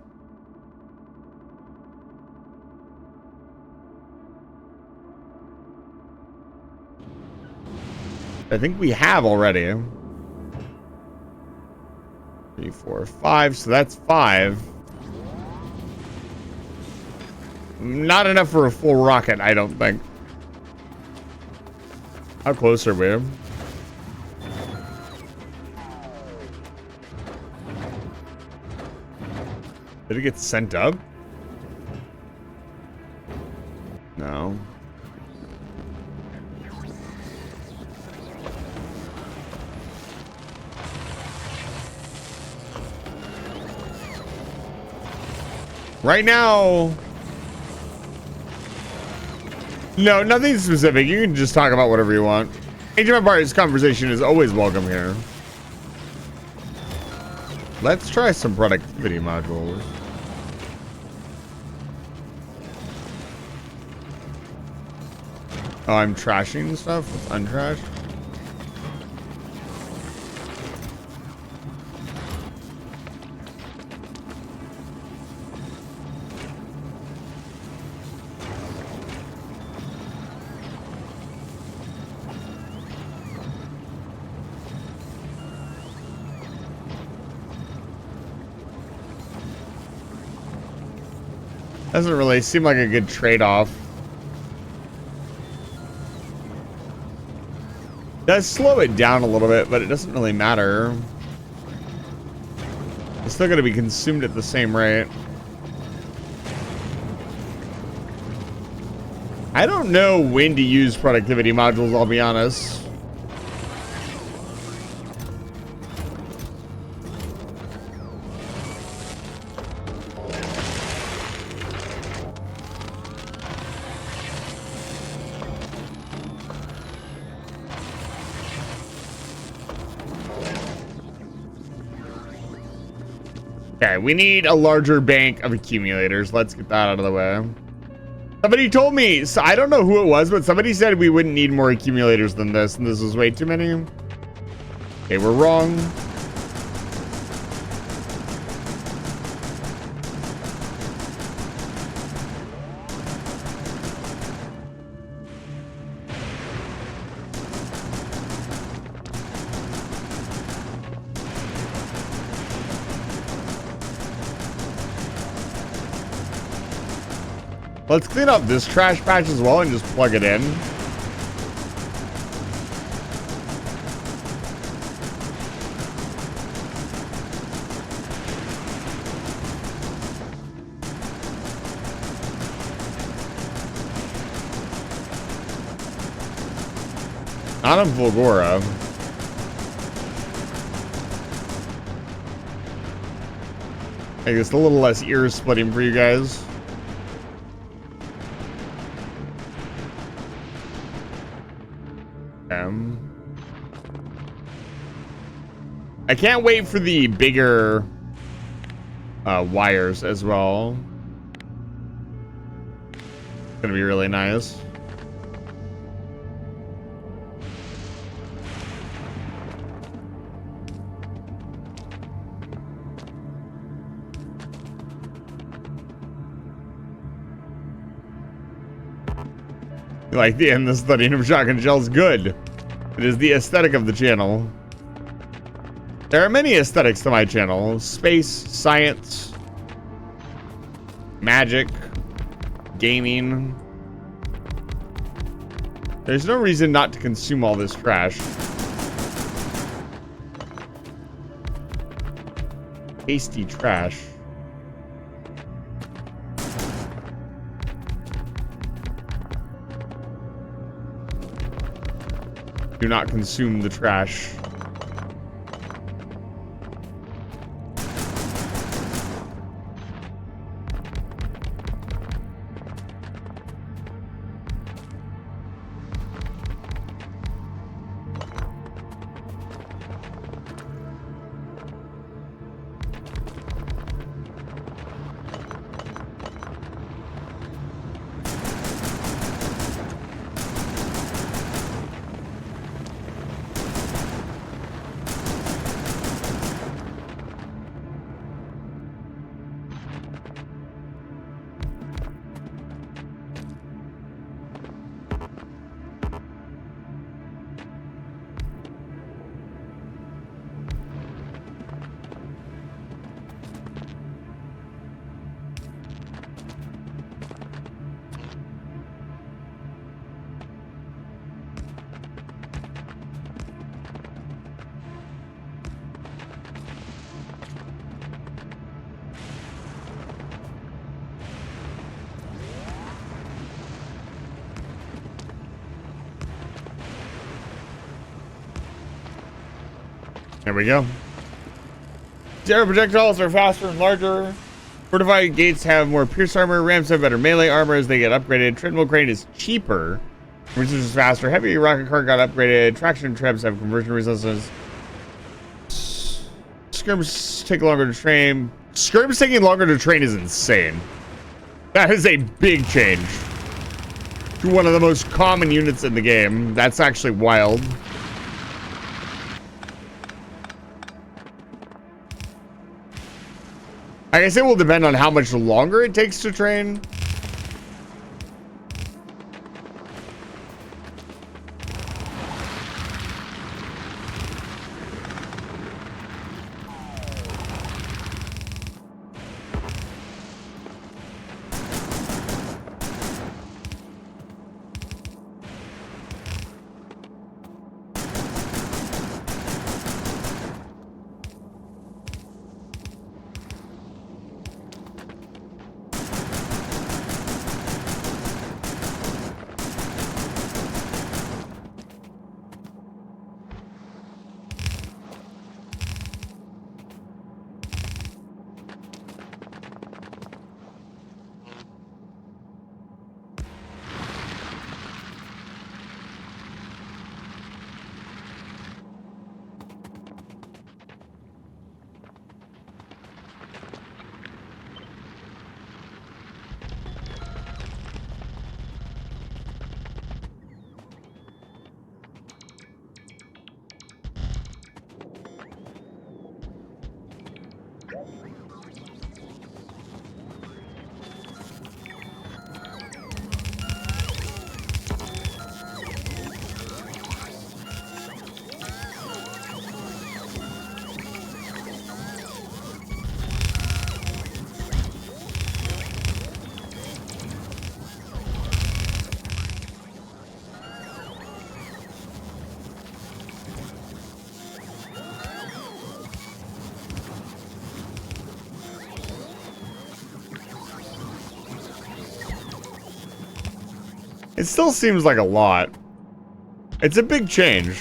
I think we have already. 3, 4, 5. So that's 5. Not enough for a full rocket, I don't think. How close are we? Did it get sent up? No. Right now... No, nothing specific. You can just talk about whatever you want. Age of Empires conversation is always welcome here. Let's try some productivity modules. Oh, I'm trashing stuff? Let's untrash. Doesn't really seem like a good trade-off. Does slow it down a little bit, but it doesn't really matter. It's still going to be consumed at the same rate. I don't know when to use productivity modules, I'll be honest. Okay, we need a larger bank of accumulators. Let's get that out of the way. Somebody told me, so I don't know who it was, but somebody said we wouldn't need more accumulators than this, and this is way too many. Okay, we're wrong. Let's clean up this trash patch as well and just plug it in. Not on Fulgora. I guess a little less ear splitting for you guys. I can't wait for the bigger wires as well. It's gonna be really nice. Like the endless studying of shotgun shells. Good. It is the aesthetic of the channel. There are many aesthetics to my channel. Space, science, magic, gaming. There's no reason not to consume all this trash. Tasty trash. Do not consume the trash. There we go. Zero projectiles are faster and larger. Fortified gates have more pierce armor. Rams have better melee armor as they get upgraded. Treadmill crane is cheaper. Resistance is faster. Heavy rocket car got upgraded. Traction traps have conversion resistance. Skirms take longer to train. Skirms taking longer to train is insane. That is a big change to one of the most common units in the game. That's actually wild. I guess it will depend on how much longer it takes to train. It still seems like a lot. It's a big change.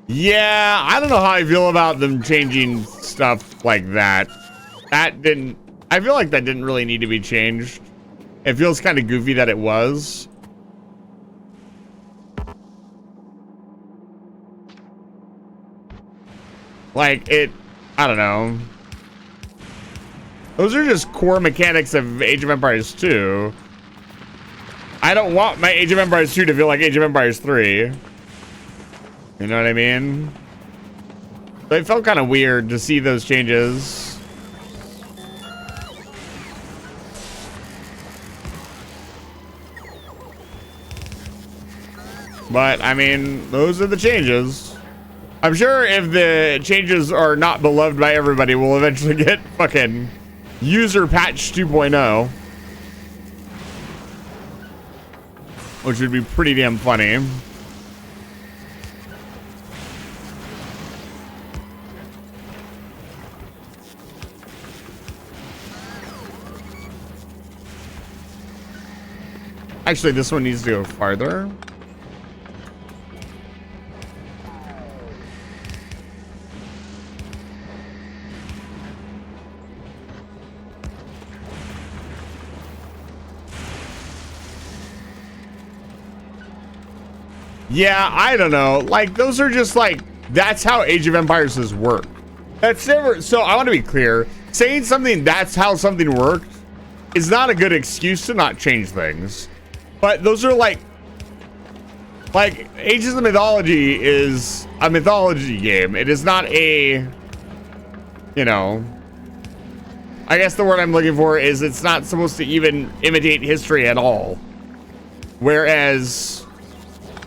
Yeah, I don't know how I feel about them changing stuff like that. I feel like that didn't really need to be changed. It feels kind of goofy that it was. Like, I don't know. Those are just core mechanics of Age of Empires 2. I don't want my Age of Empires 2 to feel like Age of Empires 3. You know what I mean? So it felt kind of weird to see those changes. But I mean, those are the changes. I'm sure if the changes are not beloved by everybody, we'll eventually get fucking user patch 2.0, which would be pretty damn funny. Actually, this one needs to go farther. Yeah, I don't know. Like, those are just like, that's how Age of Empires has worked. That's never, so I want to be clear. Saying something that's how something worked is not a good excuse to not change things. But those are like Ages of Mythology is a mythology game. It is not a, you know, I guess the word I'm looking for is it's not supposed to even imitate history at all. Whereas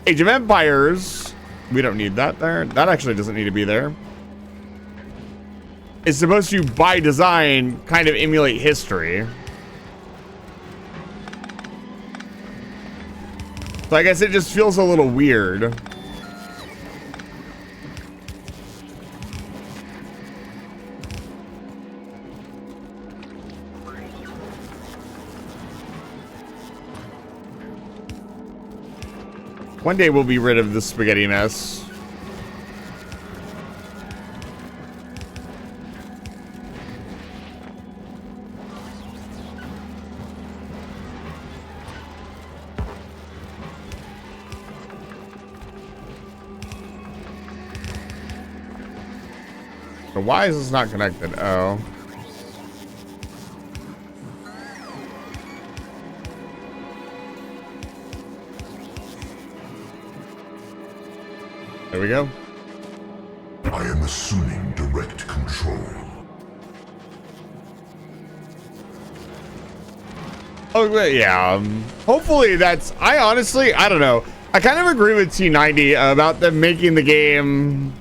Age of Empires, we don't need that there. That actually doesn't need to be there. It's supposed to, by design, kind of emulate history. So I guess it just feels a little weird. One day we'll be rid of this spaghetti mess. So why is this not connected? Oh. There we go. I am assuming direct control. Oh, yeah. Hopefully that's... I honestly, I don't know. I kind of agree with T90 about them making the game...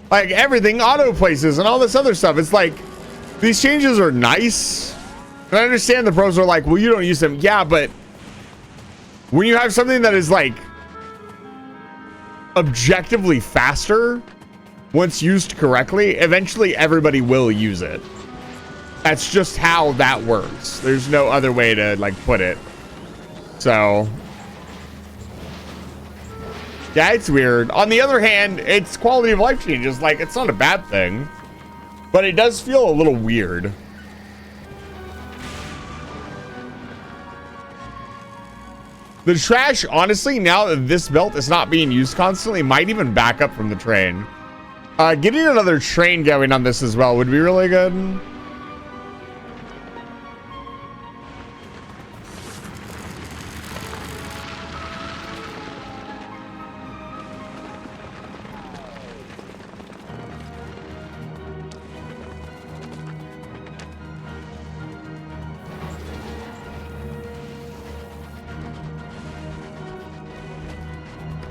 like everything auto places and all this other stuff. It's like, these changes are nice. And I understand the pros are like, well, you don't use them. Yeah, but when you have something that is like objectively faster, once used correctly, eventually everybody will use it. That's just how that works. There's no other way to like put it. So yeah, it's weird. On the other hand, it's quality of life changes. Like, it's not a bad thing, but it does feel a little weird. The trash, honestly, now that this belt is not being used constantly, might even back up from the train. Getting another train going on this as well would be really good.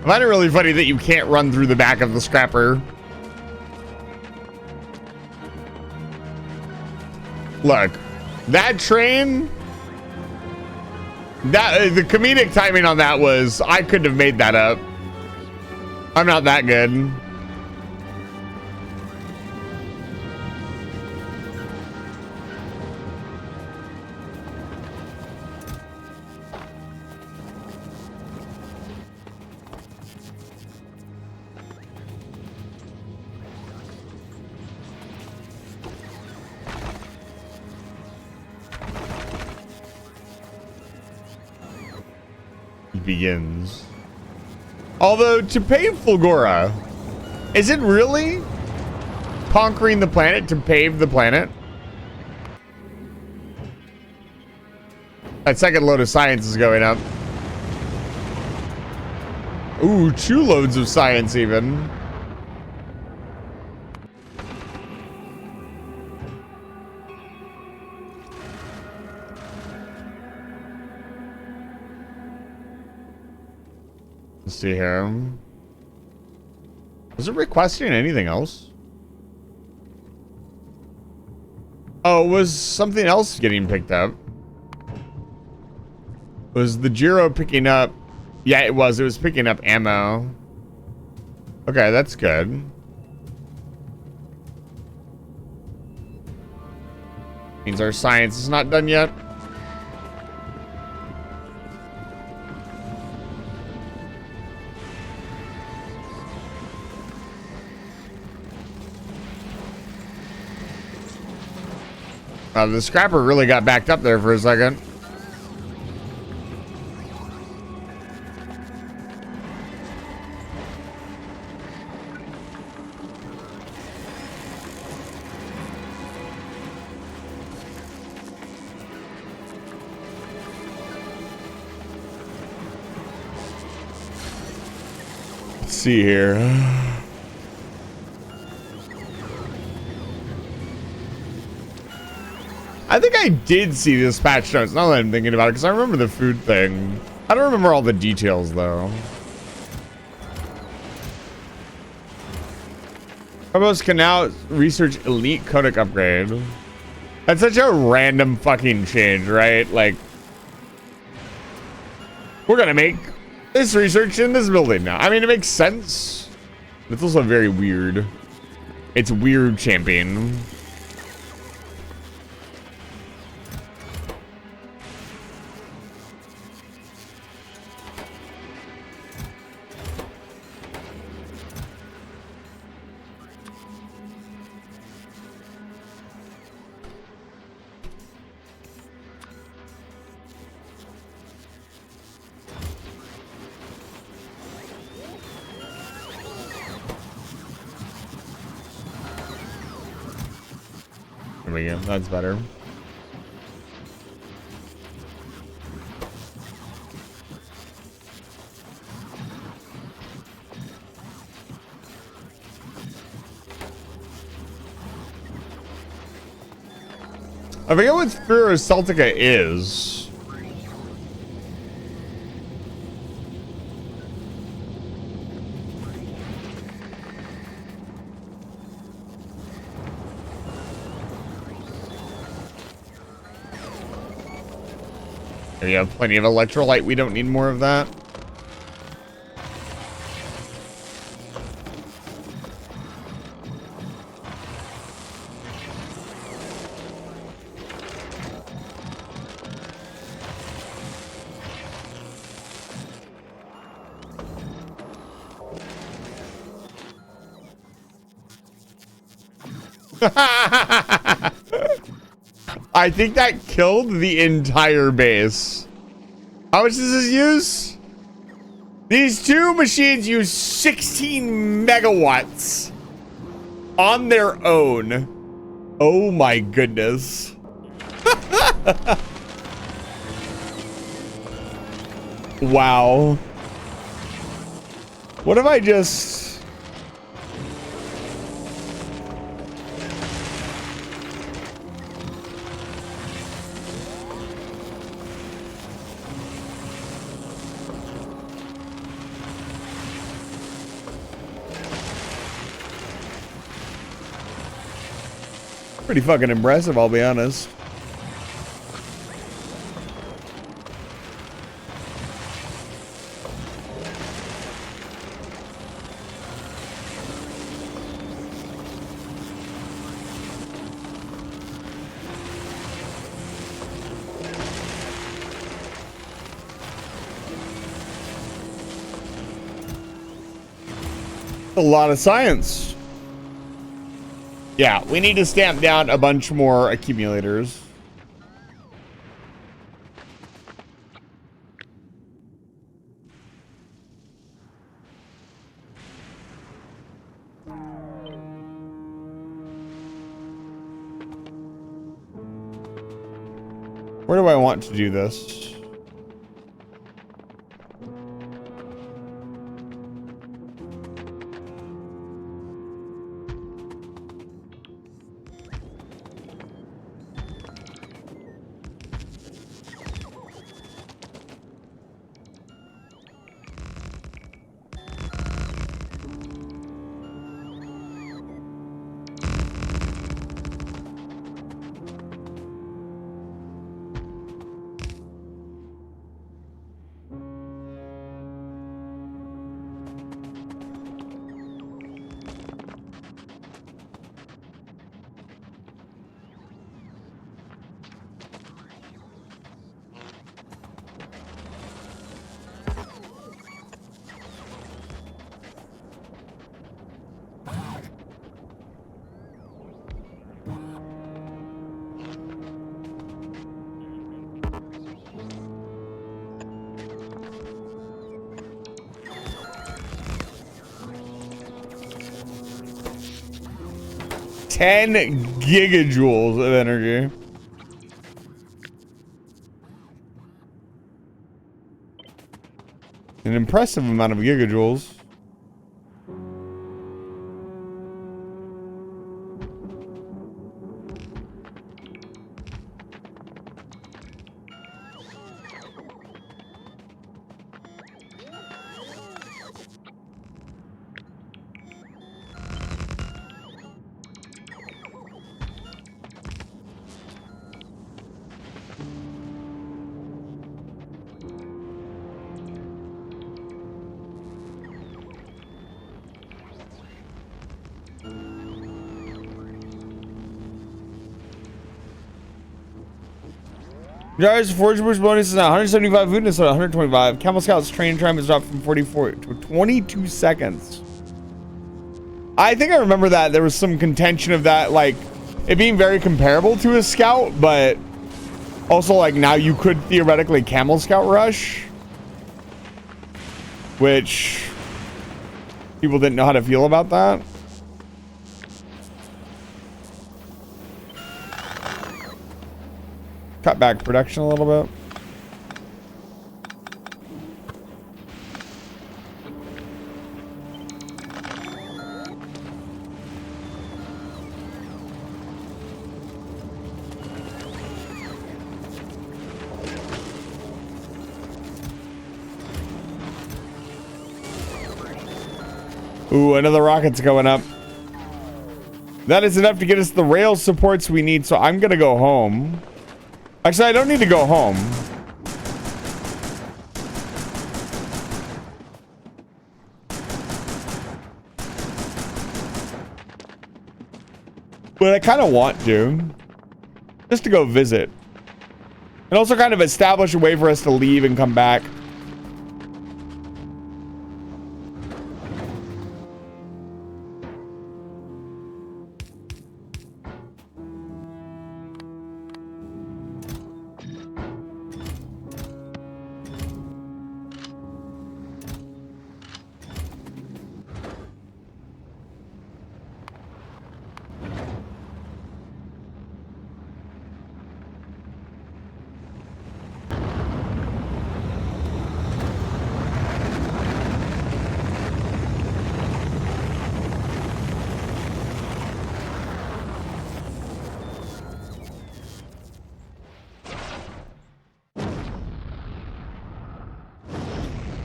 I find it really funny that you can't run through the back of the scrapper. Look, that train, that the comedic timing on that was, I couldn't have made that up. I'm not that good. Begins. Although, to pave Fulgora, is it really conquering the planet to pave the planet? That second load of science is going up. Ooh, 2 loads of science even. Let's see here. Was it requesting anything else? Oh, it was something else getting picked up. Was the Jiro picking up? Yeah, it was. It was picking up ammo. Okay, that's good. Means our science is not done yet. The scrapper really got backed up there for a second. Let's see here. I think I did see this patch notes now that I'm thinking about it, because I remember the food thing. I don't remember all the details though. Phobos can now research elite codec upgrade. That's such a random fucking change, right? Like, we're gonna make this research in this building now. I mean, it makes sense. But it's also very weird. It's weird champion. There we go. That's better. I forget what Spiro Celtica is. We have plenty of electrolyte. We don't need more of that. I think that killed the entire base. How much does this use? These two machines use 16 megawatts on their own. Oh my goodness. Wow. What if I just... Pretty fucking impressive, I'll be honest. A lot of science. Yeah, we need to stamp down a bunch more accumulators. Where do I want to do this? 10 gigajoules of energy. An impressive amount of gigajoules. Jars Forge Bush bonus is now 175 food instead of 125. Camel Scout's training time is dropped from 44 to 22 seconds. I think I remember that there was some contention of that, like it being very comparable to a Scout, but also like now you could theoretically Camel Scout rush, which people didn't know how to feel about that. Cut back production a little bit. Ooh, another rocket's going up. That is enough to get us the rail supports we need, so I'm gonna go home. Actually, I don't need to go home. But I kind of want to. Just to go visit. And also kind of establish a way for us to leave and come back.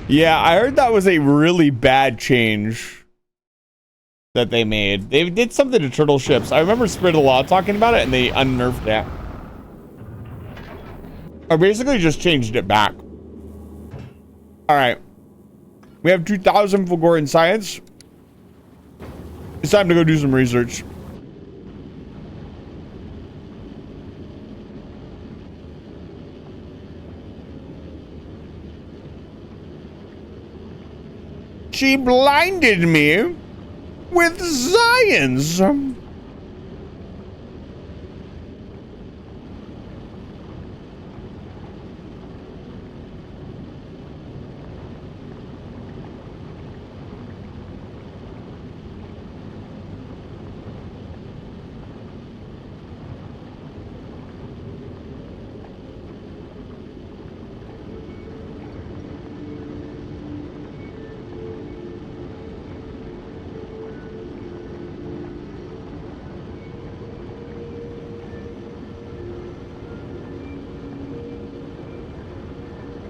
Yeah, I heard that was a really bad change that they made. They did something to turtle ships. I remember Spirit of the Law talking about it, and they unnerfed it. I basically just changed it back. All right. We have 2,000 Fulgurian science. It's time to go do some research. She blinded me with science.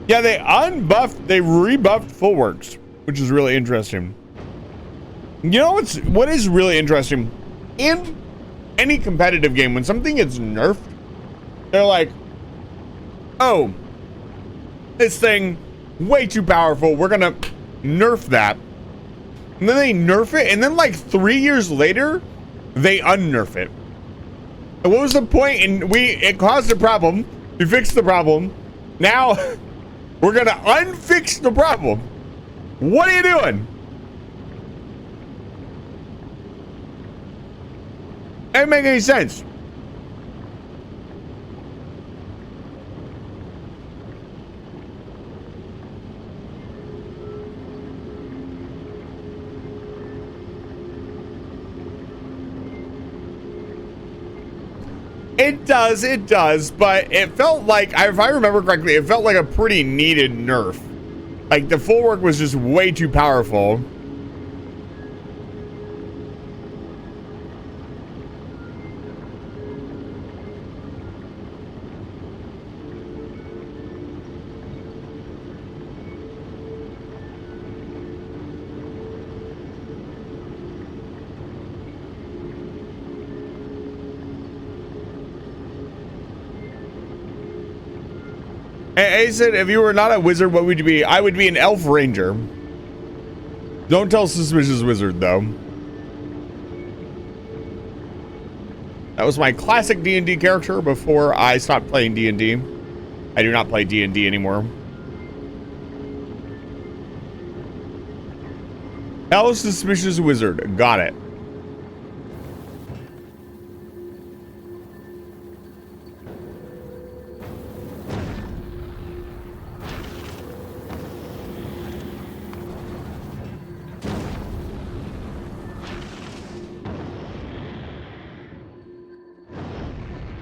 Yeah, they rebuffed Full Works, which is really interesting. You know what is really interesting? In any competitive game, when something gets nerfed, they're like, oh, this thing, way too powerful, we're gonna nerf that. And then they nerf it, and then like 3 years later, they unnerf it. And what was the point? And it caused a problem, we fixed the problem, now we're gonna unfix the problem. What are you doing? That doesn't make any sense. It does, but it felt like, if I remember correctly, it felt like a pretty needed nerf. Like, the full work was just way too powerful. Hey, said, if you were not a wizard, what would you be? I would be an elf ranger. Don't tell Suspicious Wizard, though. That was my classic D&D character before I stopped playing D&D. I do not play D&D anymore. Elf Suspicious Wizard. Got it.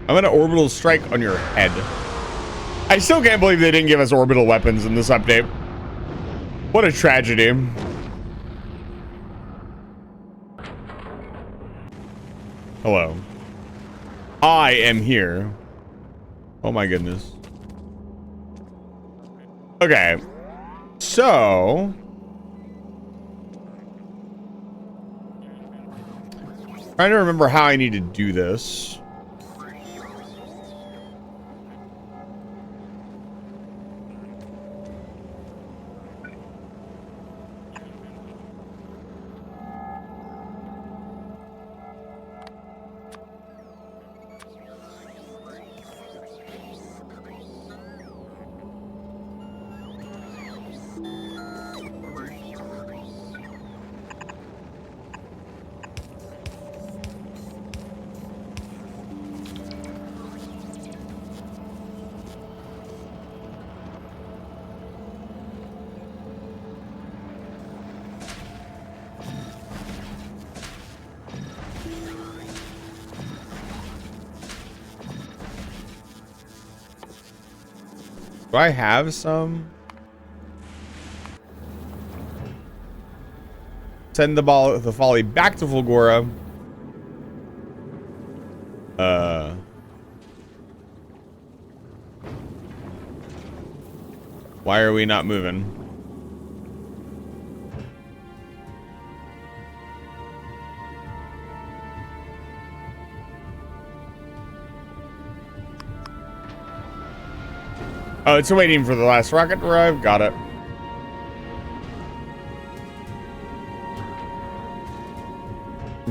I'm gonna orbital strike on your head. I still can't believe they didn't give us orbital weapons in this update. What a tragedy. Hello. I am here. Oh my goodness. Okay. So... trying to remember how I need to do this. Do I have some? Send the ball, the folly back to Fulgora. Why are we not moving? Oh, it's waiting for the last rocket to arrive. Got it.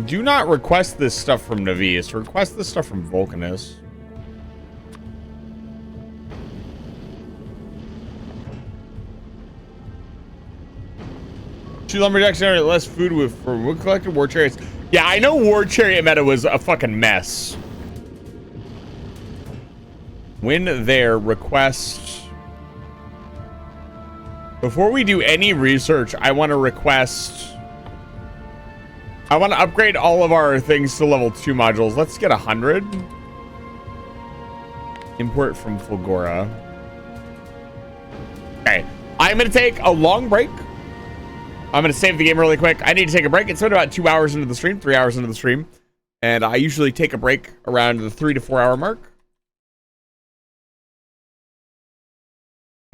Do not request this stuff from Navius. Request this stuff from Vulcanus. Two lumberjacks generate less food for wood collected war chariots. Yeah, I know war chariot meta was a fucking mess. When there, request. Before we do any research, I want to request. I want to upgrade all of our things to level 2 modules. Let's get 100. Import from Fulgora. Okay, I'm going to take a long break. I'm going to save the game really quick. I need to take a break. It's been about 2 hours into the stream, 3 hours into the stream. And I usually take a break around the 3 to 4 hour mark.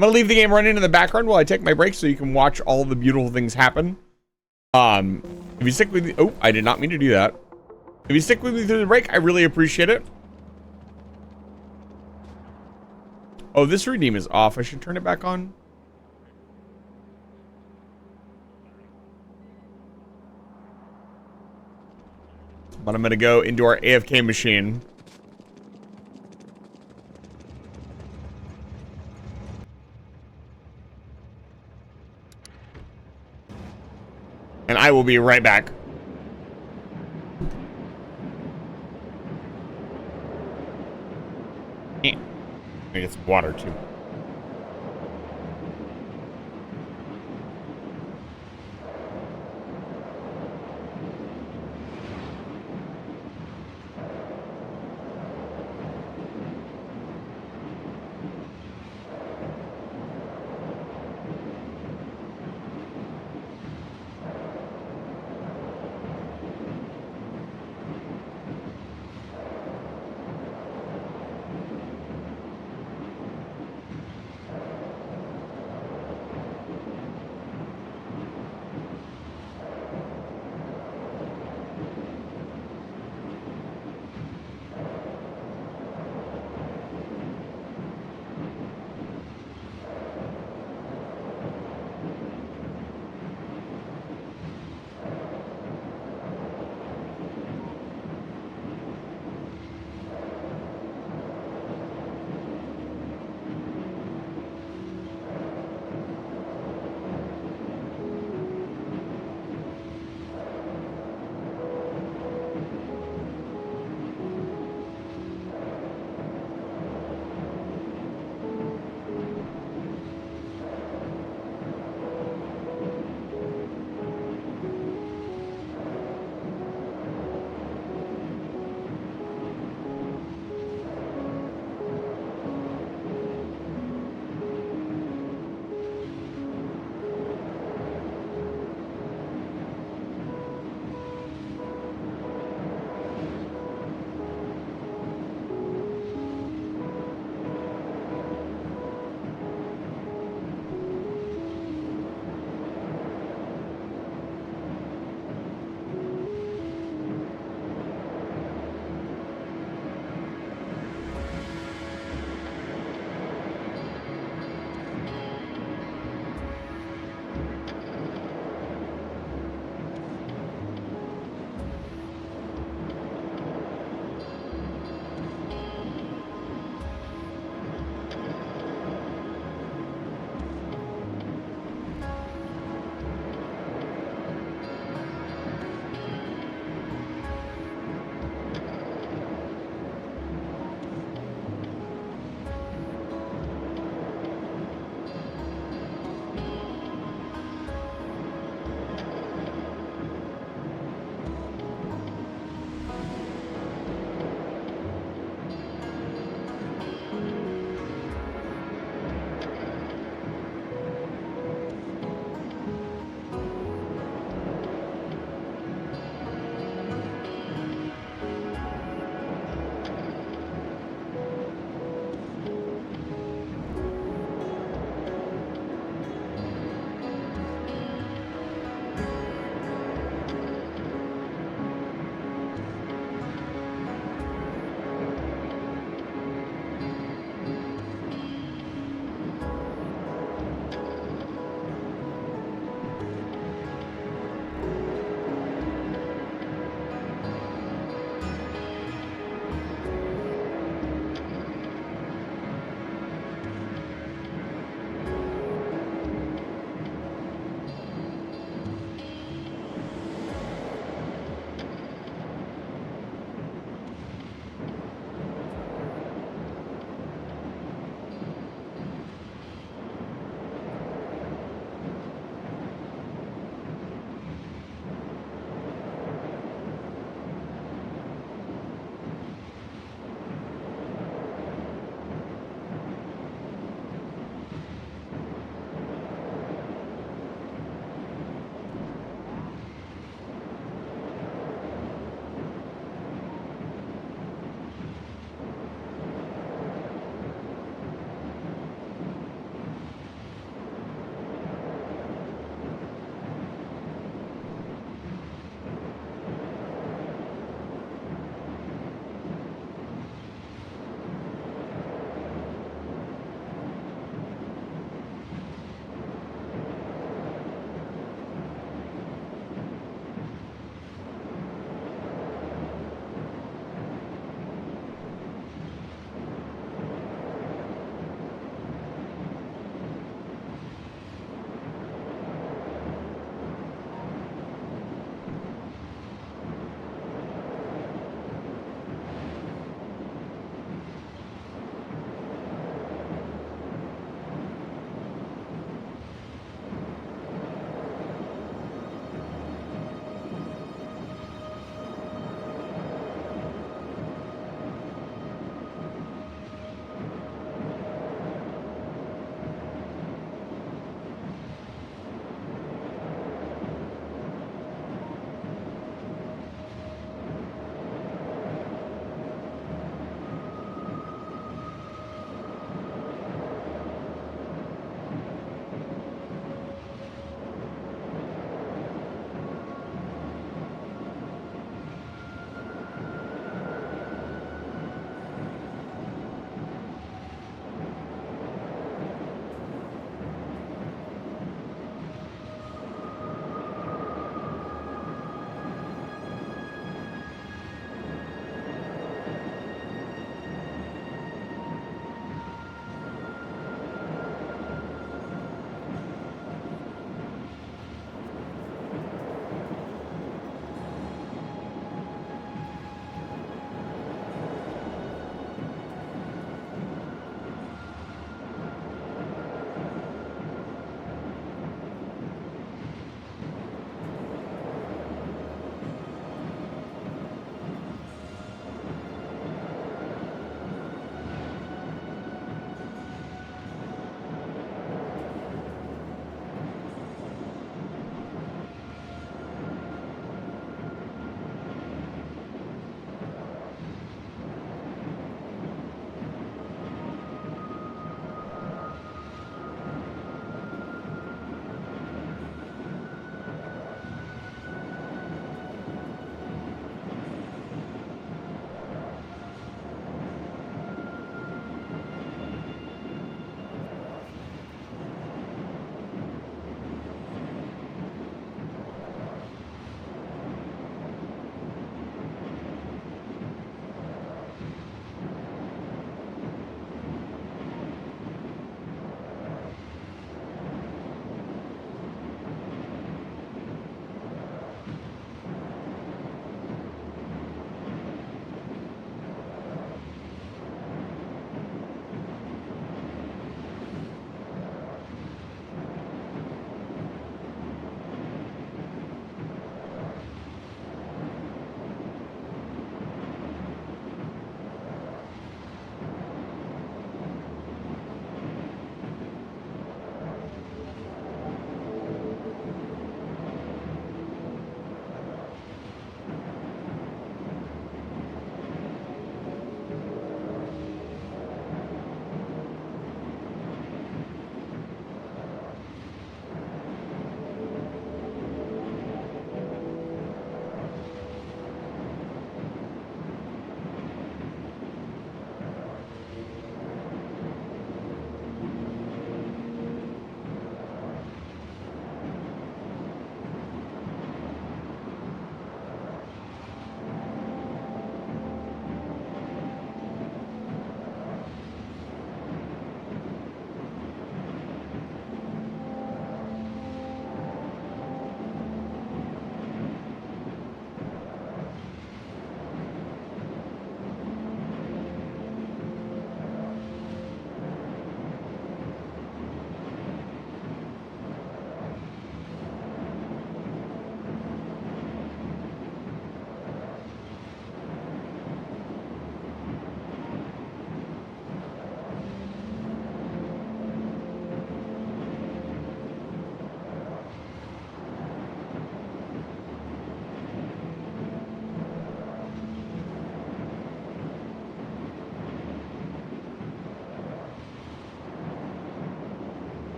I'm going to leave the game running in the background while I take my break so you can watch all the beautiful things happen. If you stick with me, oh, I did not mean to do that. If you stick with me through the break, I really appreciate it. Oh, this redeem is off. I should turn it back on. But I'm going to go into our AFK machine. And I will be right back. I get some water too.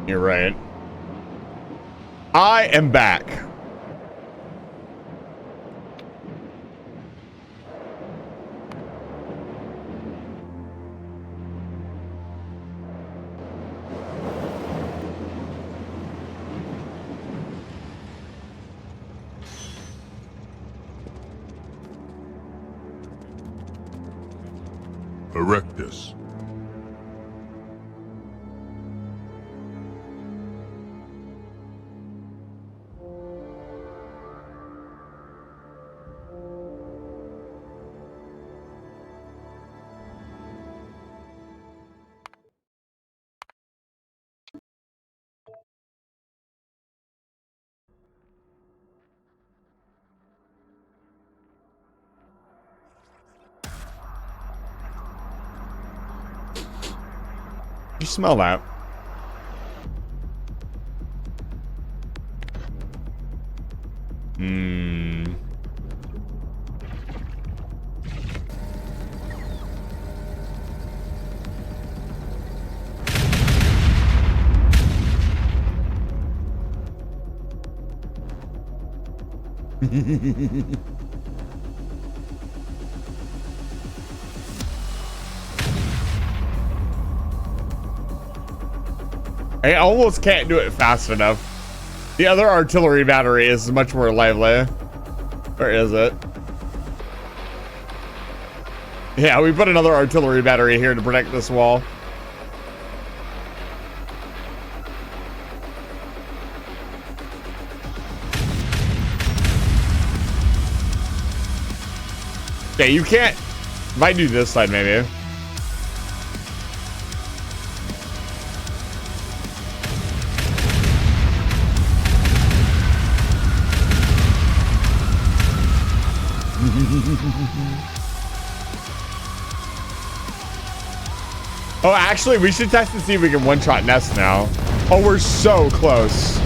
You're right. I am back. Erectus. You smell that? Hmm. I almost can't do it fast enough. The other artillery battery is much more lively. Where is it? Yeah, we put another artillery battery here to protect this wall. Okay, you can't. If I do this side, maybe. Oh, actually, we should test to see if we can one-shot Nest now. Oh, we're so close.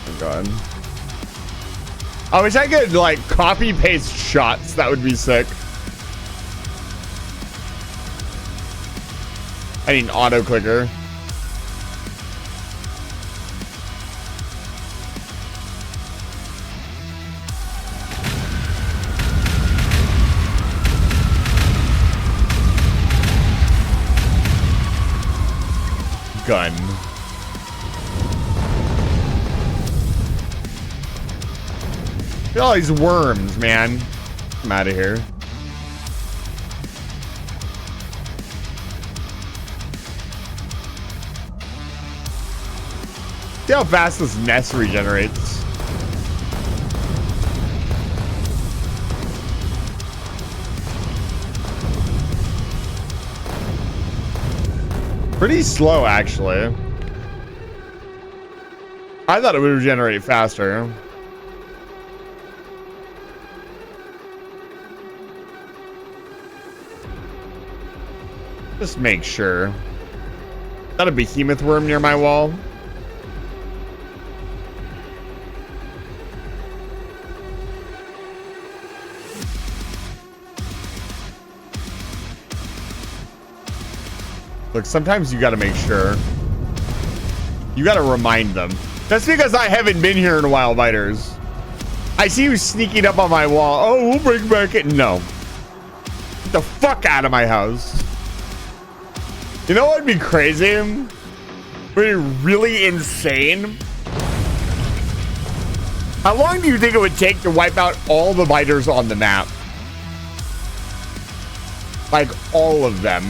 Oh, God. I wish I could, like, copy-paste shots. That would be sick. I need an auto-clicker. Gun. Look at all these worms, man. I'm out of here. See how fast this nest regenerates. Pretty slow, actually. I thought it would regenerate faster. Just make sure. Is that a behemoth worm near my wall? Look, sometimes you gotta make sure. You gotta remind them. That's because I haven't been here in a while, Biters. I see you sneaking up on my wall. Oh, we'll bring back it. No. Get the fuck out of my house. You know what would be crazy? Would be really insane? How long do you think it would take to wipe out all the biters on the map? Like, all of them.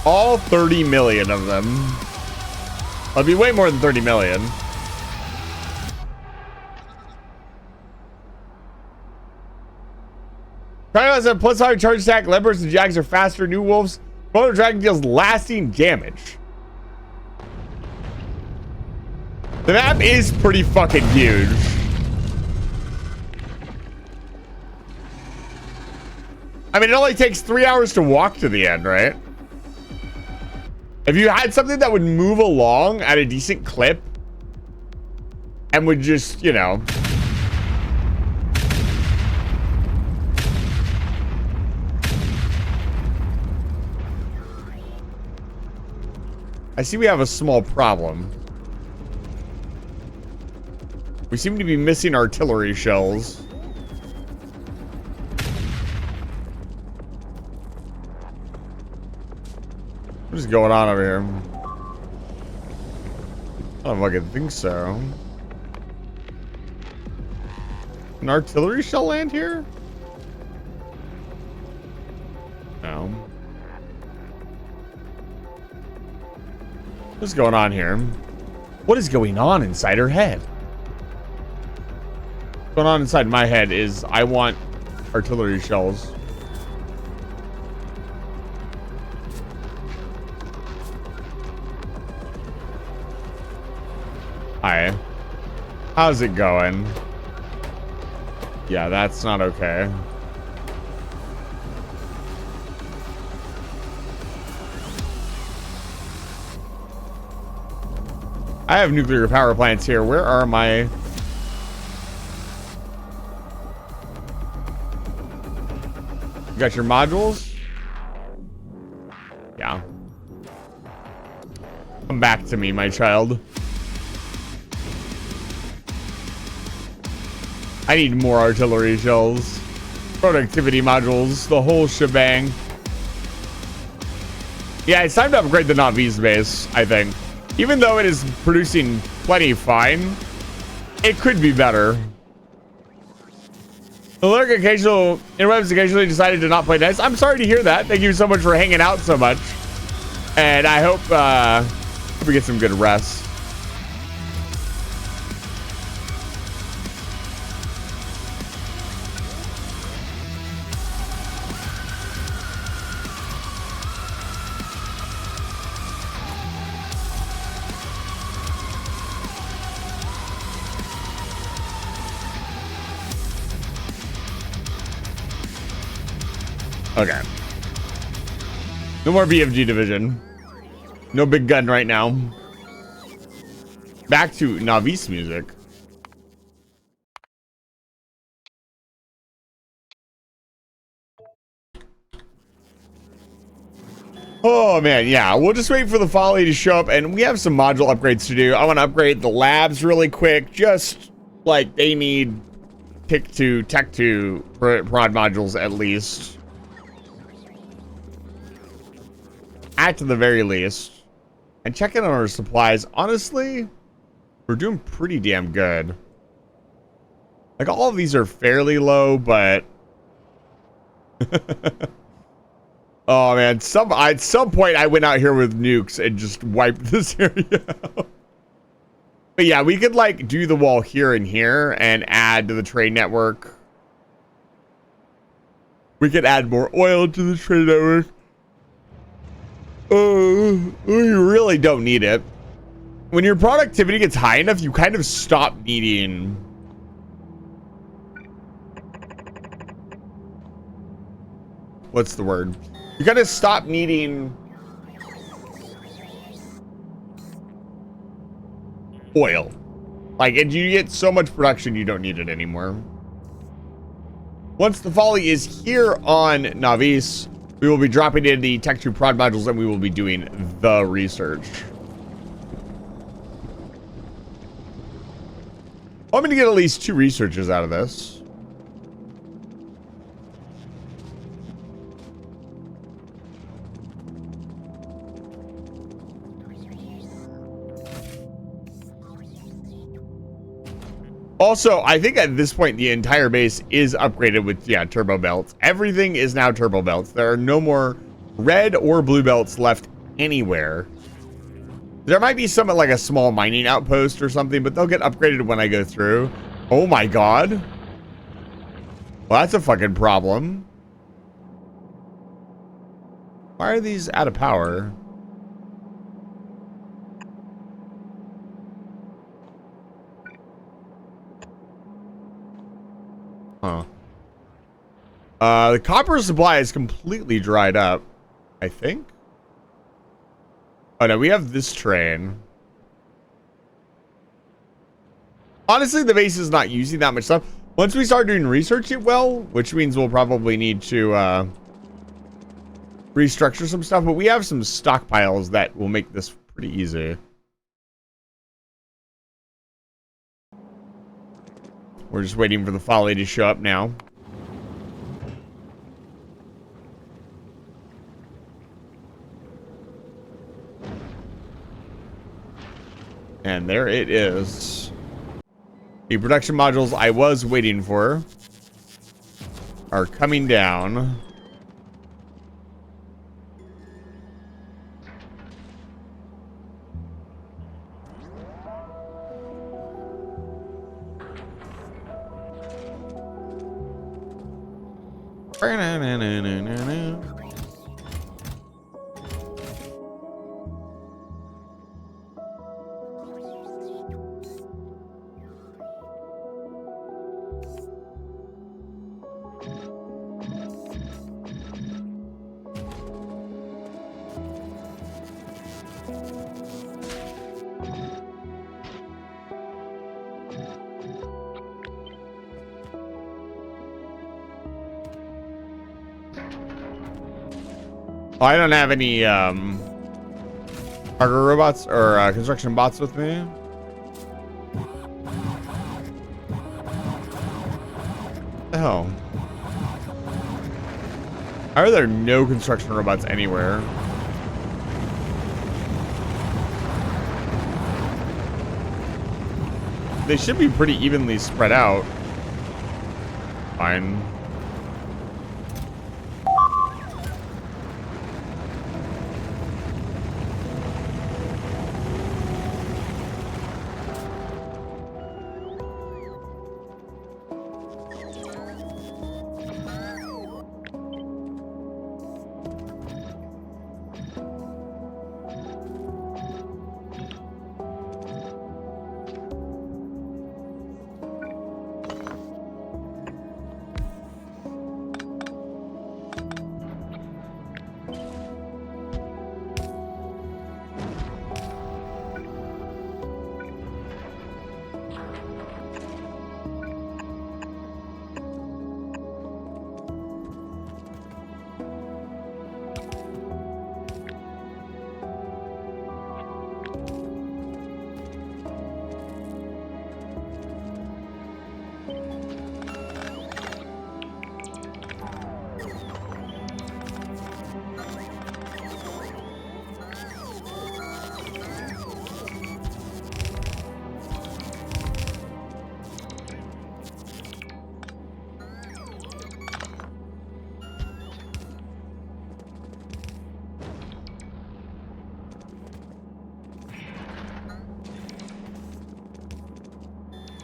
All 30 million of them. That'd be way more than 30 million. Triton has a plus 5 charge attack. Leopards and Jags are faster. New Wolves. Motor Dragon deals lasting damage. The map is pretty fucking huge. I mean, it only takes 3 hours to walk to the end, right? If you had something that would move along at a decent clip and would just, you know... I see we have a small problem. We seem to be missing artillery shells. What is going on over here? I don't fucking think so. An artillery shell land here? No. What's going on here? What is going on inside her head? What's going on inside my head is I want artillery shells. Hi. How's it going? Yeah, that's not okay. I have nuclear power plants here. Where are my... You got your modules? Yeah. Come back to me, my child. I need more artillery shells. Productivity modules. The whole shebang. Yeah, it's time to upgrade the Navi's base, I think. Even though it is producing plenty fine, it could be better. The lurk interwebs occasionally decided to not play nice. I'm sorry to hear that. Thank you so much for hanging out so much. And I hope we get some good rest. Okay. No more BFG division. No big gun right now. Back to Navi's music. Oh man, yeah. We'll just wait for the Folly to show up, and we have some module upgrades to do. I want to upgrade the labs really quick, just like they need Tech 2 prod modules at least. At the very least. And check in on our supplies. Honestly, we're doing pretty damn good. Like, all of these are fairly low, but... Oh, man. At some point, I went out here with nukes and just wiped this area out. But yeah, we could, like, do the wall here and here and add to the trade network. We could add more oil to the trade network. We really don't need it. When your productivity gets high enough, you kind of stop needing... What's the word? You kind of stop needing... oil. Like, and you get so much production, you don't need it anymore. Once the Folly is here on Navis, we will be dropping in the Tech 2 prod modules and we will be doing the research. I'm going to get at least 2 researchers out of this. Also, I think at this point, the entire base is upgraded with, yeah, turbo belts. Everything is now turbo belts. There are no more red or blue belts left anywhere. There might be some at like a small mining outpost or something, but they'll get upgraded when I go through. Oh my god. Well, that's a fucking problem. Why are these out of power? Huh. The copper supply is completely dried up, I think. Oh no, we have this train. Honestly, the base is not using that much stuff. Once we start doing research, it will, which means we'll probably need to restructure some stuff, but we have some stockpiles that will make this pretty easy. We're just waiting for the folly to show up now. And there it is. The production modules I was waiting for are coming down. I don't have any cargo robots or construction bots with me. What the hell? How are there no construction robots anywhere? They should be pretty evenly spread out. Fine.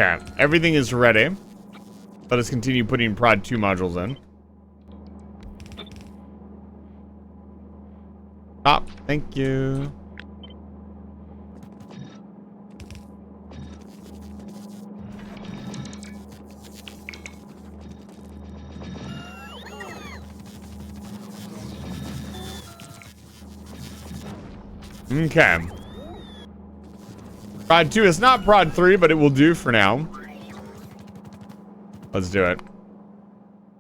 Okay, everything is ready. Let us continue putting Prod 2 modules in. Stop. Thank you. Okay. Prod 2 is not Prod 3, but it will do for now. Let's do it.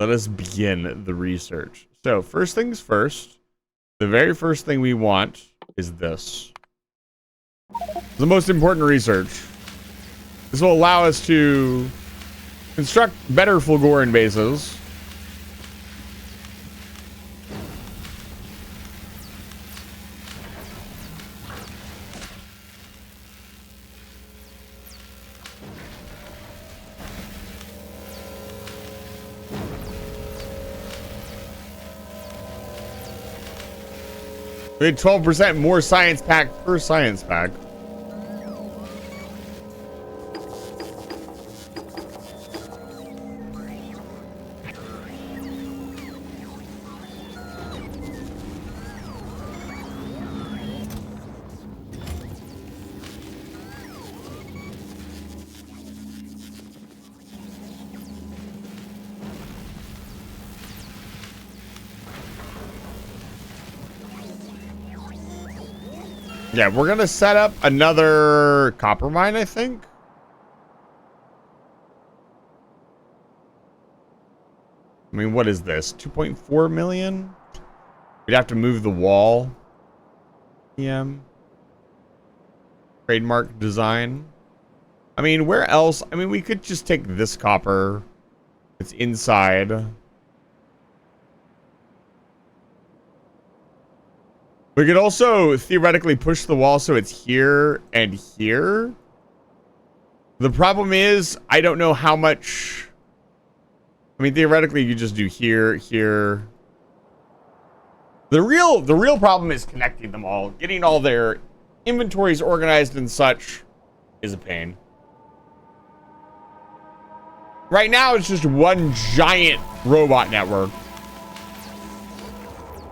Let us begin the research. So, first things first, the very first thing we want is this. The most important research. This will allow us to construct better Fulgoran bases. We had 12% more science pack per science pack. Yeah, we're gonna set up another copper mine, I think. I mean, what is this? 2.4 million? We'd have to move the wall. PM. Trademark design. I mean, where else? I mean, we could just take this copper. It's inside. We could also theoretically push the wall so it's here and here. The problem is, I don't know how much... I mean, theoretically, you just do here, here. The real problem is connecting them all. Getting all their inventories organized and such is a pain. Right now, it's just one giant robot network.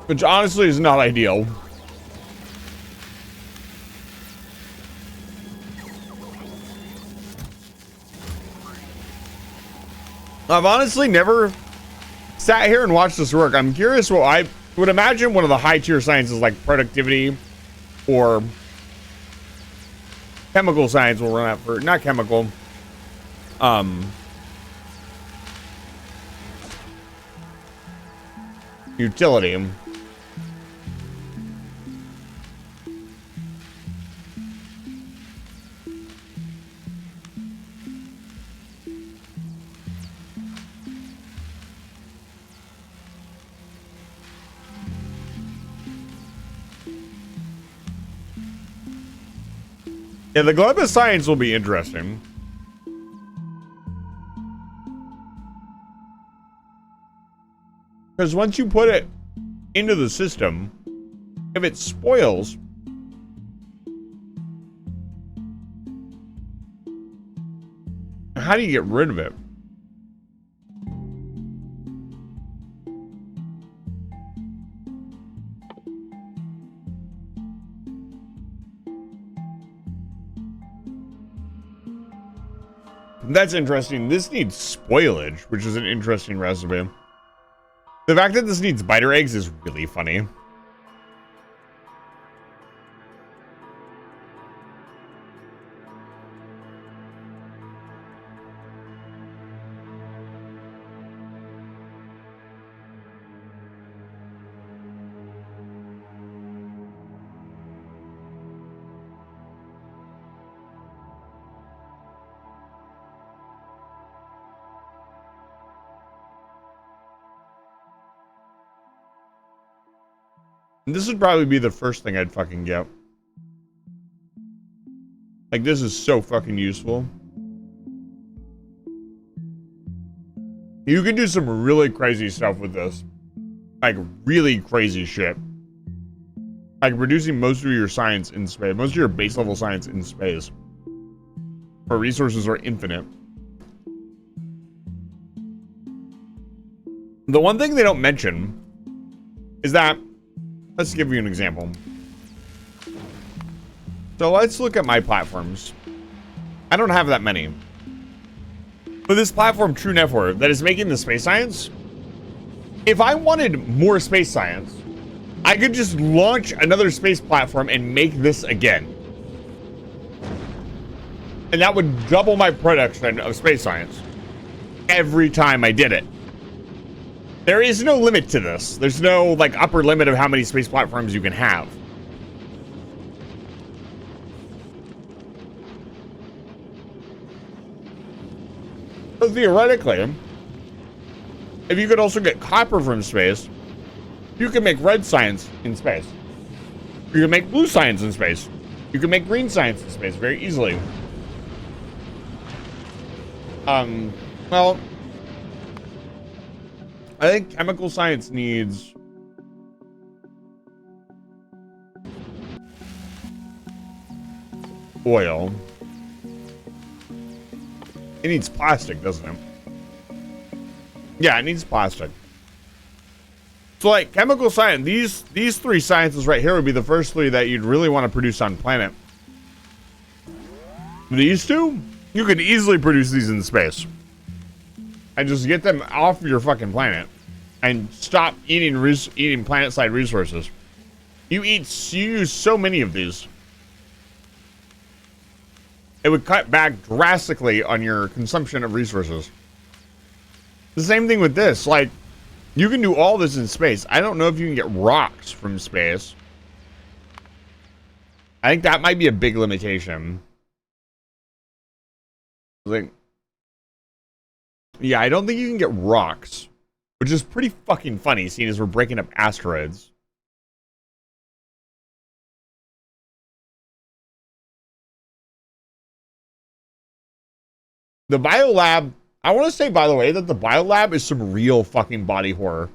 Which honestly is not ideal. I've honestly never sat here and watched this work. I'm curious what I would imagine one of the high tier sciences like productivity or chemical science will run out for, not chemical, utility. Yeah, the Gleba science will be interesting. Because once you put it into the system, if it spoils, how do you get rid of it? That's interesting. This needs spoilage, which is an interesting recipe. The fact that this needs biter eggs is really funny. This would probably be the first thing I'd fucking get. Like, this is so fucking useful. You can do some really crazy stuff with this. Like, really crazy shit. Like, reducing most of your science in space. Most of your base level science in space. Where resources are infinite. The one thing they don't mention is that, let's give you an example. So let's look at my platforms. I don't have that many. But this platform, True Network, that is making the space science, if I wanted more space science, I could just launch another space platform and make this again. And that would double my production of space science every time I did it. There is no limit to this. There's no, like, upper limit of how many space platforms you can have. So theoretically, if you could also get copper from space, you can make red science in space. You can make blue science in space. You can make green science in space very easily. Well, I think chemical science needs oil. It needs plastic, doesn't it? Yeah, it needs plastic. So, like, chemical science, these three sciences right here would be the first three that you'd really want to produce on planet. These two, you could easily produce these in space. And just get them off your fucking planet and stop eating planet-side resources. You use so many of these. it would cut back drastically on your consumption of resources. The same thing with this. Like, you can do all this in space. I don't know if you can get rocks from space. I think that might be a big limitation. Like, yeah, I don't think you can get rocks, which is pretty fucking funny, seeing as we're breaking up asteroids. The biolab, I want to say, by the way, that the biolab is some real fucking body horror.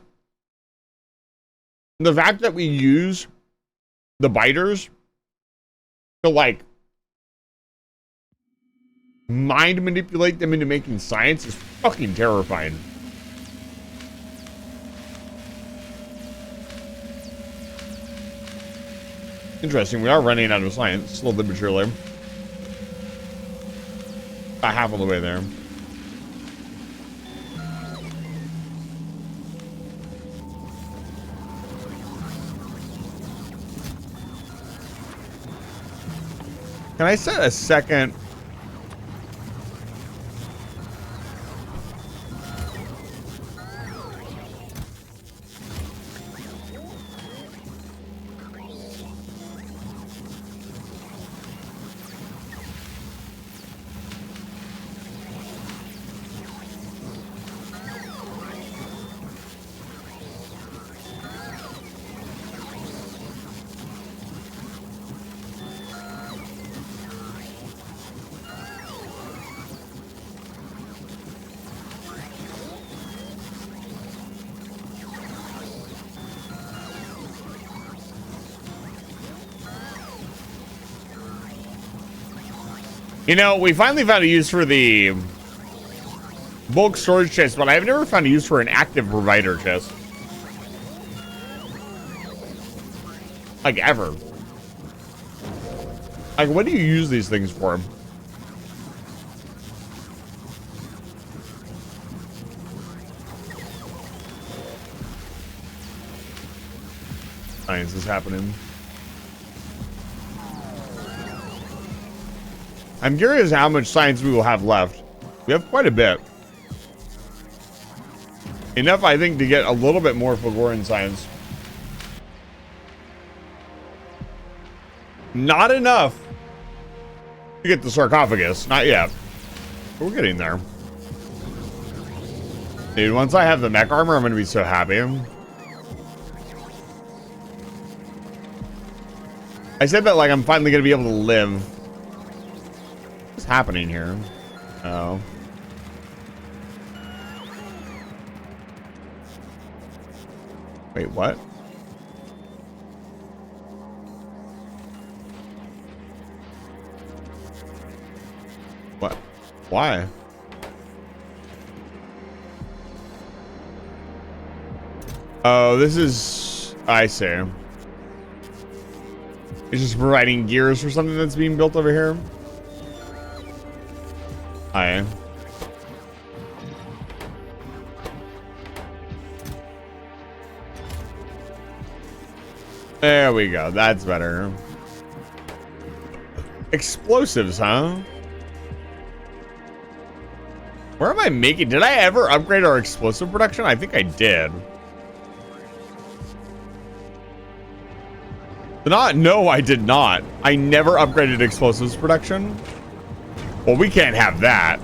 The fact that we use the biters to, like, mind manipulate them into making science is fucking terrifying. Interesting, we are running out of science, slowly but surely. About half of the way there. Can I set a second? You know, we finally found a use for the bulk storage chest, but I've never found a use for an active provider chest. Like, ever. Like, what do you use these things for? Science is happening. I'm curious how much science we will have left. We have quite a bit. Enough, I think, to get a little bit more Fogoran science. Not enough to get the sarcophagus. Not yet. But we're getting there. Dude, once I have the mech armor, I'm going to be so happy. I said that like I'm finally going to be able to live. What's happening here? Oh. Wait, what? What? Why? Oh, this is... I see. It's just providing gears for something that's being built over here. Hi. There we go. That's better. Explosives, huh? Where am I making? Did I ever upgrade our explosive production? I think I did. No, I did not. I never upgraded explosives production. Well, we can't have that.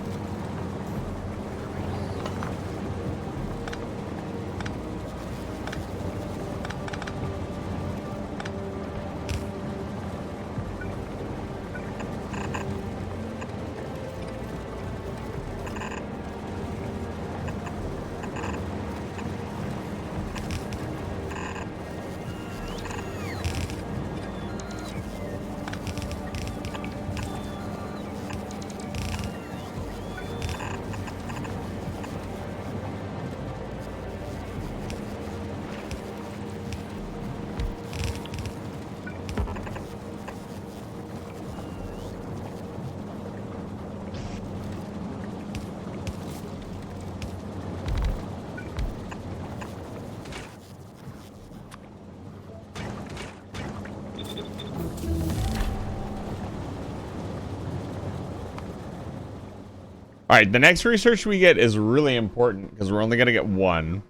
All right, the next research we get is really important because we're only going to get one.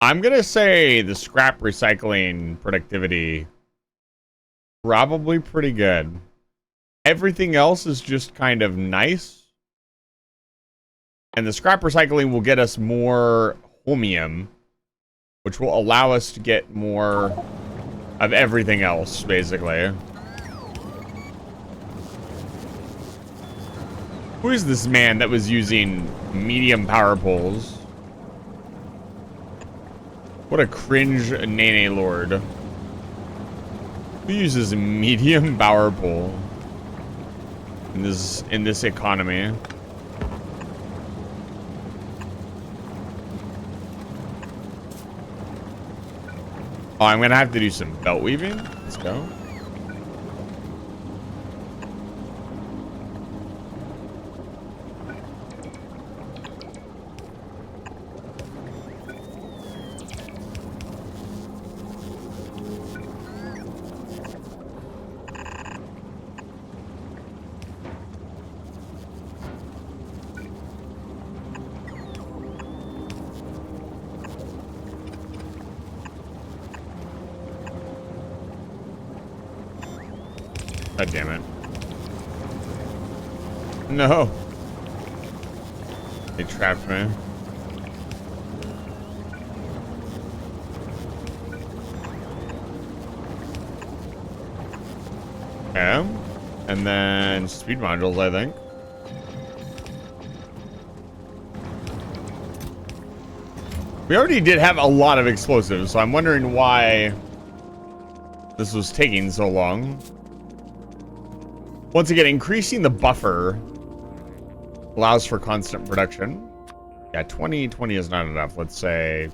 I'm going to say the scrap recycling productivity, probably pretty good. Everything else is just kind of nice. And the scrap recycling will get us more holmium, which will allow us to get more of everything else, basically. Who is this man that was using medium power poles? What a cringe Nene Lord. Who uses medium power pole in this economy? Oh, I'm gonna have to do some belt weaving. Let's go. God damn it. No. They trapped me. Okay. And then speed modules, I think. We already did have a lot of explosives, so I'm wondering why this was taking so long. Once again, increasing the buffer allows for constant production. Yeah, 20 is not enough. Let's say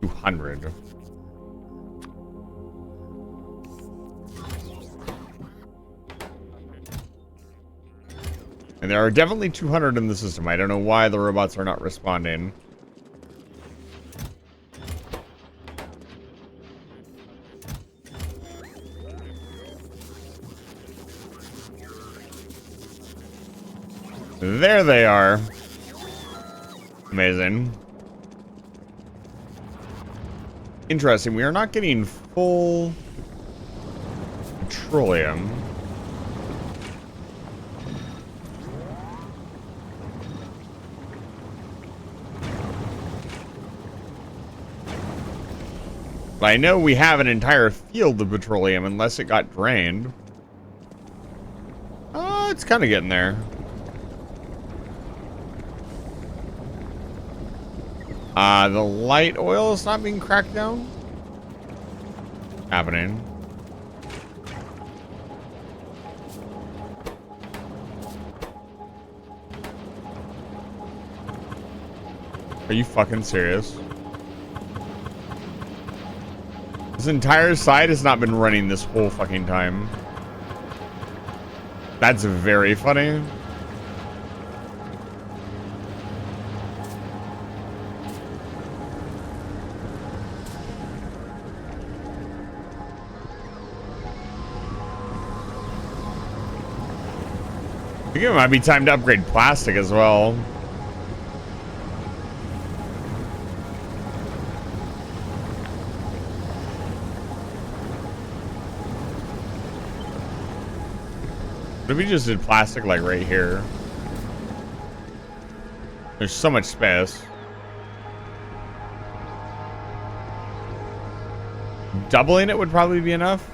200. And there are definitely 200 in the system. I don't know why the robots are not responding. There they are. Amazing. Interesting. We are not getting full petroleum. But I know we have an entire field of petroleum unless it got drained. It's kind of getting there. The light oil is not being cracked down. Happening. Are you fucking serious? This entire side has not been running this whole fucking time. That's very funny. I think it might be time to upgrade plastic as well. What if we just did plastic like right here? There's so much space. Doubling it would probably be enough.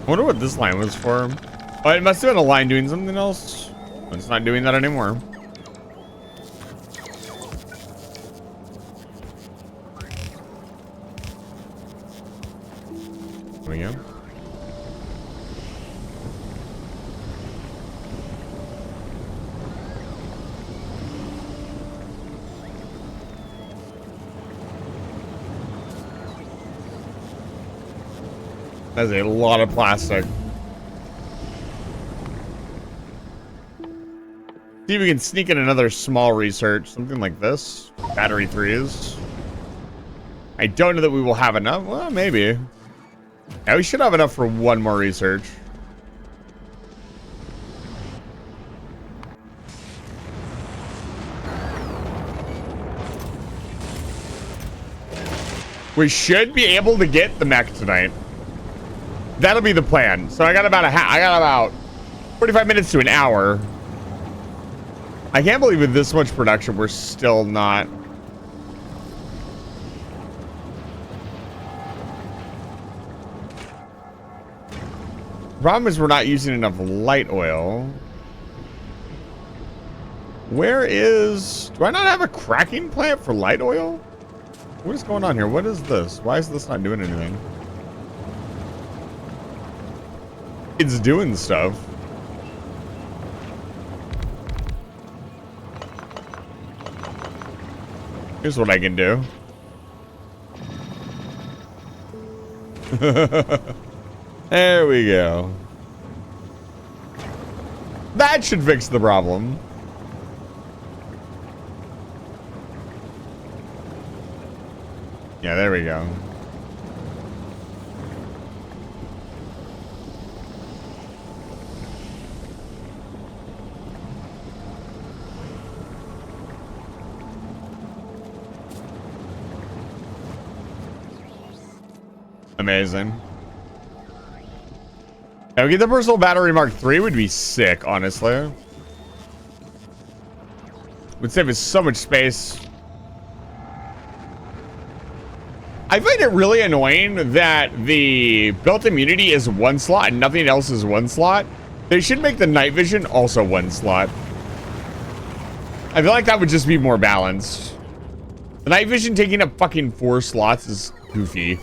I wonder what this line was for. Oh, it must have been a line doing something else. It's not doing that anymore. There we go. That's a lot of plastic. See if we can sneak in another small research. Something like this. Battery 3s. I don't know that we will have enough. Well, maybe. Yeah, we should have enough for one more research. We should be able to get the mech tonight. That'll be the plan. So I got about 45 minutes to an hour. I can't believe with this much production we're still not. Problem is we're not using enough light oil. Where is... Do I not have a cracking plant for light oil? What is going on here? What is this? Why is this not doing anything? It's doing stuff. Here's what I can do. There we go. That should fix the problem. Yeah, there we go. Amazing. Now, get the personal battery Mark III would be sick, honestly. Would save us so much space. I find it really annoying that the built immunity is one slot and nothing else is one slot. They should make the night vision also one slot. I feel like that would just be more balanced. The night vision taking up fucking 4 slots is goofy.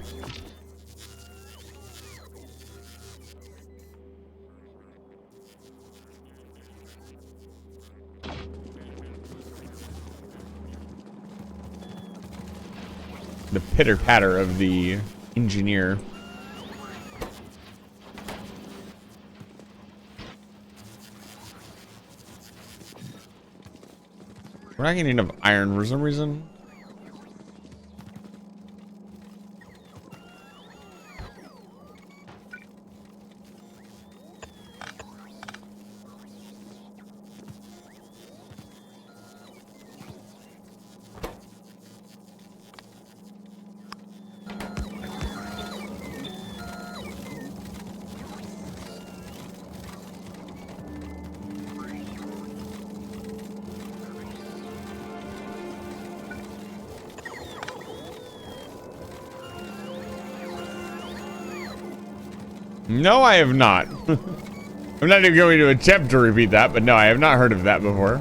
The pitter patter of the engineer. We're not getting enough iron for some reason. No, I have not. I'm not even going to attempt to repeat that, but no, I have not heard of that before.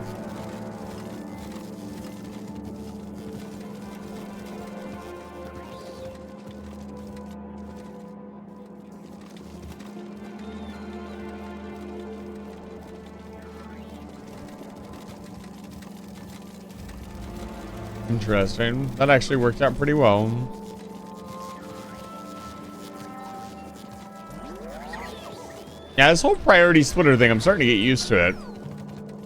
Interesting. That actually worked out pretty well. Yeah, this whole priority splitter thing, I'm starting to get used to it.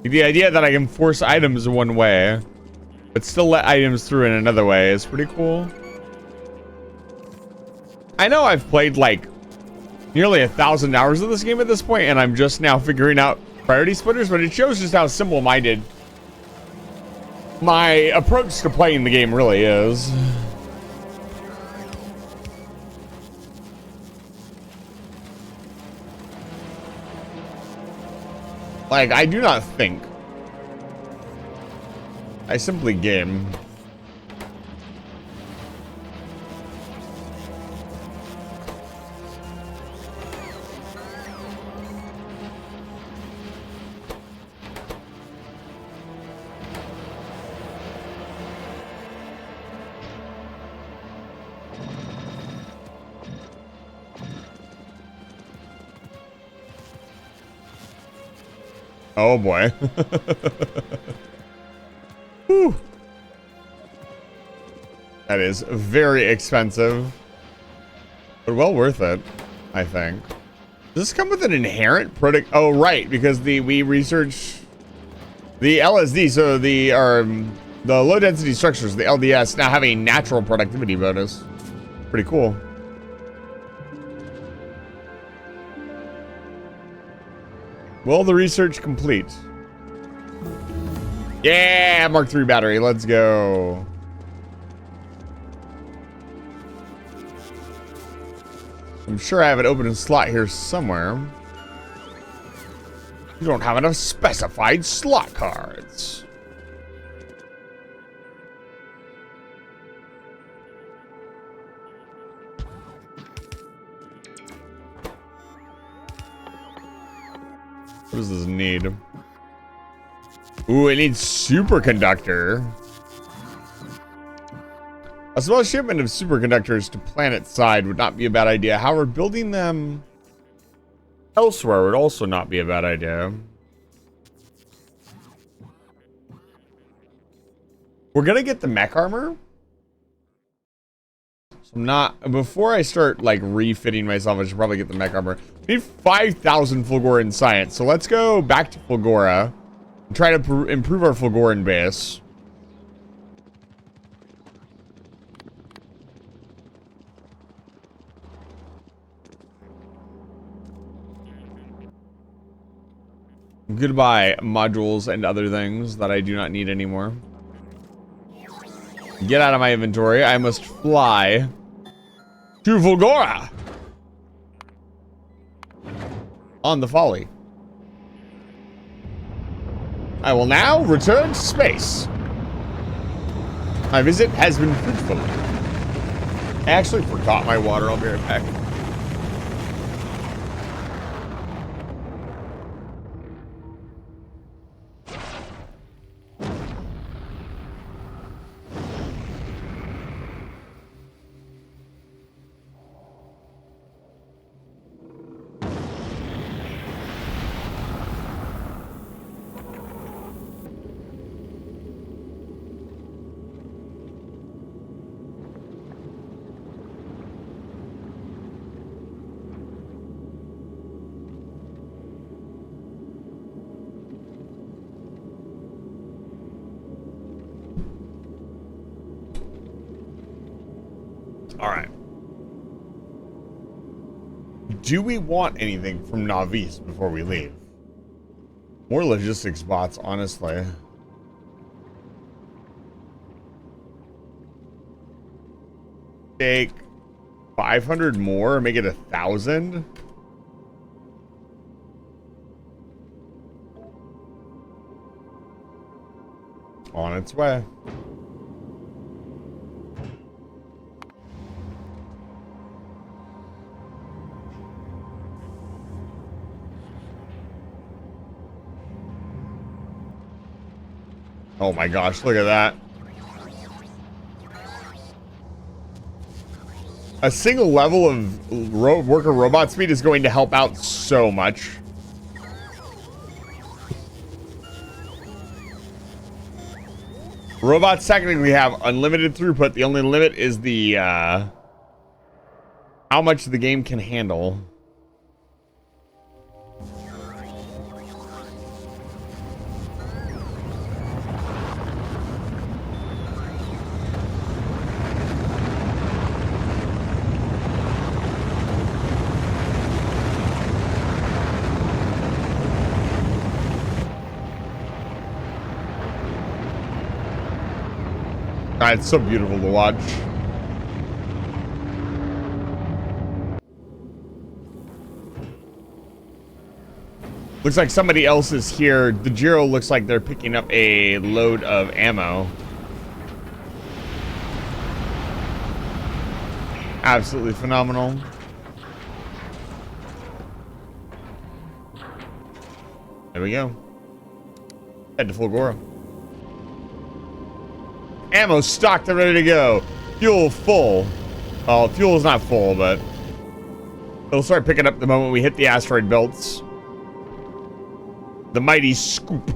The idea that I can force items one way, but still let items through in another way is pretty cool. I know I've played like nearly 1,000 hours of this game at this point, and I'm just now figuring out priority splitters, but it shows just how simple-minded my approach to playing the game really is. Like, I do not think. I simply game. Oh boy. Whew. That is very expensive. But well worth it, I think. Does this come with an inherent product? Oh, right, because we researched the LSD, so the low density structures, the LDS, now have a natural productivity bonus. Pretty cool. Well, the research complete. Yeah, Mark III battery, let's go. I'm sure I have an open slot here somewhere. You don't have enough specified slot cards. What does this need? Ooh, it needs superconductor. A small shipment of superconductors to planet side would not be a bad idea. However, building them elsewhere would also not be a bad idea. We're gonna get the mech armor. So I'm not, before I start like refitting myself, I should probably get the mech armor. We need 5,000 Fulgoran science. So let's go back to Fulgora and try to improve our Fulgoran base. Goodbye, modules and other things that I do not need anymore. Get out of my inventory. I must fly to Fulgora on the Folly. I will now return to space. My visit has been fruitful. I actually forgot my water. I'll be right back. All right. Do we want anything from Navis before we leave? More logistics bots, honestly. Take 500 more, make it 1,000. On its way. Oh my gosh, look at that. A single level of worker robot speed is going to help out so much. Robots technically have unlimited throughput. The only limit is the how much the game can handle. God, it's so beautiful to watch. Looks like somebody else is here. The Jiro looks like they're picking up a load of ammo. Absolutely phenomenal. There we go. Head to Fulgora. Ammo stocked and ready to go. Fuel full. Well, fuel is not full, but it'll start picking up the moment we hit the asteroid belts. The mighty scoop.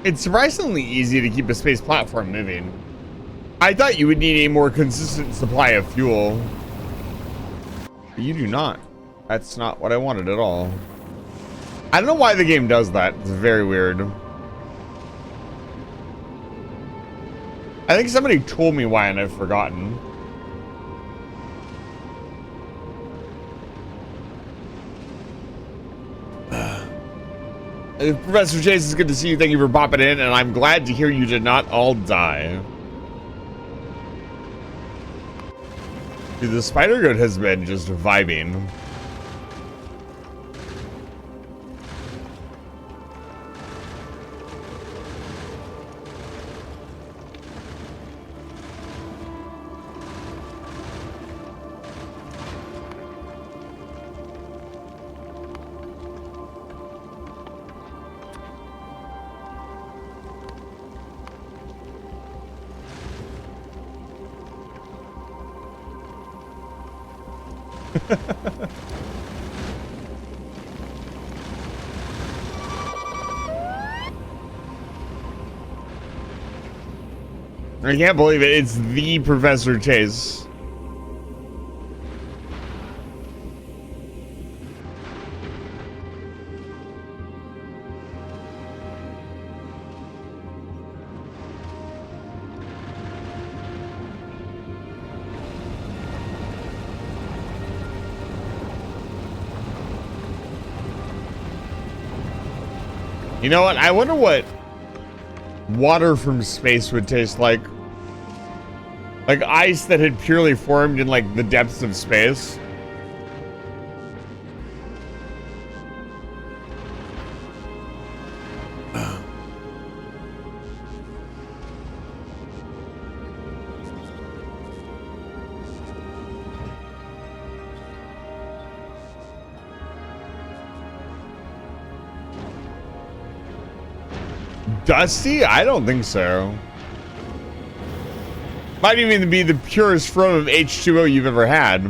It's surprisingly easy to keep a space platform moving. I thought you would need a more consistent supply of fuel. But you do not. That's not what I wanted at all. I don't know why the game does that. It's very weird. I think somebody told me why and I've forgotten. Professor Chase, it's good to see you. Thank you for popping in, and I'm glad to hear you did not all die. Dude, the spider goat has been just vibing. I can't believe it. It's the Professor Chase. You know what? I wonder what water from space would taste like. Like ice that had purely formed in like the depths of space. Dusty? I don't think so. Might even be the purest form of H2O you've ever had.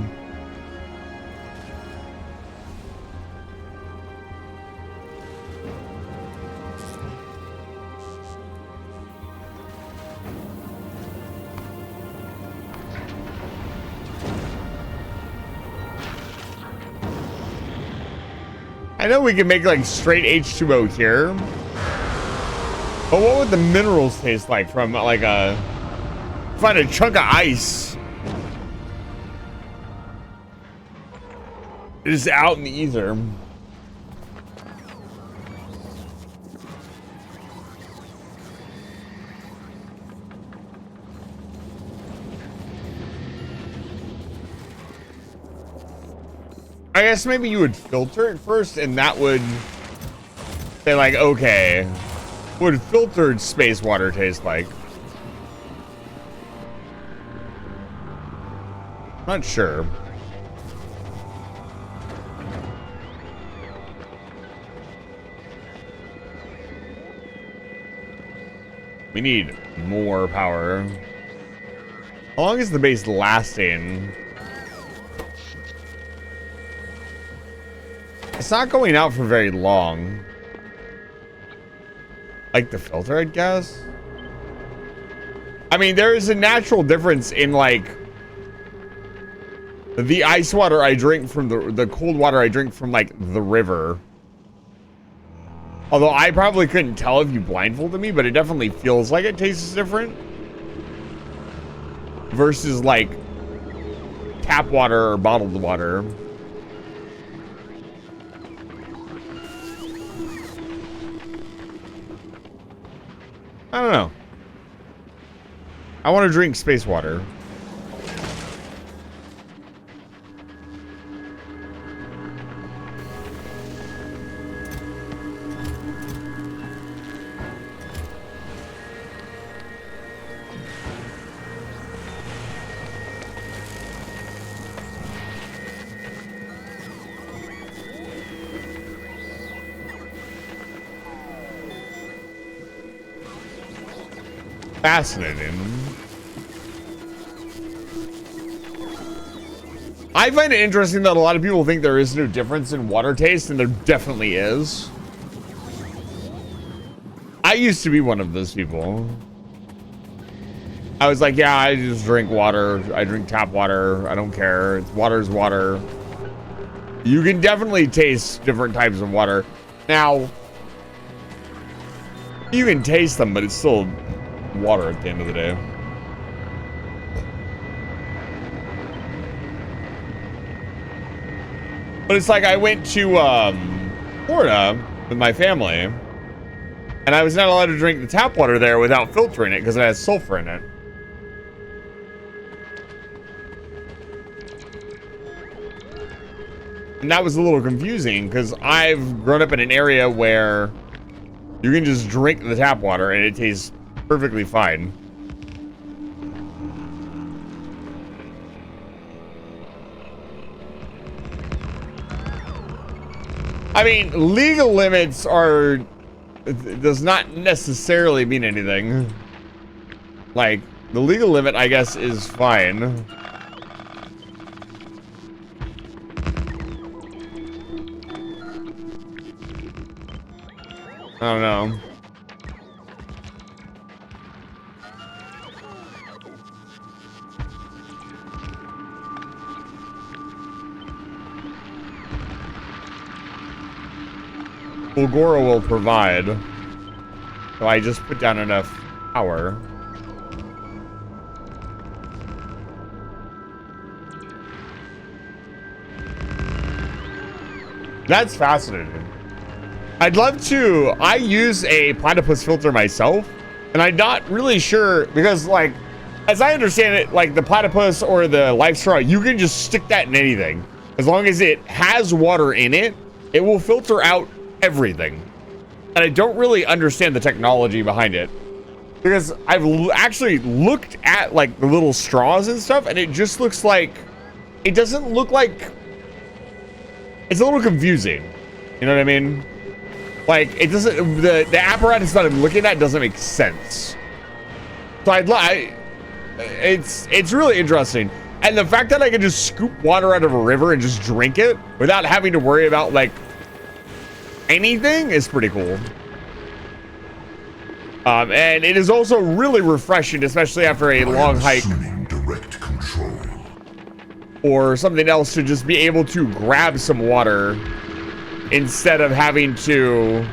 I know we can make like straight H2O here. But what would the minerals taste like from like a... Find a chunk of ice. It is out in the ether. I guess maybe you would filter it first, and that would say like, okay, what would filtered space water taste like? Not sure. We need more power. How long is the base lasting? It's not going out for very long. Like the filter, I guess? I mean, there is a natural difference in, like, the ice water I drink from the cold water I drink from, like, the river. Although I probably couldn't tell if you blindfolded me, but it definitely feels like it tastes different. Versus, like, tap water or bottled water. I don't know. I want to drink space water. Fascinating. I find it interesting that a lot of people think there is no difference in water taste, and there definitely is. I used to be one of those people. I was like, yeah, I just drink water. I drink tap water. I don't care. Water's water. You can definitely taste different types of water. Now, you can taste them, but it's still water at the end of the day. But it's like I went to Florida with my family, and I was not allowed to drink the tap water there without filtering it because it has sulfur in it. And that was a little confusing because I've grown up in an area where you can just drink the tap water and it tastes perfectly fine. I mean, legal limits are does not necessarily mean anything. Like, the legal limit, I guess, is fine. I don't know. Fulgora will provide. So I just put down enough power. That's fascinating. I'd love to. I use a platypus filter myself, and I'm not really sure because, like, as I understand it, like the platypus or the life straw, you can just stick that in anything. As long as it has water in it, it will filter out everything. And I don't really understand the technology behind it because I've actually looked at like the little straws and stuff, and it just looks like it doesn't look like. It's a little confusing. You know what I mean? Like, it doesn't, the apparatus that I'm looking at doesn't make sense. So it's really interesting. And the fact that I can just scoop water out of a river and just drink it without having to worry about like anything is pretty cool. And it is also really refreshing, especially after a long hike. Direct control. Or something else, to just be able to grab some water instead of having to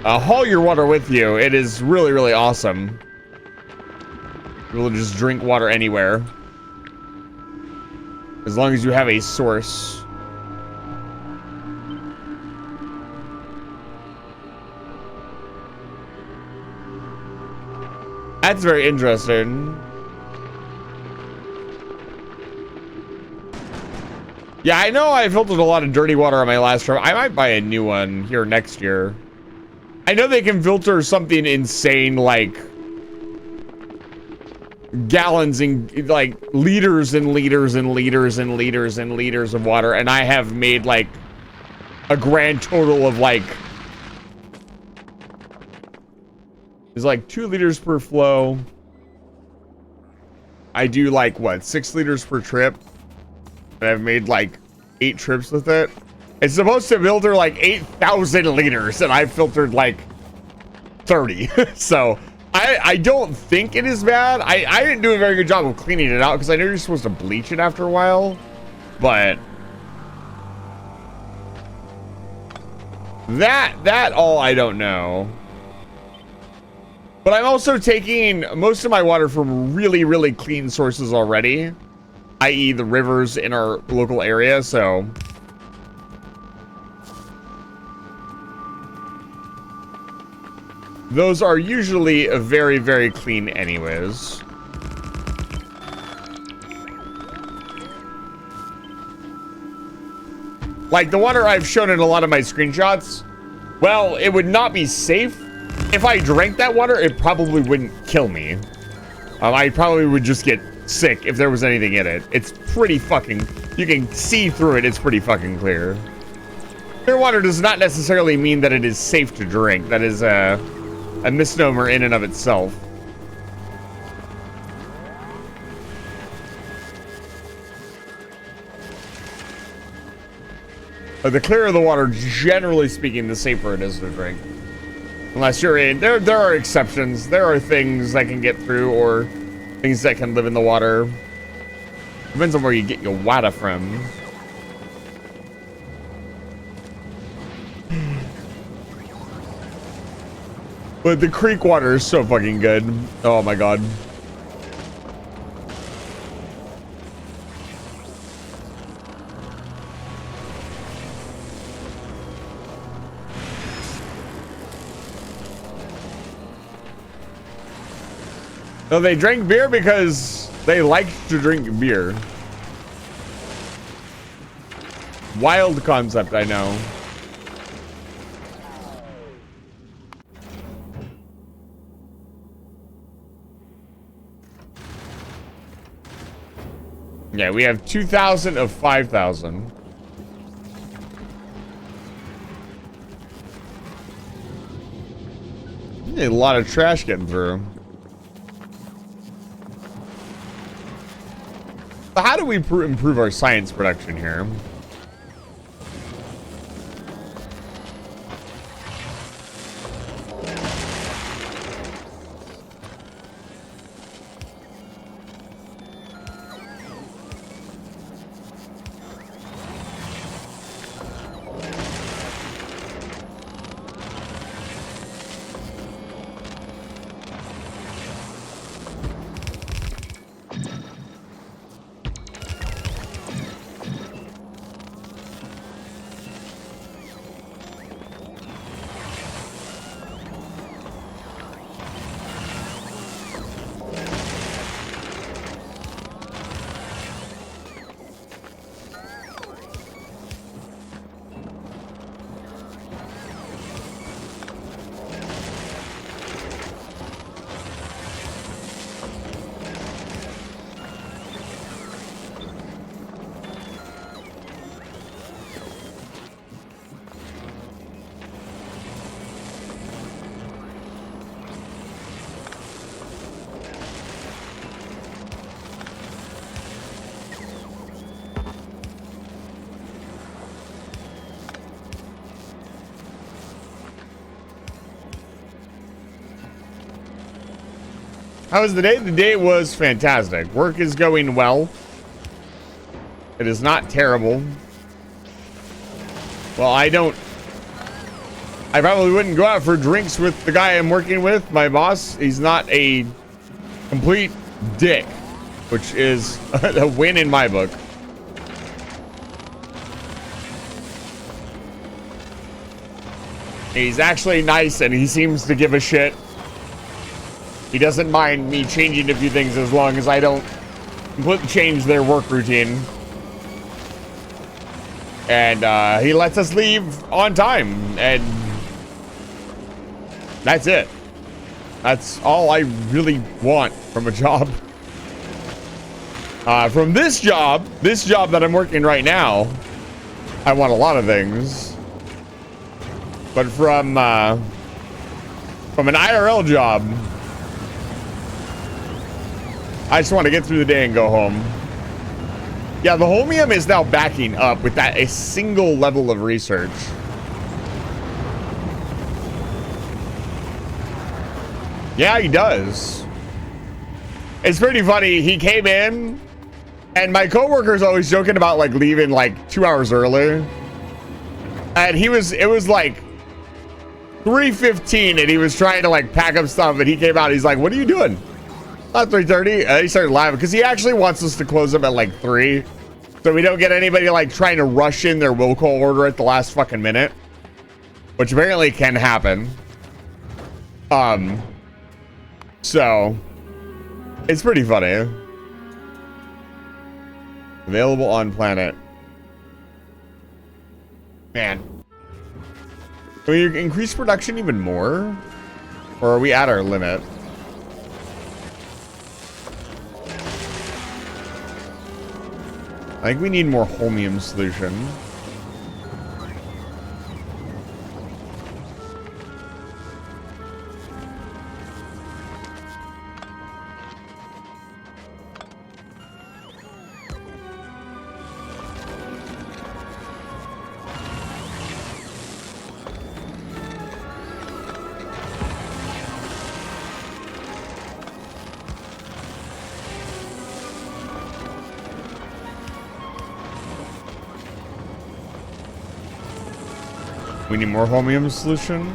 haul your water with you. It is really, really awesome. You'll just drink water anywhere, as long as you have a source. That's very interesting. Yeah, I know I filtered a lot of dirty water on my last trip. I might buy a new one here next year. I know they can filter something insane like gallons and like liters and liters and liters and liters and liters of water, and I have made like a grand total of like is like 2 liters per flow. I do like what, 6 liters per trip, and I've made like 8 trips with it. It's supposed to filter like 8,000 liters, and I've filtered like 30. So I don't think it is bad. I didn't do a very good job of cleaning it out because I know you're supposed to bleach it after a while, but that all I don't know. But I'm also taking most of my water from really, really clean sources already, i.e. the rivers in our local area, so those are usually very, very clean anyways. Like the water I've shown in a lot of my screenshots, well, it would not be safe. If I drank that water, it probably wouldn't kill me. I probably would just get sick if there was anything in it. It's pretty fucking, you can see through it, it's pretty fucking clear. Clear water does not necessarily mean that it is safe to drink. That is a misnomer in and of itself. But the clearer the water, generally speaking, the safer it is to drink. Unless you're in, there are exceptions. There are things that can get through or things that can live in the water. Depends on where you get your water from. But the creek water is so fucking good. Oh my god. No, they drank beer because they liked to drink beer. Wild concept, I know. Yeah, we have 2,000 of 5,000. A lot of trash getting through. So how do we improve our science production here? How was the day? The day was fantastic. Work is going well. It is not terrible. Well, I probably wouldn't go out for drinks with the guy I'm working with, my boss. He's not a complete dick, which is a win in my book. He's actually nice and he seems to give a shit. He doesn't mind me changing a few things as long as I don't completely change their work routine. And he lets us leave on time, and that's it. That's all I really want from a job. From this job that I'm working right now, I want a lot of things. But from from an IRL job. I just want to get through the day and go home. Yeah, the Holmium is now backing up with that a single level of research. Yeah, he does. It's pretty funny. He came in, and my coworker's always joking about like leaving like 2 hours early. And it was like 3:15, and he was trying to like pack up stuff, and he came out. He's like, "What are you doing?" Not 3:30. He started laughing because he actually wants us to close up at like 3, so we don't get anybody like trying to rush in their will call order at the last fucking minute, which apparently can happen. So it's pretty funny. Available on planet. Man. Can we increase production even more? Or are we at our limit? I think we need more Holmium solution. We need more Holmium solution.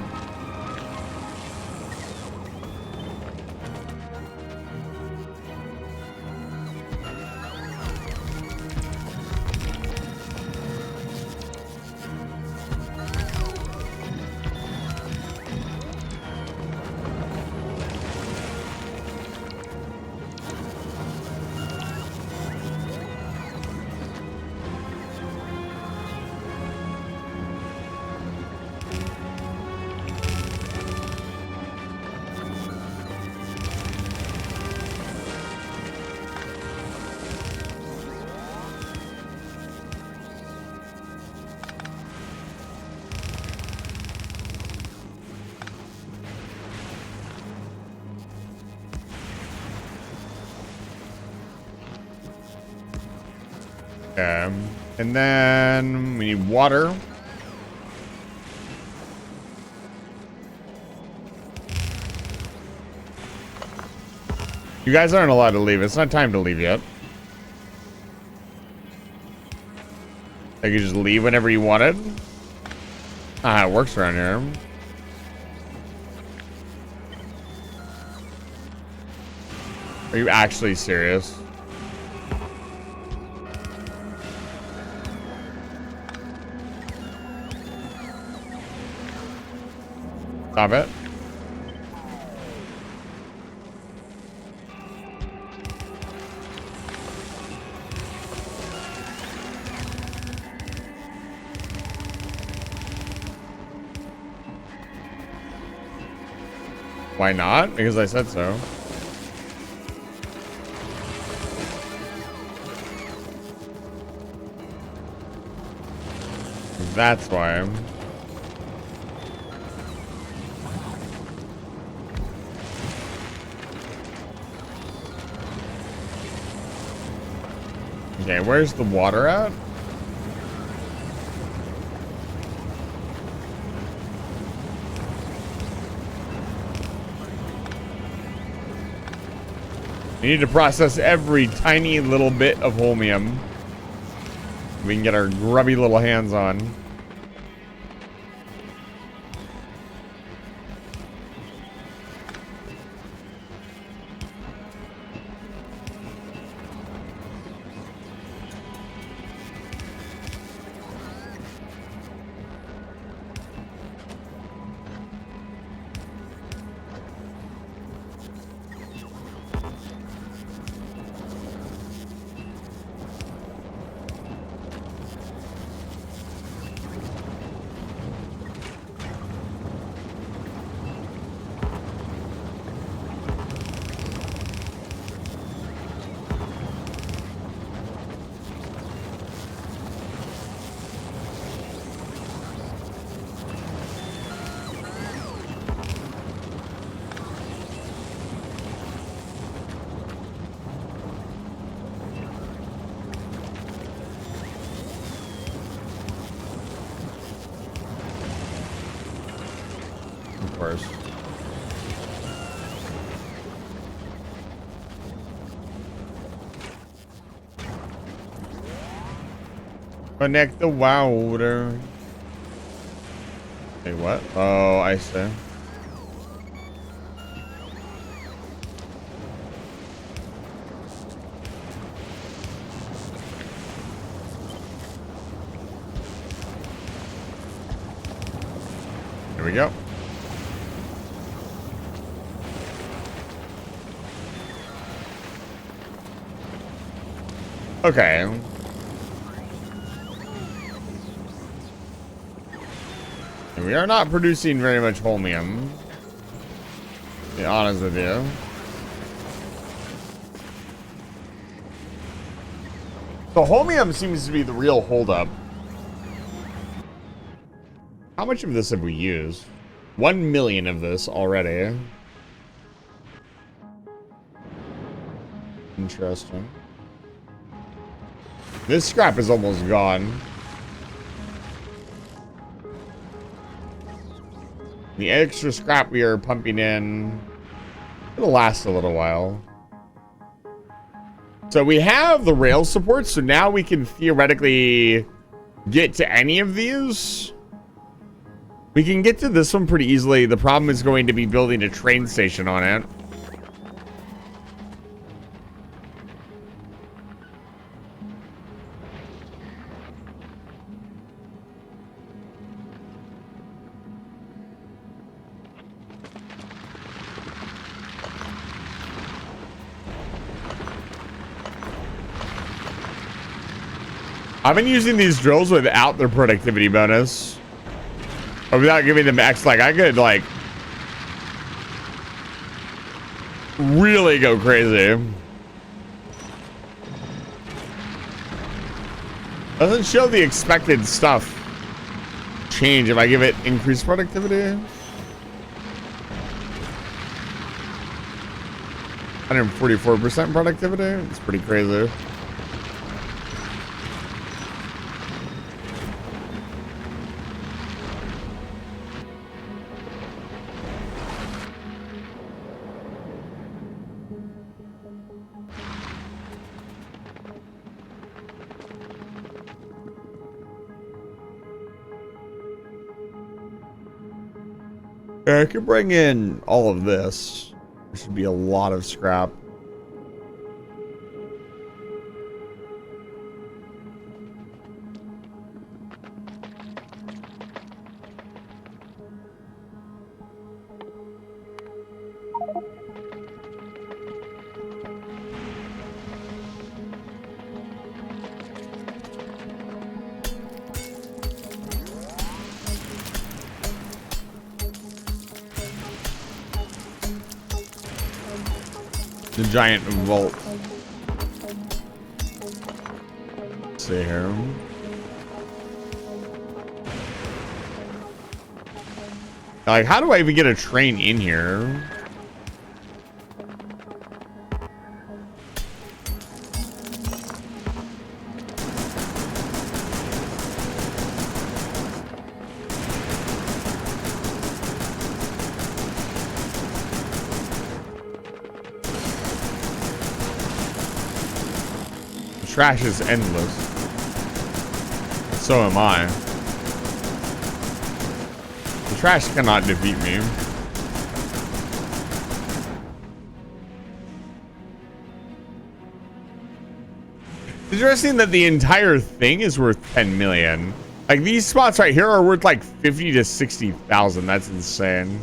And then we need water. You guys aren't allowed to leave. It's not time to leave yet. Like you just leave whenever you wanted. Ah, it works around here. Are you actually serious? Stop it. Why not? Because I said so. That's why. Okay, where's the water at? We need to process every tiny little bit of Holmium we can get our grubby little hands on. Connect the water. Hey, what? Oh, I see. Here we go. Okay. And we are not producing very much holmium. To be honest with you. The holmium seems to be the real holdup. How much of this have we used? 1 million of this already. Interesting. This scrap is almost gone. The extra scrap we are pumping in, it'll last a little while. So we have the rail support, so now we can theoretically get to any of these. We can get to this one pretty easily. The problem is going to be building a train station on it. I've been using these drills without their productivity bonus. Or without giving them X, like I could like really go crazy. Doesn't show the expected stuff change if I give it increased productivity. 144% productivity. It's pretty crazy. I could bring in all of this. There should be a lot of scrap. The giant vault. Let's see here. Like, how do I even get a train in here? Trash is endless. So am I. The trash cannot defeat me. It's interesting that the entire thing is worth 10 million. Like these spots right here are worth like 50 to 60,000. That's insane.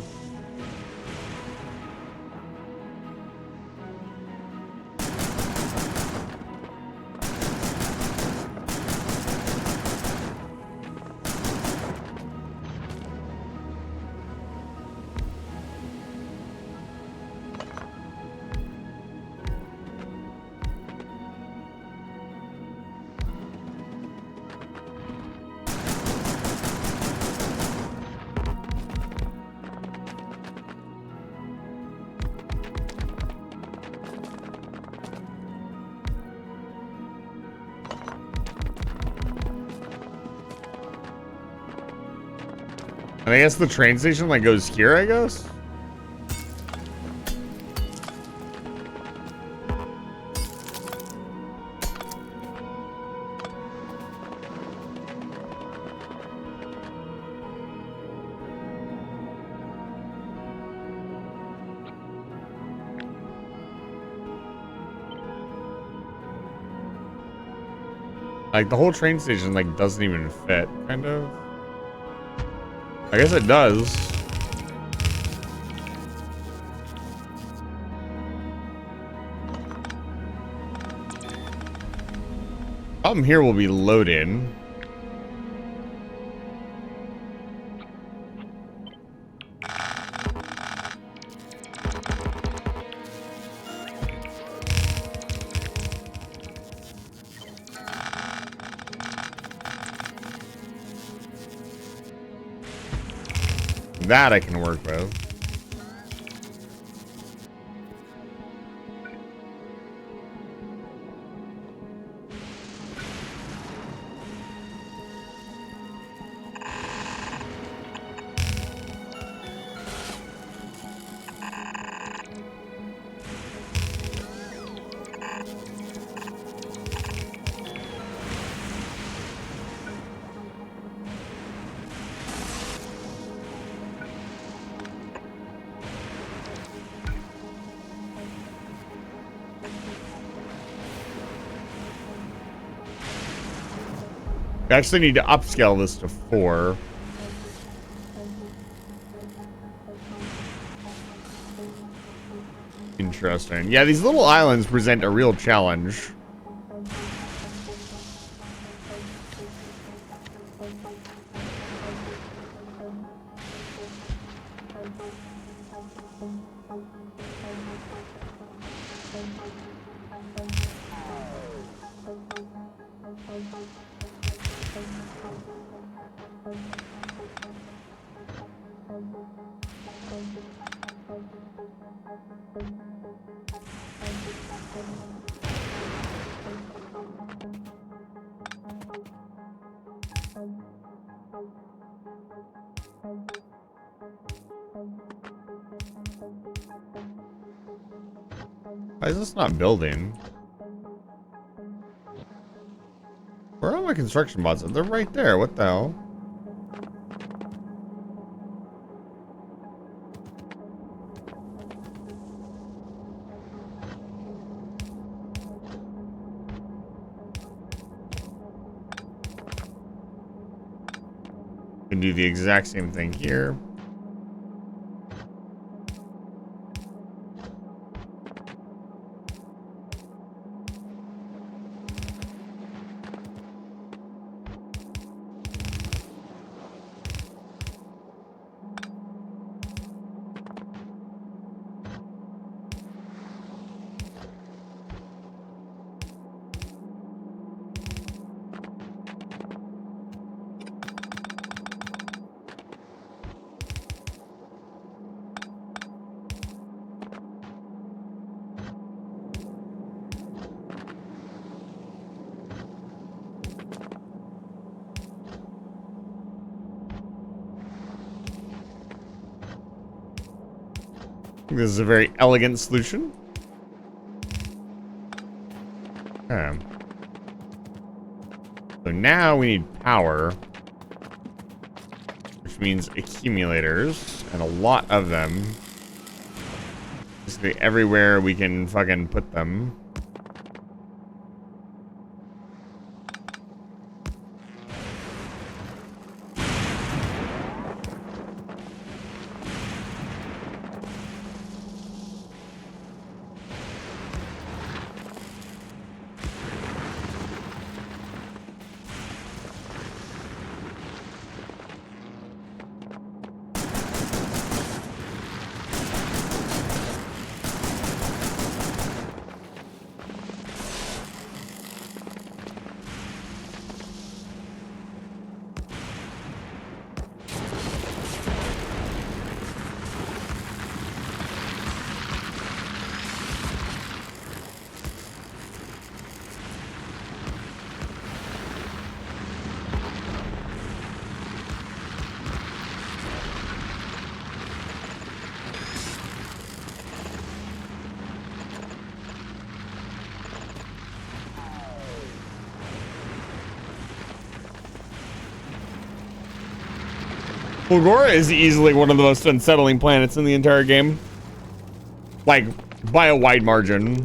And I guess the train station like goes here, I guess. Like, the whole train station, like, doesn't even fit, kind of. I guess it does. Problem here will be loaded. That I can work with. We actually need to upscale this to 4. Interesting. Yeah, these little islands present a real challenge. Why is this not building? Where are my construction bots? They're right there. What the hell? Can do the exact same thing here. This is a very elegant solution. Okay. So now we need power, which means accumulators, and a lot of them. Basically everywhere we can fucking put them. Fulgora is easily one of the most unsettling planets in the entire game. Like, by a wide margin.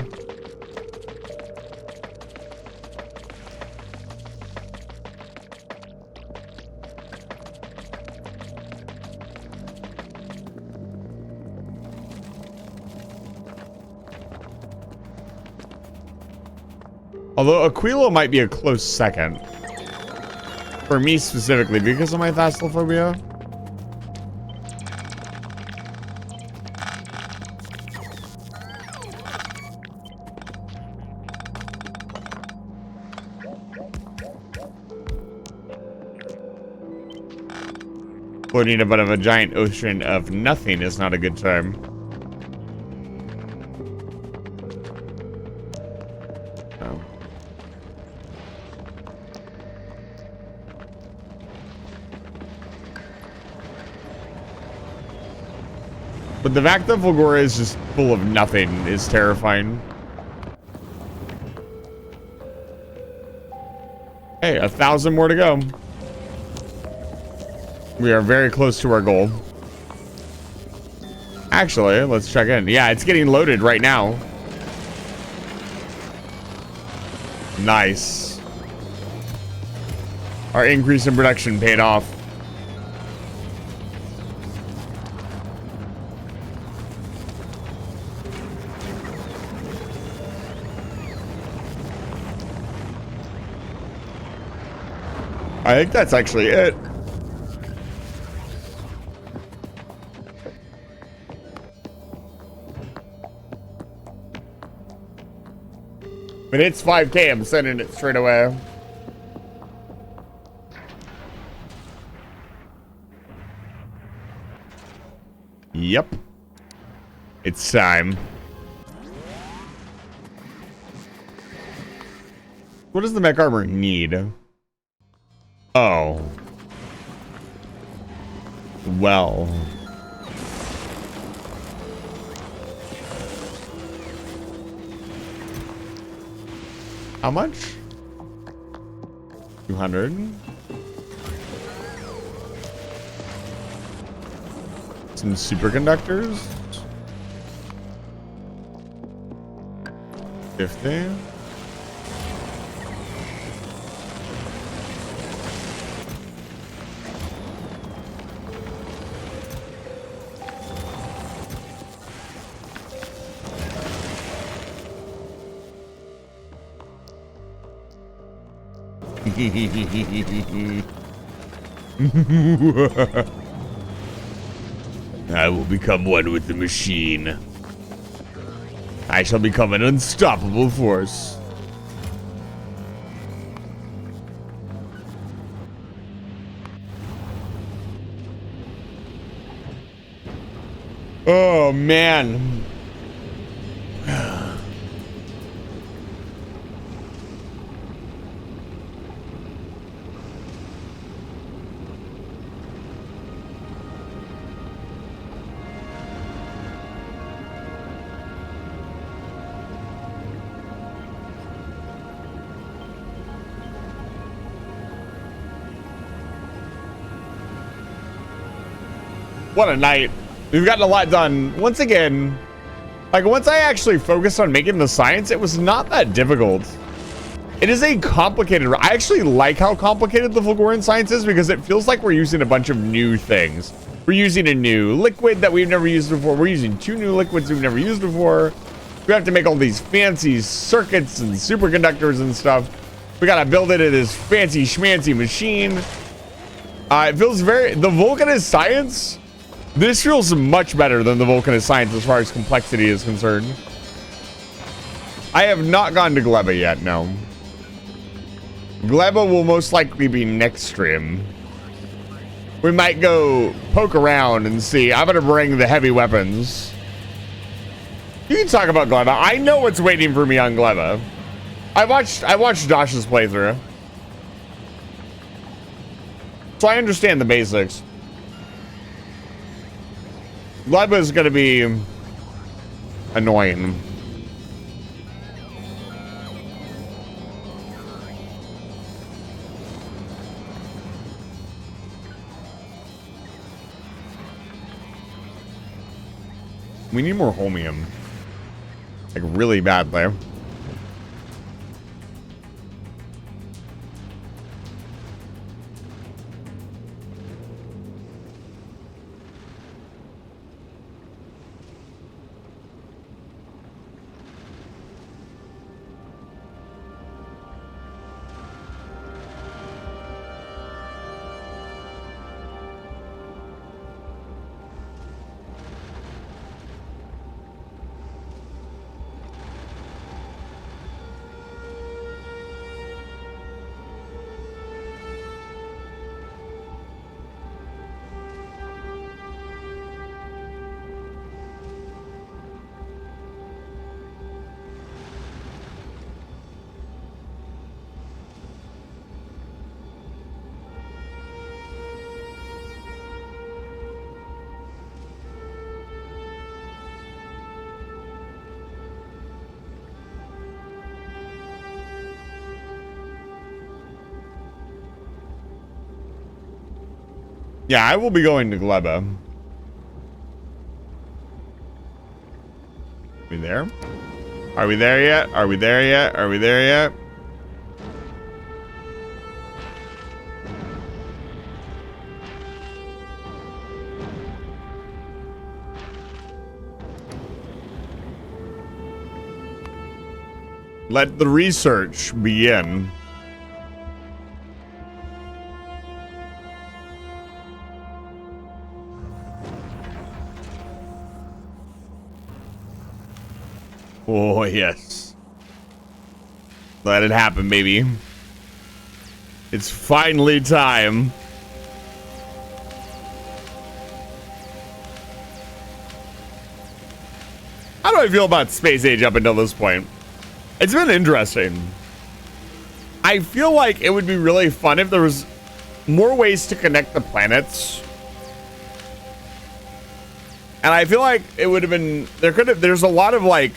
Although Aquilo might be a close second. For me specifically, because of my thalassophobia. Floating above a giant ocean of nothing is not a good time. Oh. But the fact that Fulgora is just full of nothing is terrifying. Hey, 1,000 more to go. We are very close to our goal. Actually, let's check in. Yeah, it's getting loaded right now. Nice. Our increase in production paid off. I think that's actually it. But it's 5K, I'm sending it straight away. Yep. It's time. What does the mech armor need? Oh. Well. How much? 200. Some superconductors. 50. I will become one with the machine. I shall become an unstoppable force. Oh, man. What a night. We've gotten a lot done. Once again, like once I actually focused on making the science, it was not that difficult. It is a complicated, I actually like how complicated the Fulgorian science is because it feels like we're using a bunch of new things. We're using a new liquid that we've never used before. We're using 2 new liquids we've never used before. We have to make all these fancy circuits and superconductors and stuff. We gotta build it in this fancy schmancy machine. It feels very, the Vulcanist science, this feels much better than the Vulcanist science as far as complexity is concerned. I have not gone to Gleba yet, no. Gleba will most likely be next stream. We might go poke around and see. I'm gonna bring the heavy weapons. You can talk about Gleba. I know what's waiting for me on Gleba. I watched Josh's playthrough, so I understand the basics. Gleba is gonna be annoying. We need more holmium. Like really badly. Yeah, I will be going to Gleba. We there? Are we there yet? Are we there yet? Are we there yet? Let the research begin. Oh, yes. Let it happen, baby. It's finally time. How do I feel about Space Age up until this point? It's been interesting. I feel like it would be really fun if there was more ways to connect the planets. And I feel like it would have been, there's a lot of like,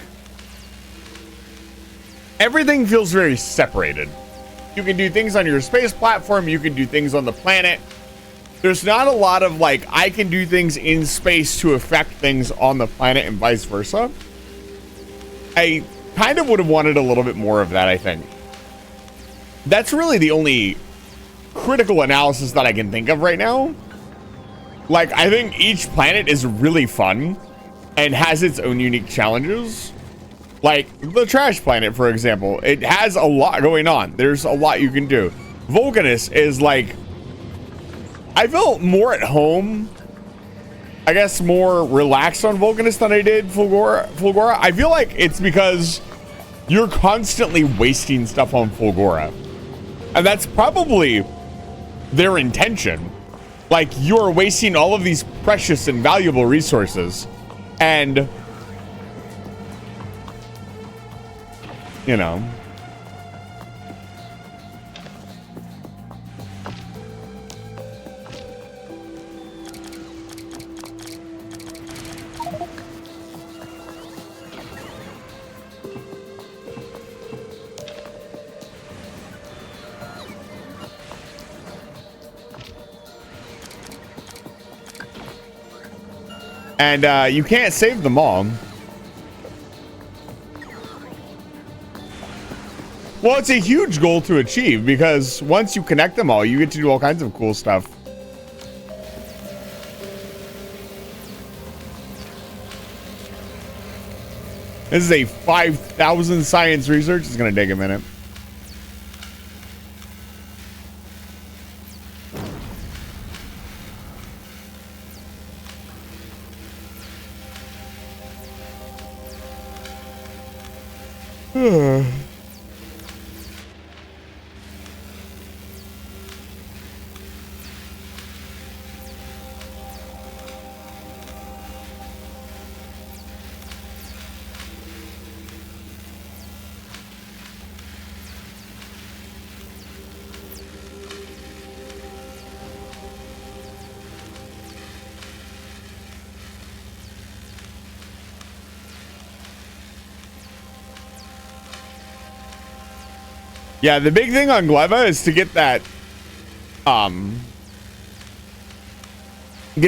everything feels very separated. You can do things on your space platform, you can do things on the planet. There's not a lot of like, I can do things in space to affect things on the planet and vice versa. I kind of would have wanted a little bit more of that, I think. That's really the only critical analysis that I can think of right now. Like, I think each planet is really fun and has its own unique challenges. Like the trash planet, for example, it has a lot going on. There's a lot you can do. Vulcanus is like, I felt more at home, I guess more relaxed on Vulcanus than I did Fulgora. I feel like it's because you're constantly wasting stuff on Fulgora. And that's probably their intention. Like, you're wasting all of these precious and valuable resources. And, you know. And you can't save them all. Well, it's a huge goal to achieve because once you connect them all, you get to do all kinds of cool stuff. This is a 5,000 science research. It's going to take a minute. Yeah, the big thing on Gleba is to get that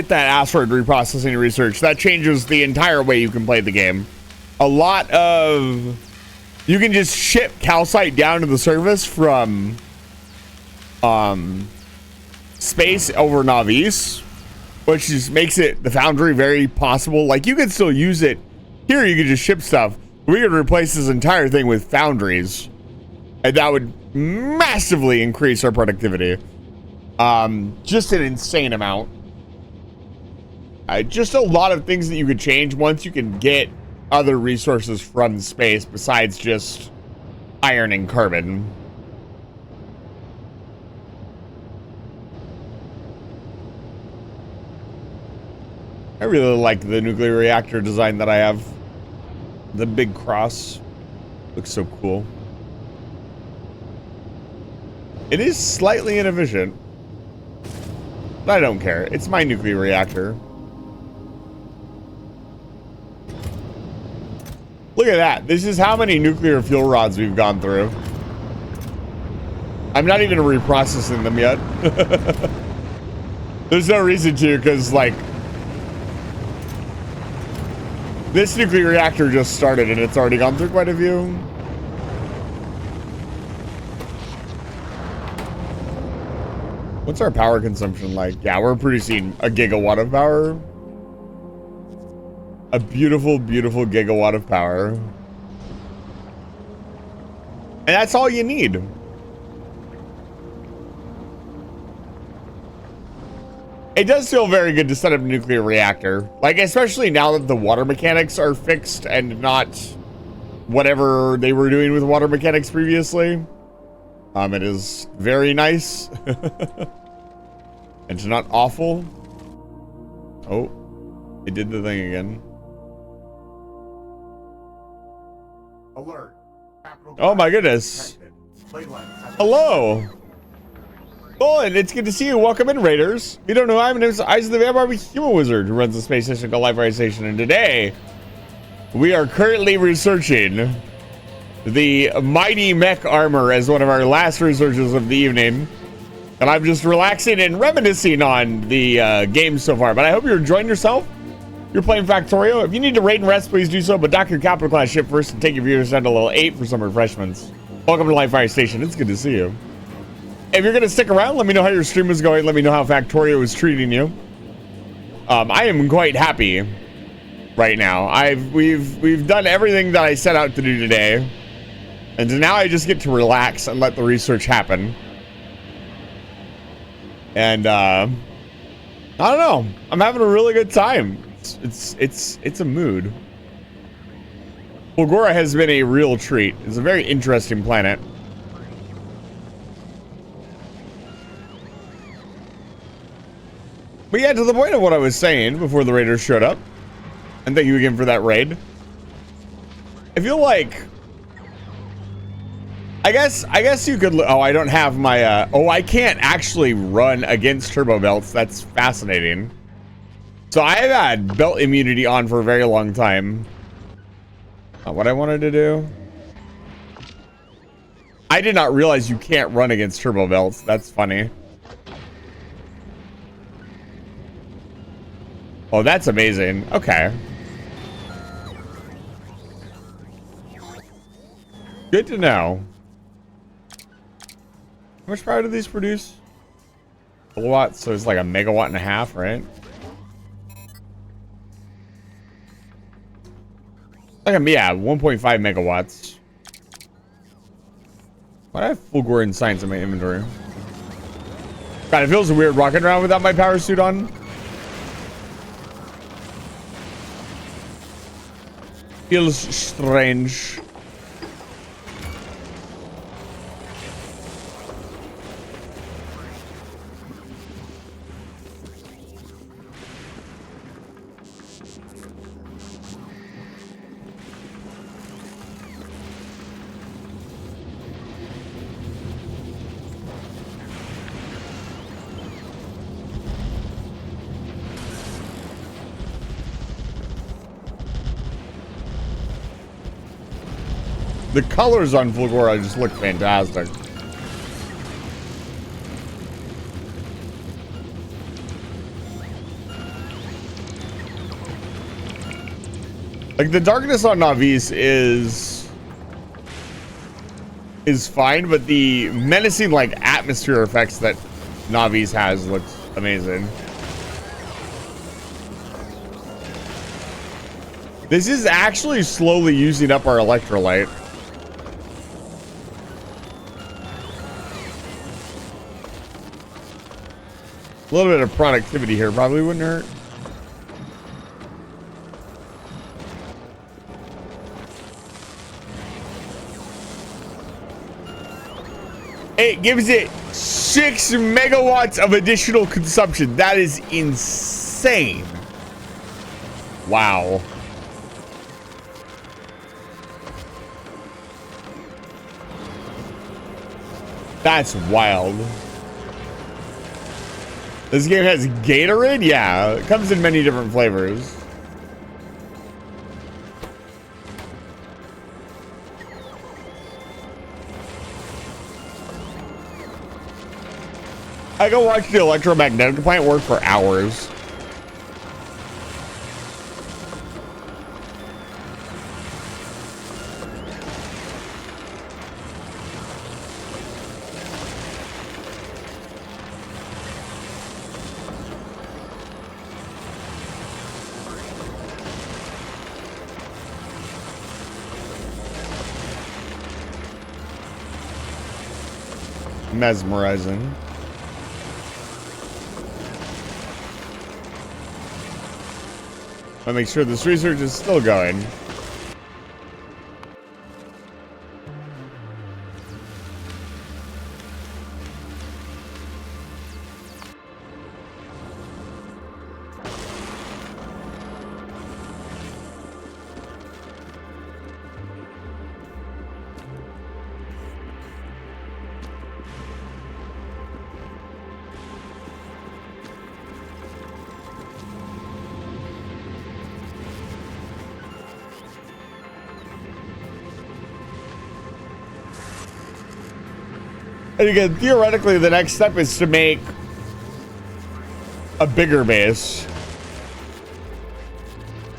asteroid reprocessing research. That changes the entire way you can play the game. A lot of, you can just ship calcite down to the surface from space over Navis, which just makes it the foundry very possible. Like, you can still use it here. You can just ship stuff. We could replace this entire thing with foundries. And that would massively increase our productivity. Just an insane amount. Just a lot of things that you could change once you can get other resources from space besides just iron and carbon. I really like the nuclear reactor design that I have. The big cross looks so cool. It is slightly inefficient, but I don't care. It's my nuclear reactor. Look at that. This is how many nuclear fuel rods we've gone through. I'm not even reprocessing them yet. There's no reason to, because, like, this nuclear reactor just started and it's already gone through quite a few. What's our power consumption like? Yeah, we're producing a gigawatt of power. A beautiful, beautiful gigawatt of power. And that's all you need. It does feel very good to set up a nuclear reactor. Like, especially now that the water mechanics are fixed and not whatever they were doing with water mechanics previously. It is very nice. It's not awful. Oh, it did the thing again. Alert. Oh my goodness. Hello. Oh, and it's good to see you. Welcome in, Raiders. If you don't know, my name is Isaac the Vampire Human Wizard, who runs the space station called Life Fire Station, and today we are currently researching the Mighty Mech Armor as one of our last researches of the evening. And I'm just relaxing and reminiscing on the game so far. But I hope you're enjoying yourself. You're playing Factorio. If you need to raid and rest, please do so. But dock your capital class ship first and take your viewers down to level 8 for some refreshments. Welcome to Life Fire Station. It's good to see you. If you're going to stick around, let me know how your stream is going. Let me know how Factorio is treating you. I am quite happy right now. We've done everything that I set out to do today. And so now I just get to relax and let the research happen. And I don't know. I'm having a really good time. It's a mood. Fulgora has been a real treat. It's a very interesting planet. But yeah, to the point of what I was saying before the raiders showed up, and thank you again for that raid. I feel like, I guess you could. Oh, I don't have my. Oh, I can't actually run against turbo belts. That's fascinating. So I have had belt immunity on for a very long time. Not what I wanted to do. I did not realize you can't run against turbo belts. That's funny. Oh, that's amazing. Okay. Good to know. How much power do these produce? Kilowatts, so it's like a megawatt and a half, right? Like yeah, 1.5 megawatts. Why do I have Fulgorian science in my inventory? God, it feels weird walking around without my power suit on. Feels strange. The colors on Fulgora just look fantastic. Like the darkness on Navis is fine, but the menacing like atmosphere effects that Navis has looks amazing. This is actually slowly using up our electrolyte. A little bit of productivity here probably wouldn't hurt. It gives it 6 megawatts of additional consumption. That is insane. Wow. That's wild. This game has Gatorade? Yeah, it comes in many different flavors. I go watch the electromagnetic plant work for hours. Mesmerizing. I'll make sure this research is still going. And again, theoretically, the next step is to make a bigger base.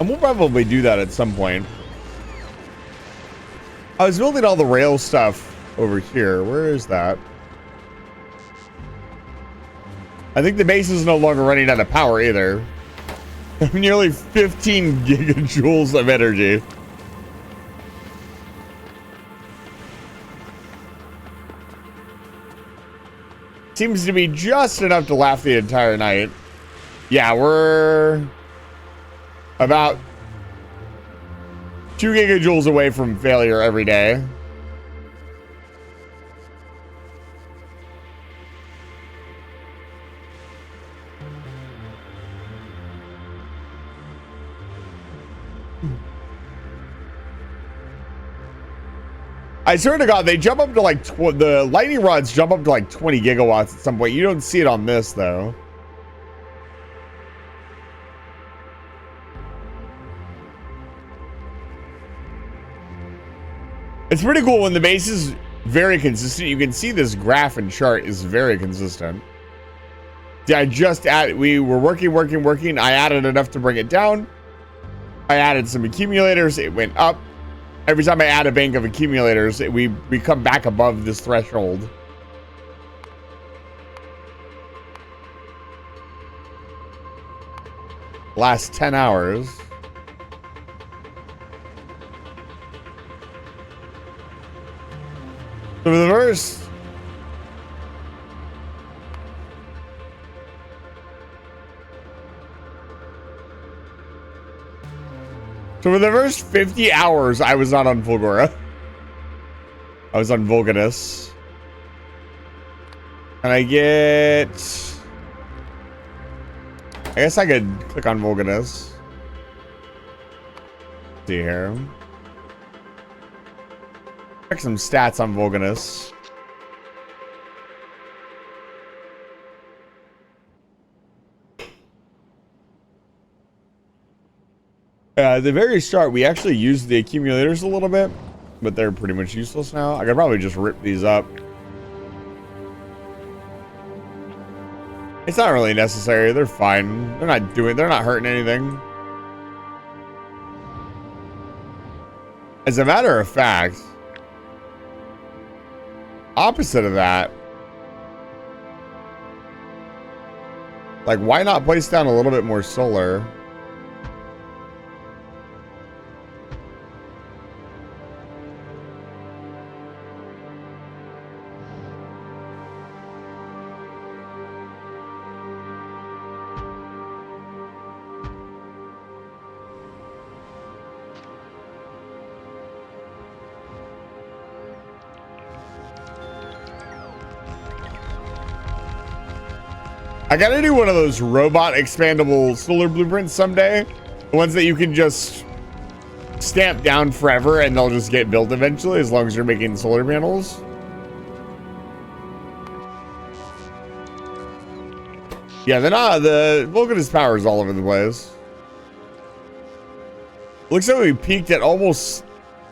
And we'll probably do that at some point. I was building all the rail stuff over here. Where is that? I think the base is no longer running out of power either. Nearly 15 gigajoules of energy. Seems to be just enough to last the entire night. Yeah, we're about 2 gigajoules away from failure every day. I swear to God, they jump up to like the lightning rods jump up to like 20 gigawatts at some point. You don't see it on this though. It's pretty cool when the base is very consistent. You can see this graph and chart is very consistent. Yeah, I just added, we were working. I added enough to bring it down. I added some accumulators. It went up. Every time I add a bank of accumulators, we come back above this threshold. Last 10 hours. So for the first... So for the first 50 hours, I was not on Fulgora. I was on Vulcanus. And I get... I guess I could click on Vulcanus. See here. Check some stats on Vulcanus. At the very start, we actually used the accumulators a little bit, but they're pretty much useless now. I could probably just rip these up. It's not really necessary. They're fine. They're not hurting anything. As a matter of fact, opposite of that, like, why not place down a little bit more solar? I gotta do one of those robot expandable solar blueprints someday. The ones that you can just stamp down forever and they'll just get built eventually as long as you're making solar panels. Yeah, the Vulcanus power is all over the place. Looks like we peaked at almost,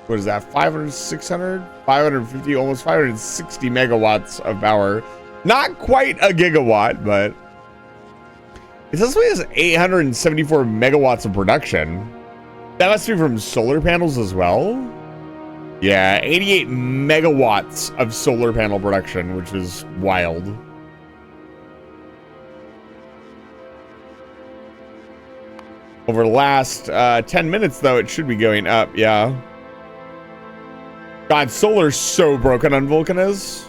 what is that, 500, 600, 550, almost 560 megawatts of power Not quite a gigawatt, but it says it has 874 megawatts of production. That must be from solar panels as well. Yeah, 88 megawatts of solar panel production, which is wild. Over the last 10 minutes, though, it should be going up, yeah. God, solar's so broken on Vulcan is.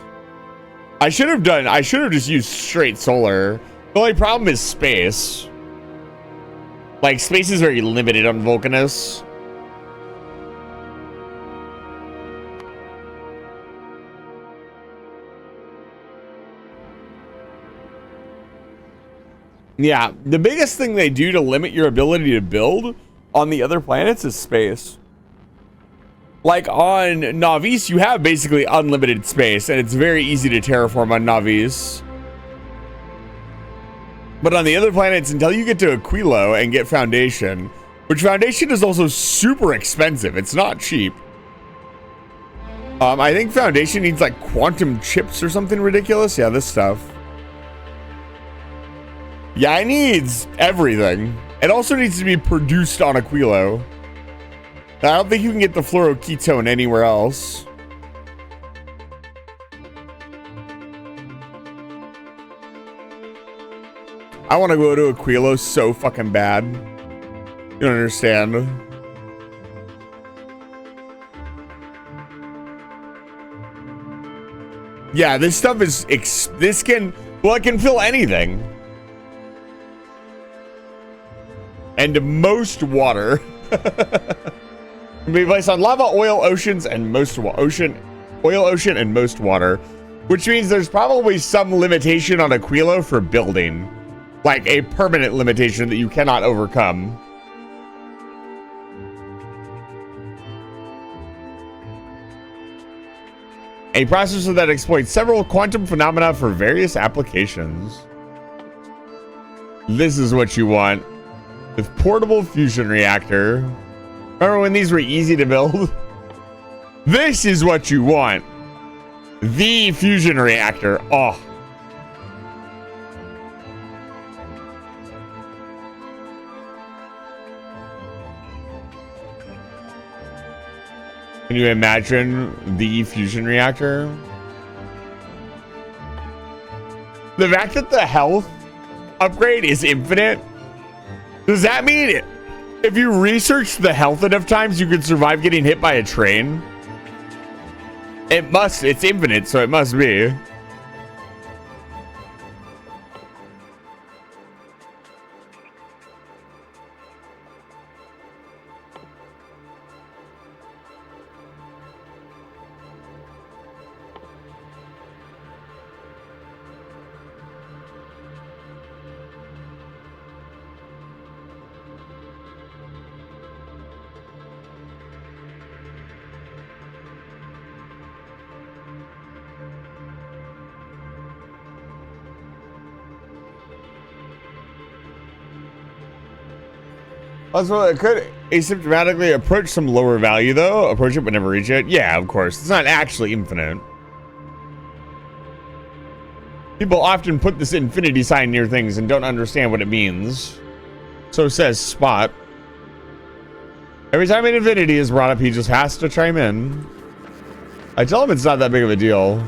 I should have just used straight solar. The only problem is space. Like, space is very limited on Vulcanus. Yeah, the biggest thing they do to limit your ability to build on the other planets is space. Like on Navis, you have basically unlimited space, and it's very easy to terraform on Navis. But on the other planets, until you get to Aquilo and get Foundation, which Foundation is also super expensive. It's not cheap. I think Foundation needs like quantum chips or something ridiculous. Yeah, this stuff. Yeah, it needs everything. It also needs to be produced on Aquilo. I don't think you can get the fluoroketone anywhere else. I want to go to Aquilo so fucking bad. You don't understand. Yeah, this stuff is... This can... Well, it can fill anything. And most water. Can be placed on lava, oil, oceans, and most oil, ocean, and most water, which means there's probably some limitation on Aquilo for building, like a permanent limitation that you cannot overcome. A processor that exploits several quantum phenomena for various applications. This is what you want with portable fusion reactor. Remember when these were easy to build? This is what you want. The fusion reactor. Oh. Can you imagine the fusion reactor? The fact that the health upgrade is infinite, does that mean it? If you research the health enough times, you could survive getting hit by a train? It's infinite, so it must be. Also, it could asymptomatically approach some lower value, though. Approach it but never reach it. Yeah, of course. It's not actually infinite. People often put this infinity sign near things and don't understand what it means. So says Spot. Every time an infinity is brought up, he just has to chime in. I tell him it's not that big of a deal.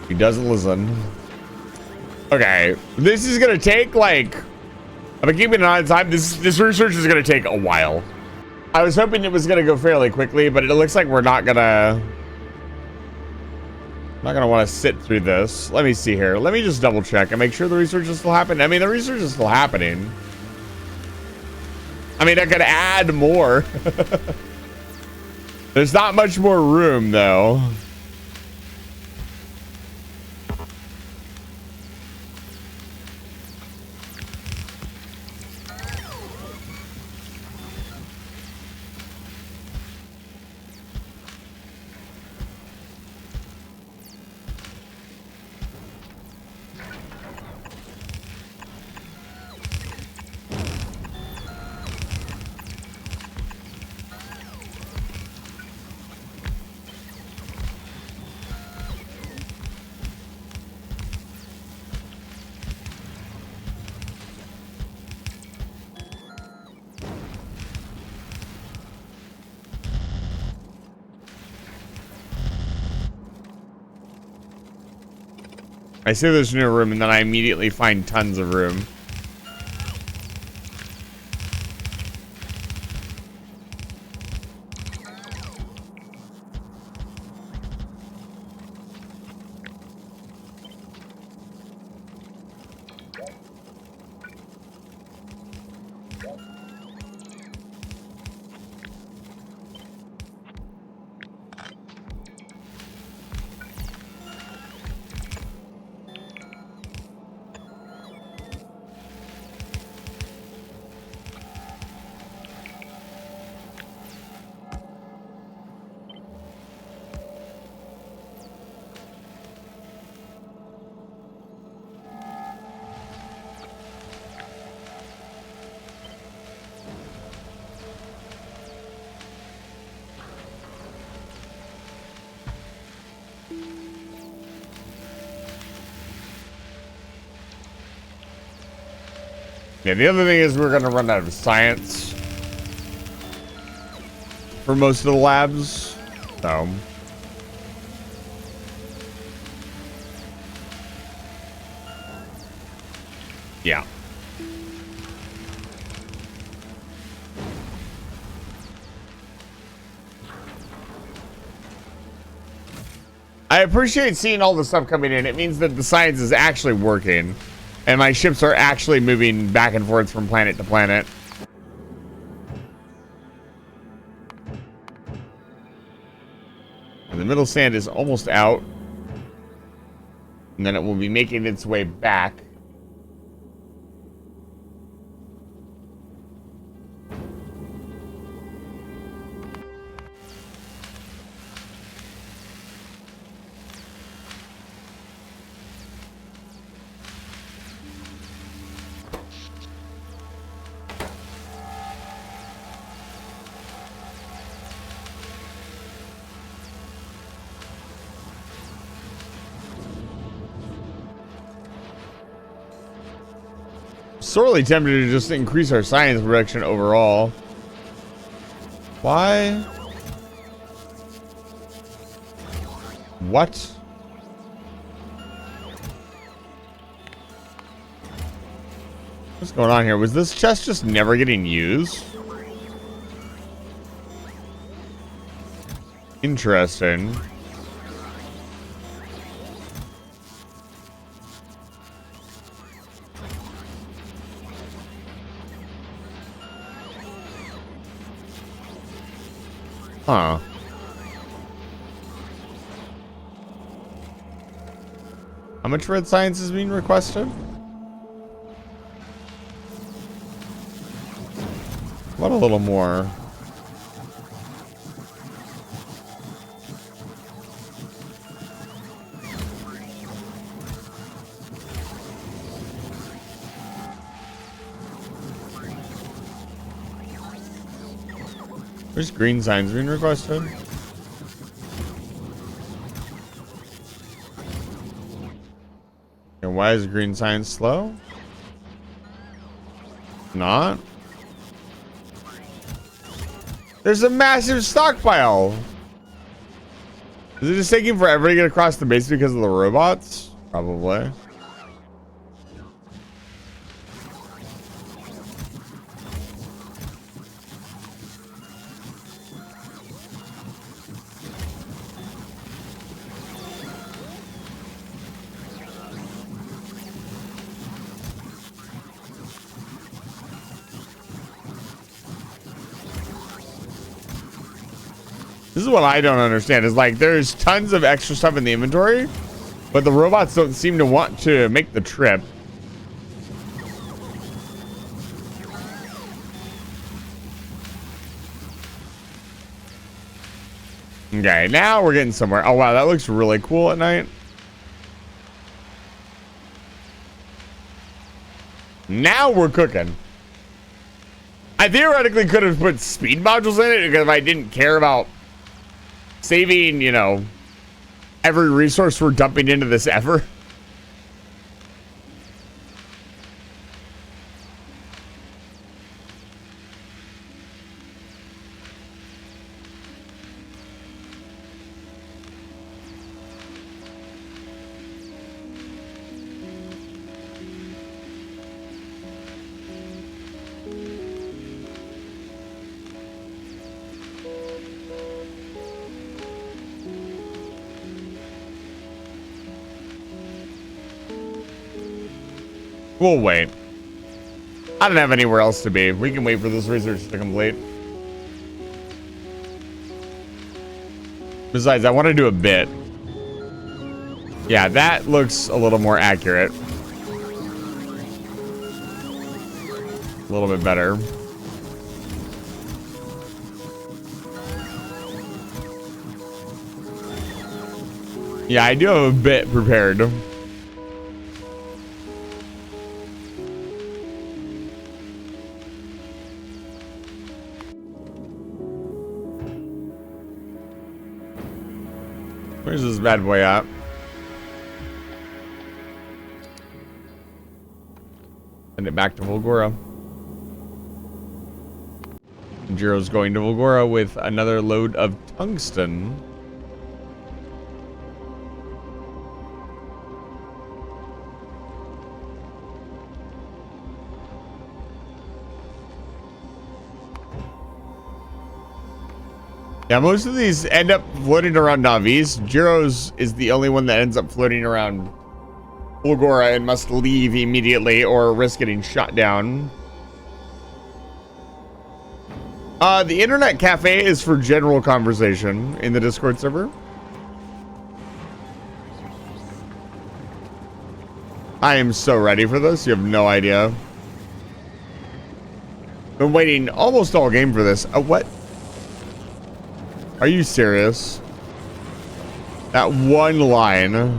He doesn't listen. Okay, this is gonna take like... I've been keeping an eye on time. This research is going to take a while. I was hoping it was going to go fairly quickly, but it looks like we're not going to want to sit through this. Let me see here. Let me just double check and make sure the research is still happening. I mean, the research is still happening. I mean, I could add more. There's not much more room, though. I say there's no room, and then I immediately find tons of room. Yeah, the other thing is we're gonna run out of science for most of the labs, so. Yeah. I appreciate seeing all the stuff coming in. It means that the science is actually working. And my ships are actually moving back and forth from planet to planet. And the middle sand is almost out. And then it will be making its way back. Sorely tempted to just increase our science production overall. Why? What? What's going on here? Was this chest just never getting used? Interesting. Huh. How much red science is being requested? What a little more. There's green signs being requested. And why is green signs slow? Not. There's a massive stockpile. Is it just taking forever to get across the base because of the robots? Probably. This is what I don't understand. Is like there's tons of extra stuff in the inventory, but the robots don't seem to want to make the trip. Okay, now we're getting somewhere. Oh wow, that looks really cool at night. Now we're cooking. I theoretically could have put speed modules in it because if I didn't care about saving, you know, every resource we're dumping into this ever. We'll wait. I don't have anywhere else to be. We can wait for this research to complete. Besides, I want to do a bit. Yeah, that looks a little more accurate. A little bit better. Yeah, I do have a bit prepared. Where's this bad boy at? Send it back to Volgora. Jiro's going to Volgora with another load of tungsten. Yeah, most of these end up floating around Navis. Jiro's is the only one that ends up floating around Volgora and must leave immediately or risk getting shot down. The internet cafe is for general conversation in the Discord server. I am so ready for this. You have no idea. Been waiting almost all game for this. What? Are you serious? That one line.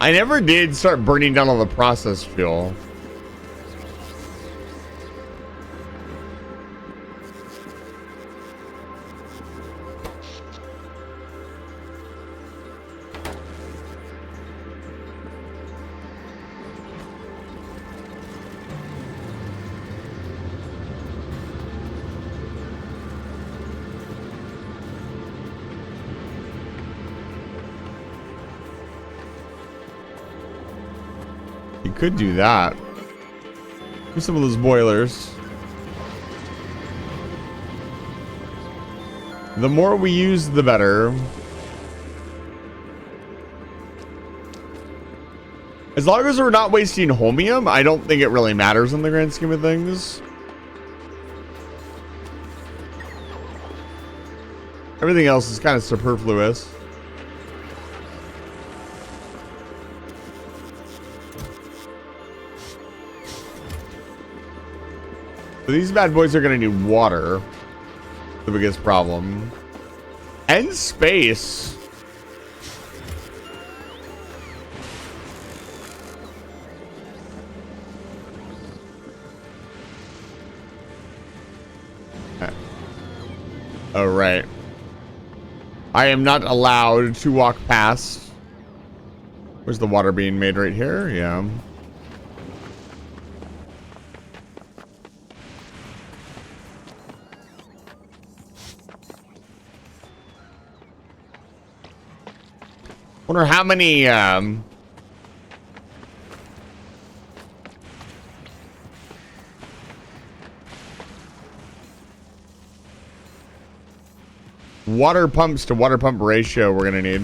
I never did start burning down all the processed fuel. You could do that. Do some of those boilers. The more we use, the better. As long as we're not wasting holmium, I don't think it really matters in the grand scheme of things. Everything else is kind of superfluous. So these bad boys are going to need water. The biggest problem. And space. Oh, right. I am not allowed to walk past. Where's the water being made? Right here? Yeah. Wonder how many water pumps to water pump ratio we're gonna need.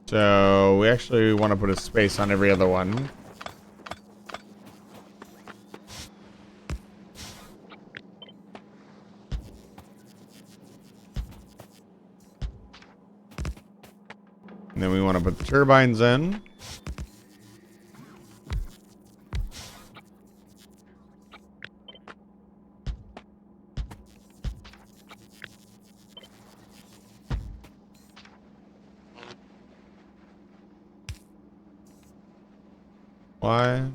So we actually want to put a space on every other one. And then we want to put the turbines in. Why?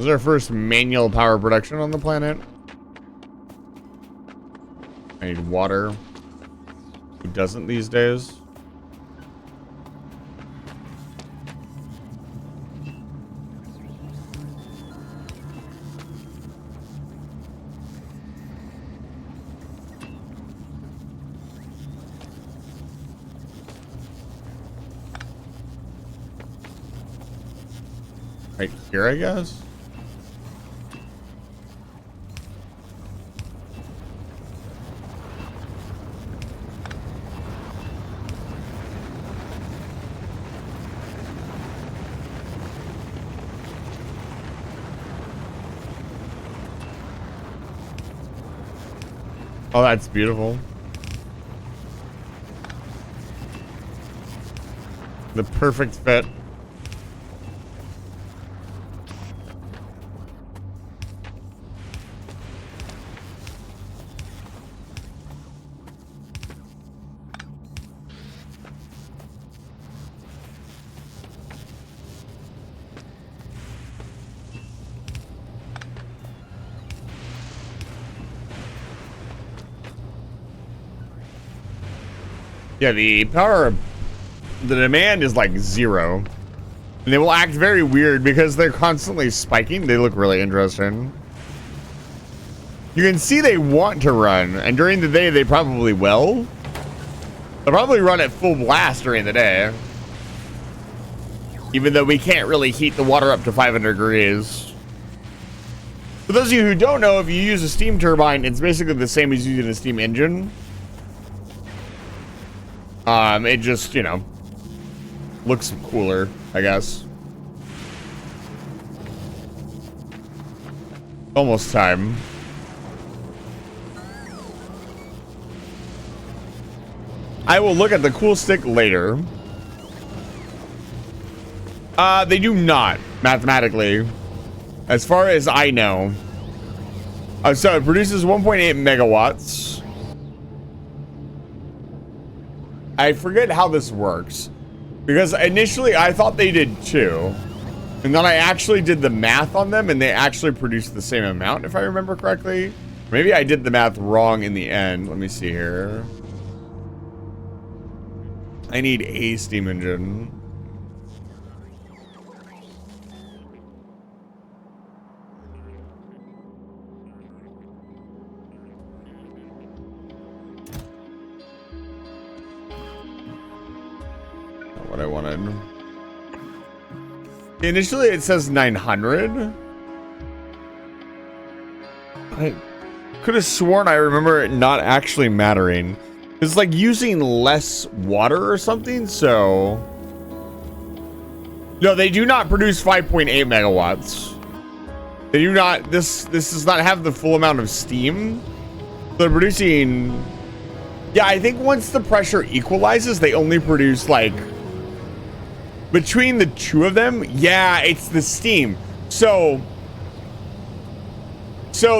This is our first manual power production on the planet. I need water. Who doesn't these days? Right here, I guess. Oh, that's beautiful. The perfect fit. Yeah, the demand is like 0. And they will act very weird because they're constantly spiking. They look really interesting. You can see they want to run, and during the day they probably will. They'll probably run at full blast during the day. Even though we can't really heat the water up to 500 degrees. For those of you who don't know, if you use a steam turbine, it's basically the same as using a steam engine. It just, you know, looks cooler, I guess. Almost time. I will look at the cool stick later. They do not, mathematically. As far as I know. So it produces 1.8 megawatts. I forget how this works. Because initially I thought they did 2. And then I actually did the math on them and they actually produced the same amount, if I remember correctly. Maybe I did the math wrong in the end. Let me see here. I need a steam engine. Not what I wanted. Initially it says 900. I could have sworn I remember it not actually mattering. It's like using less water or something, so... No, they do not produce 5.8 megawatts. They do not... This does not have the full amount of steam. They're producing... Yeah, I think once the pressure equalizes, they only produce, like... Between the two of them, yeah, it's the steam. So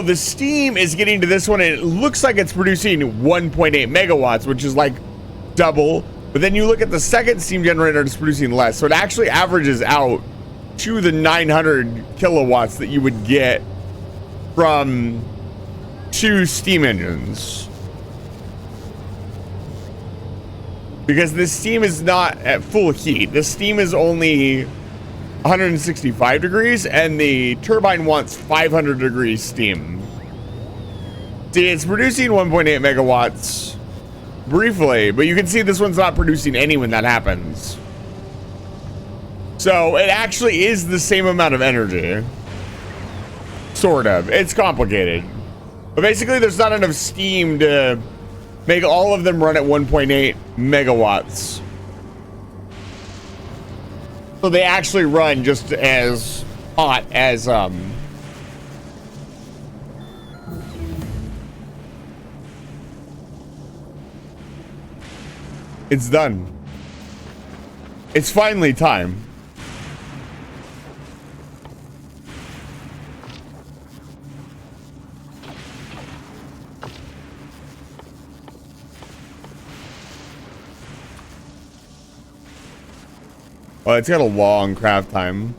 the steam is getting to this one, and it looks like it's producing 1.8 megawatts, which is like double. But then you look at the second steam generator, it's producing less. So it actually averages out to the 900 kilowatts that you would get from 2 steam engines. Because this steam is not at full heat. This steam is only 165 degrees, and the turbine wants 500 degrees steam. See, it's producing 1.8 megawatts briefly, but you can see this one's not producing any when that happens. So it actually is the same amount of energy. Sort of. It's complicated. But basically, there's not enough steam to make all of them run at 1.8 megawatts. So they actually run just as hot as it's done. It's finally time. Well, it's got a long craft time.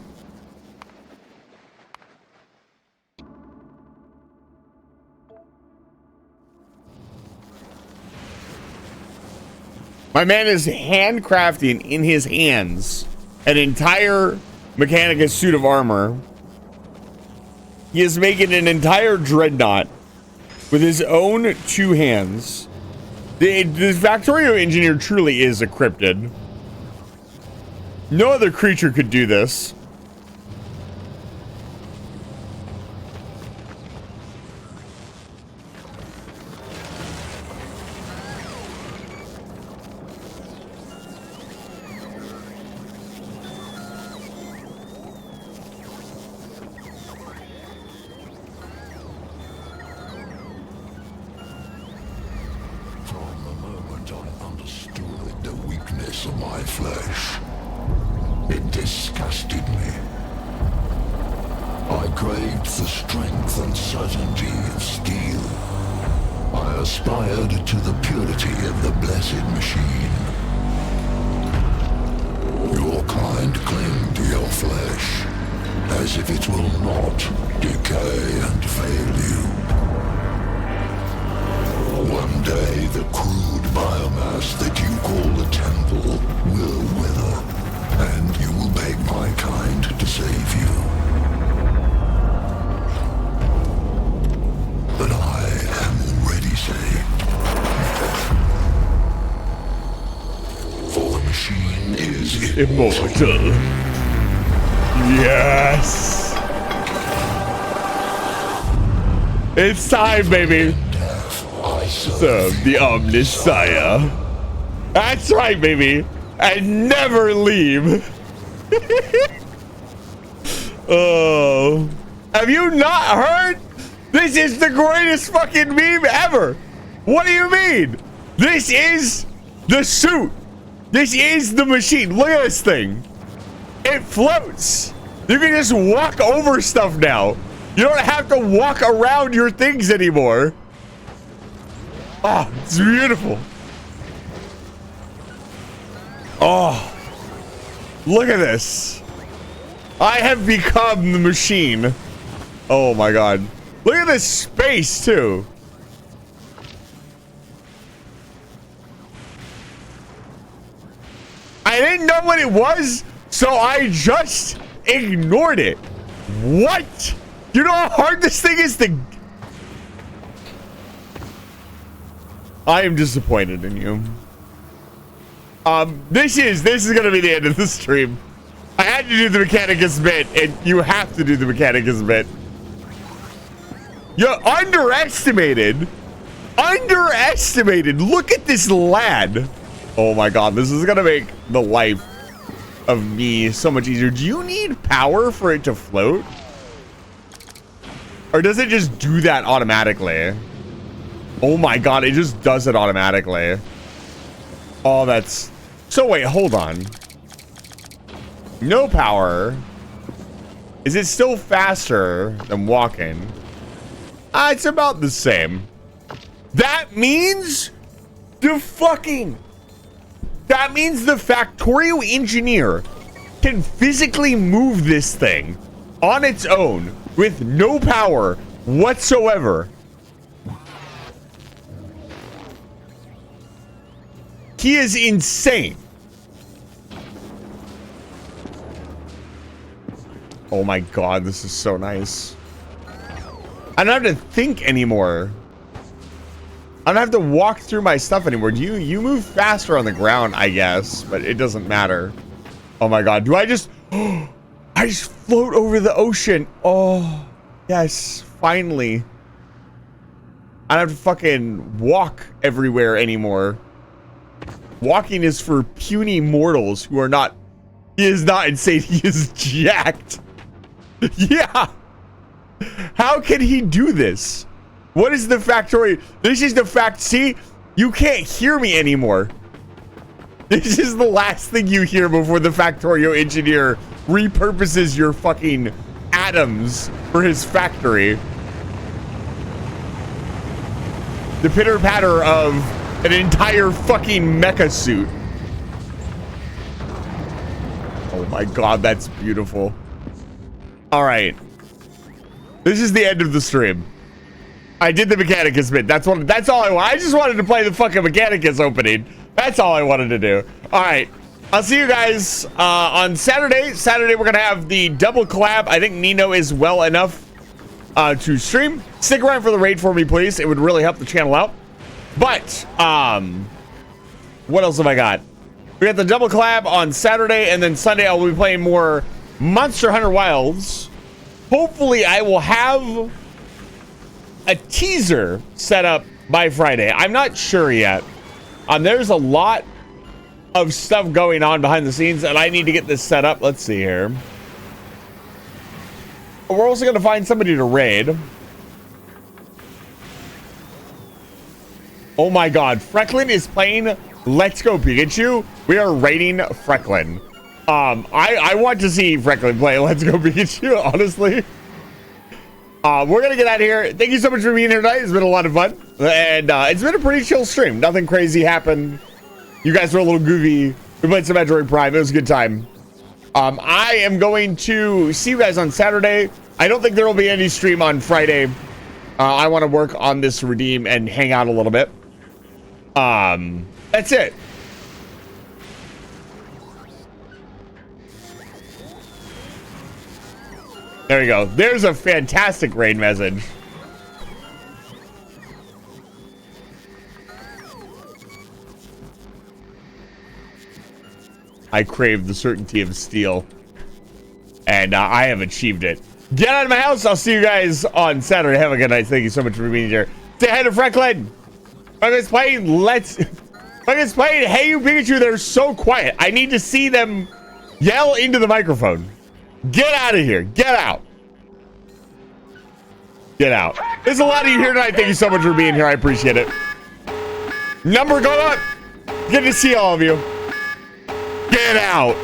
My man is handcrafting in his hands an entire Mechanicus suit of armor. He is making an entire dreadnought with his own 2 hands. This Factorio engineer truly is a cryptid. No other creature could do this. From the moment I understood the weakness of my flesh, it disgusted me. I craved the strength and certainty of steel. I aspired to the purity of the blessed machine. Your kind cling to your flesh, as if it will not decay and fail you. One day the crude biomass that you call the temple will wither, and you will beg my kind to save you. But I am already saved. For the machine is Immortal. Yes. It's time, baby. I Serve the Omnissiah. That's right, baby. And never leave. Oh. Have you not heard? This is the greatest fucking meme ever. What do you mean? This is the suit. This is the machine. Look at this thing. It floats. You can just walk over stuff now. You don't have to walk around your things anymore. Oh, it's beautiful. Oh, look at this. I have become the machine. Oh my God. Look at this space too. I didn't know what it was, so I just ignored it. What? You know how hard this thing is to... I am disappointed in you. This is gonna be the end of the stream. I had to do the Mechanicus bit, and you have to do the Mechanicus bit. You're underestimated. Underestimated. Look at this lad. Oh my God, this is gonna make the life of me so much easier. Do you need power for it to float? Or does it just do that automatically? Oh my God, it just does it automatically. Oh, that's... So wait, hold on. No power. Is it still faster than walking? It's about the same. That means the fucking... That means the Factorio engineer can physically move this thing on its own with no power whatsoever. He is insane. Oh my God, this is so nice. I don't have to think anymore. I don't have to walk through my stuff anymore. You move faster on the ground, I guess, but it doesn't matter. Oh my God, do I just... I just float over the ocean. Oh, yes, finally. I don't have to fucking walk everywhere anymore. Walking is for puny mortals who are not... He is not insane, he is jacked. Yeah. How can he do this? What is the Factorio? This is the fact. See, you can't hear me anymore. This is the last thing you hear before the Factorio engineer repurposes your fucking atoms for his factory. The pitter patter of an entire fucking mecha suit. Oh my God, that's beautiful. All right. This is the end of the stream. I did the Mechanicus bit. That's all I want. I just wanted to play the fucking Mechanicus opening. That's all I wanted to do. All right. I'll see you guys on Saturday. Saturday, we're going to have the double collab. I think Nino is well enough to stream. Stick around for the raid for me, please. It would really help the channel out. But what else have I got? We got the double collab on Saturday, and then Sunday I'll be playing more Monster Hunter Wilds. Hopefully, I will have a teaser set up by Friday. I'm not sure yet. There's a lot of stuff going on behind the scenes, and I need to get this set up. Let's see here. We're also going to find somebody to raid. Oh my god, Frecklin is playing Let's Go Pikachu. We are raiding Frecklin. I want to see Frecklin play Let's Go Pikachu, honestly. We're going to get out of here. Thank you so much for being here tonight. It's been a lot of fun. And it's been a pretty chill stream. Nothing crazy happened. You guys were a little goofy. We played some Metroid Prime. It was a good time. I am going to see you guys on Saturday. I don't think there will be any stream on Friday. I want to work on this redeem and hang out a little bit. That's it. There you go. There's a fantastic raid message. I crave the certainty of steel. And I have achieved it. Get out of my house. I'll see you guys on Saturday. Have a good night. Thank you so much for being here. Say hi to Frecklin. Frecklins playing Frecklins playing Hey You Pikachu. They're so quiet. I need to see them yell into the microphone. Get out of here. Get out. Get out. There's a lot of you here tonight. Thank you so much for being here. I appreciate it. Number going up. Good to see all of you. Get out.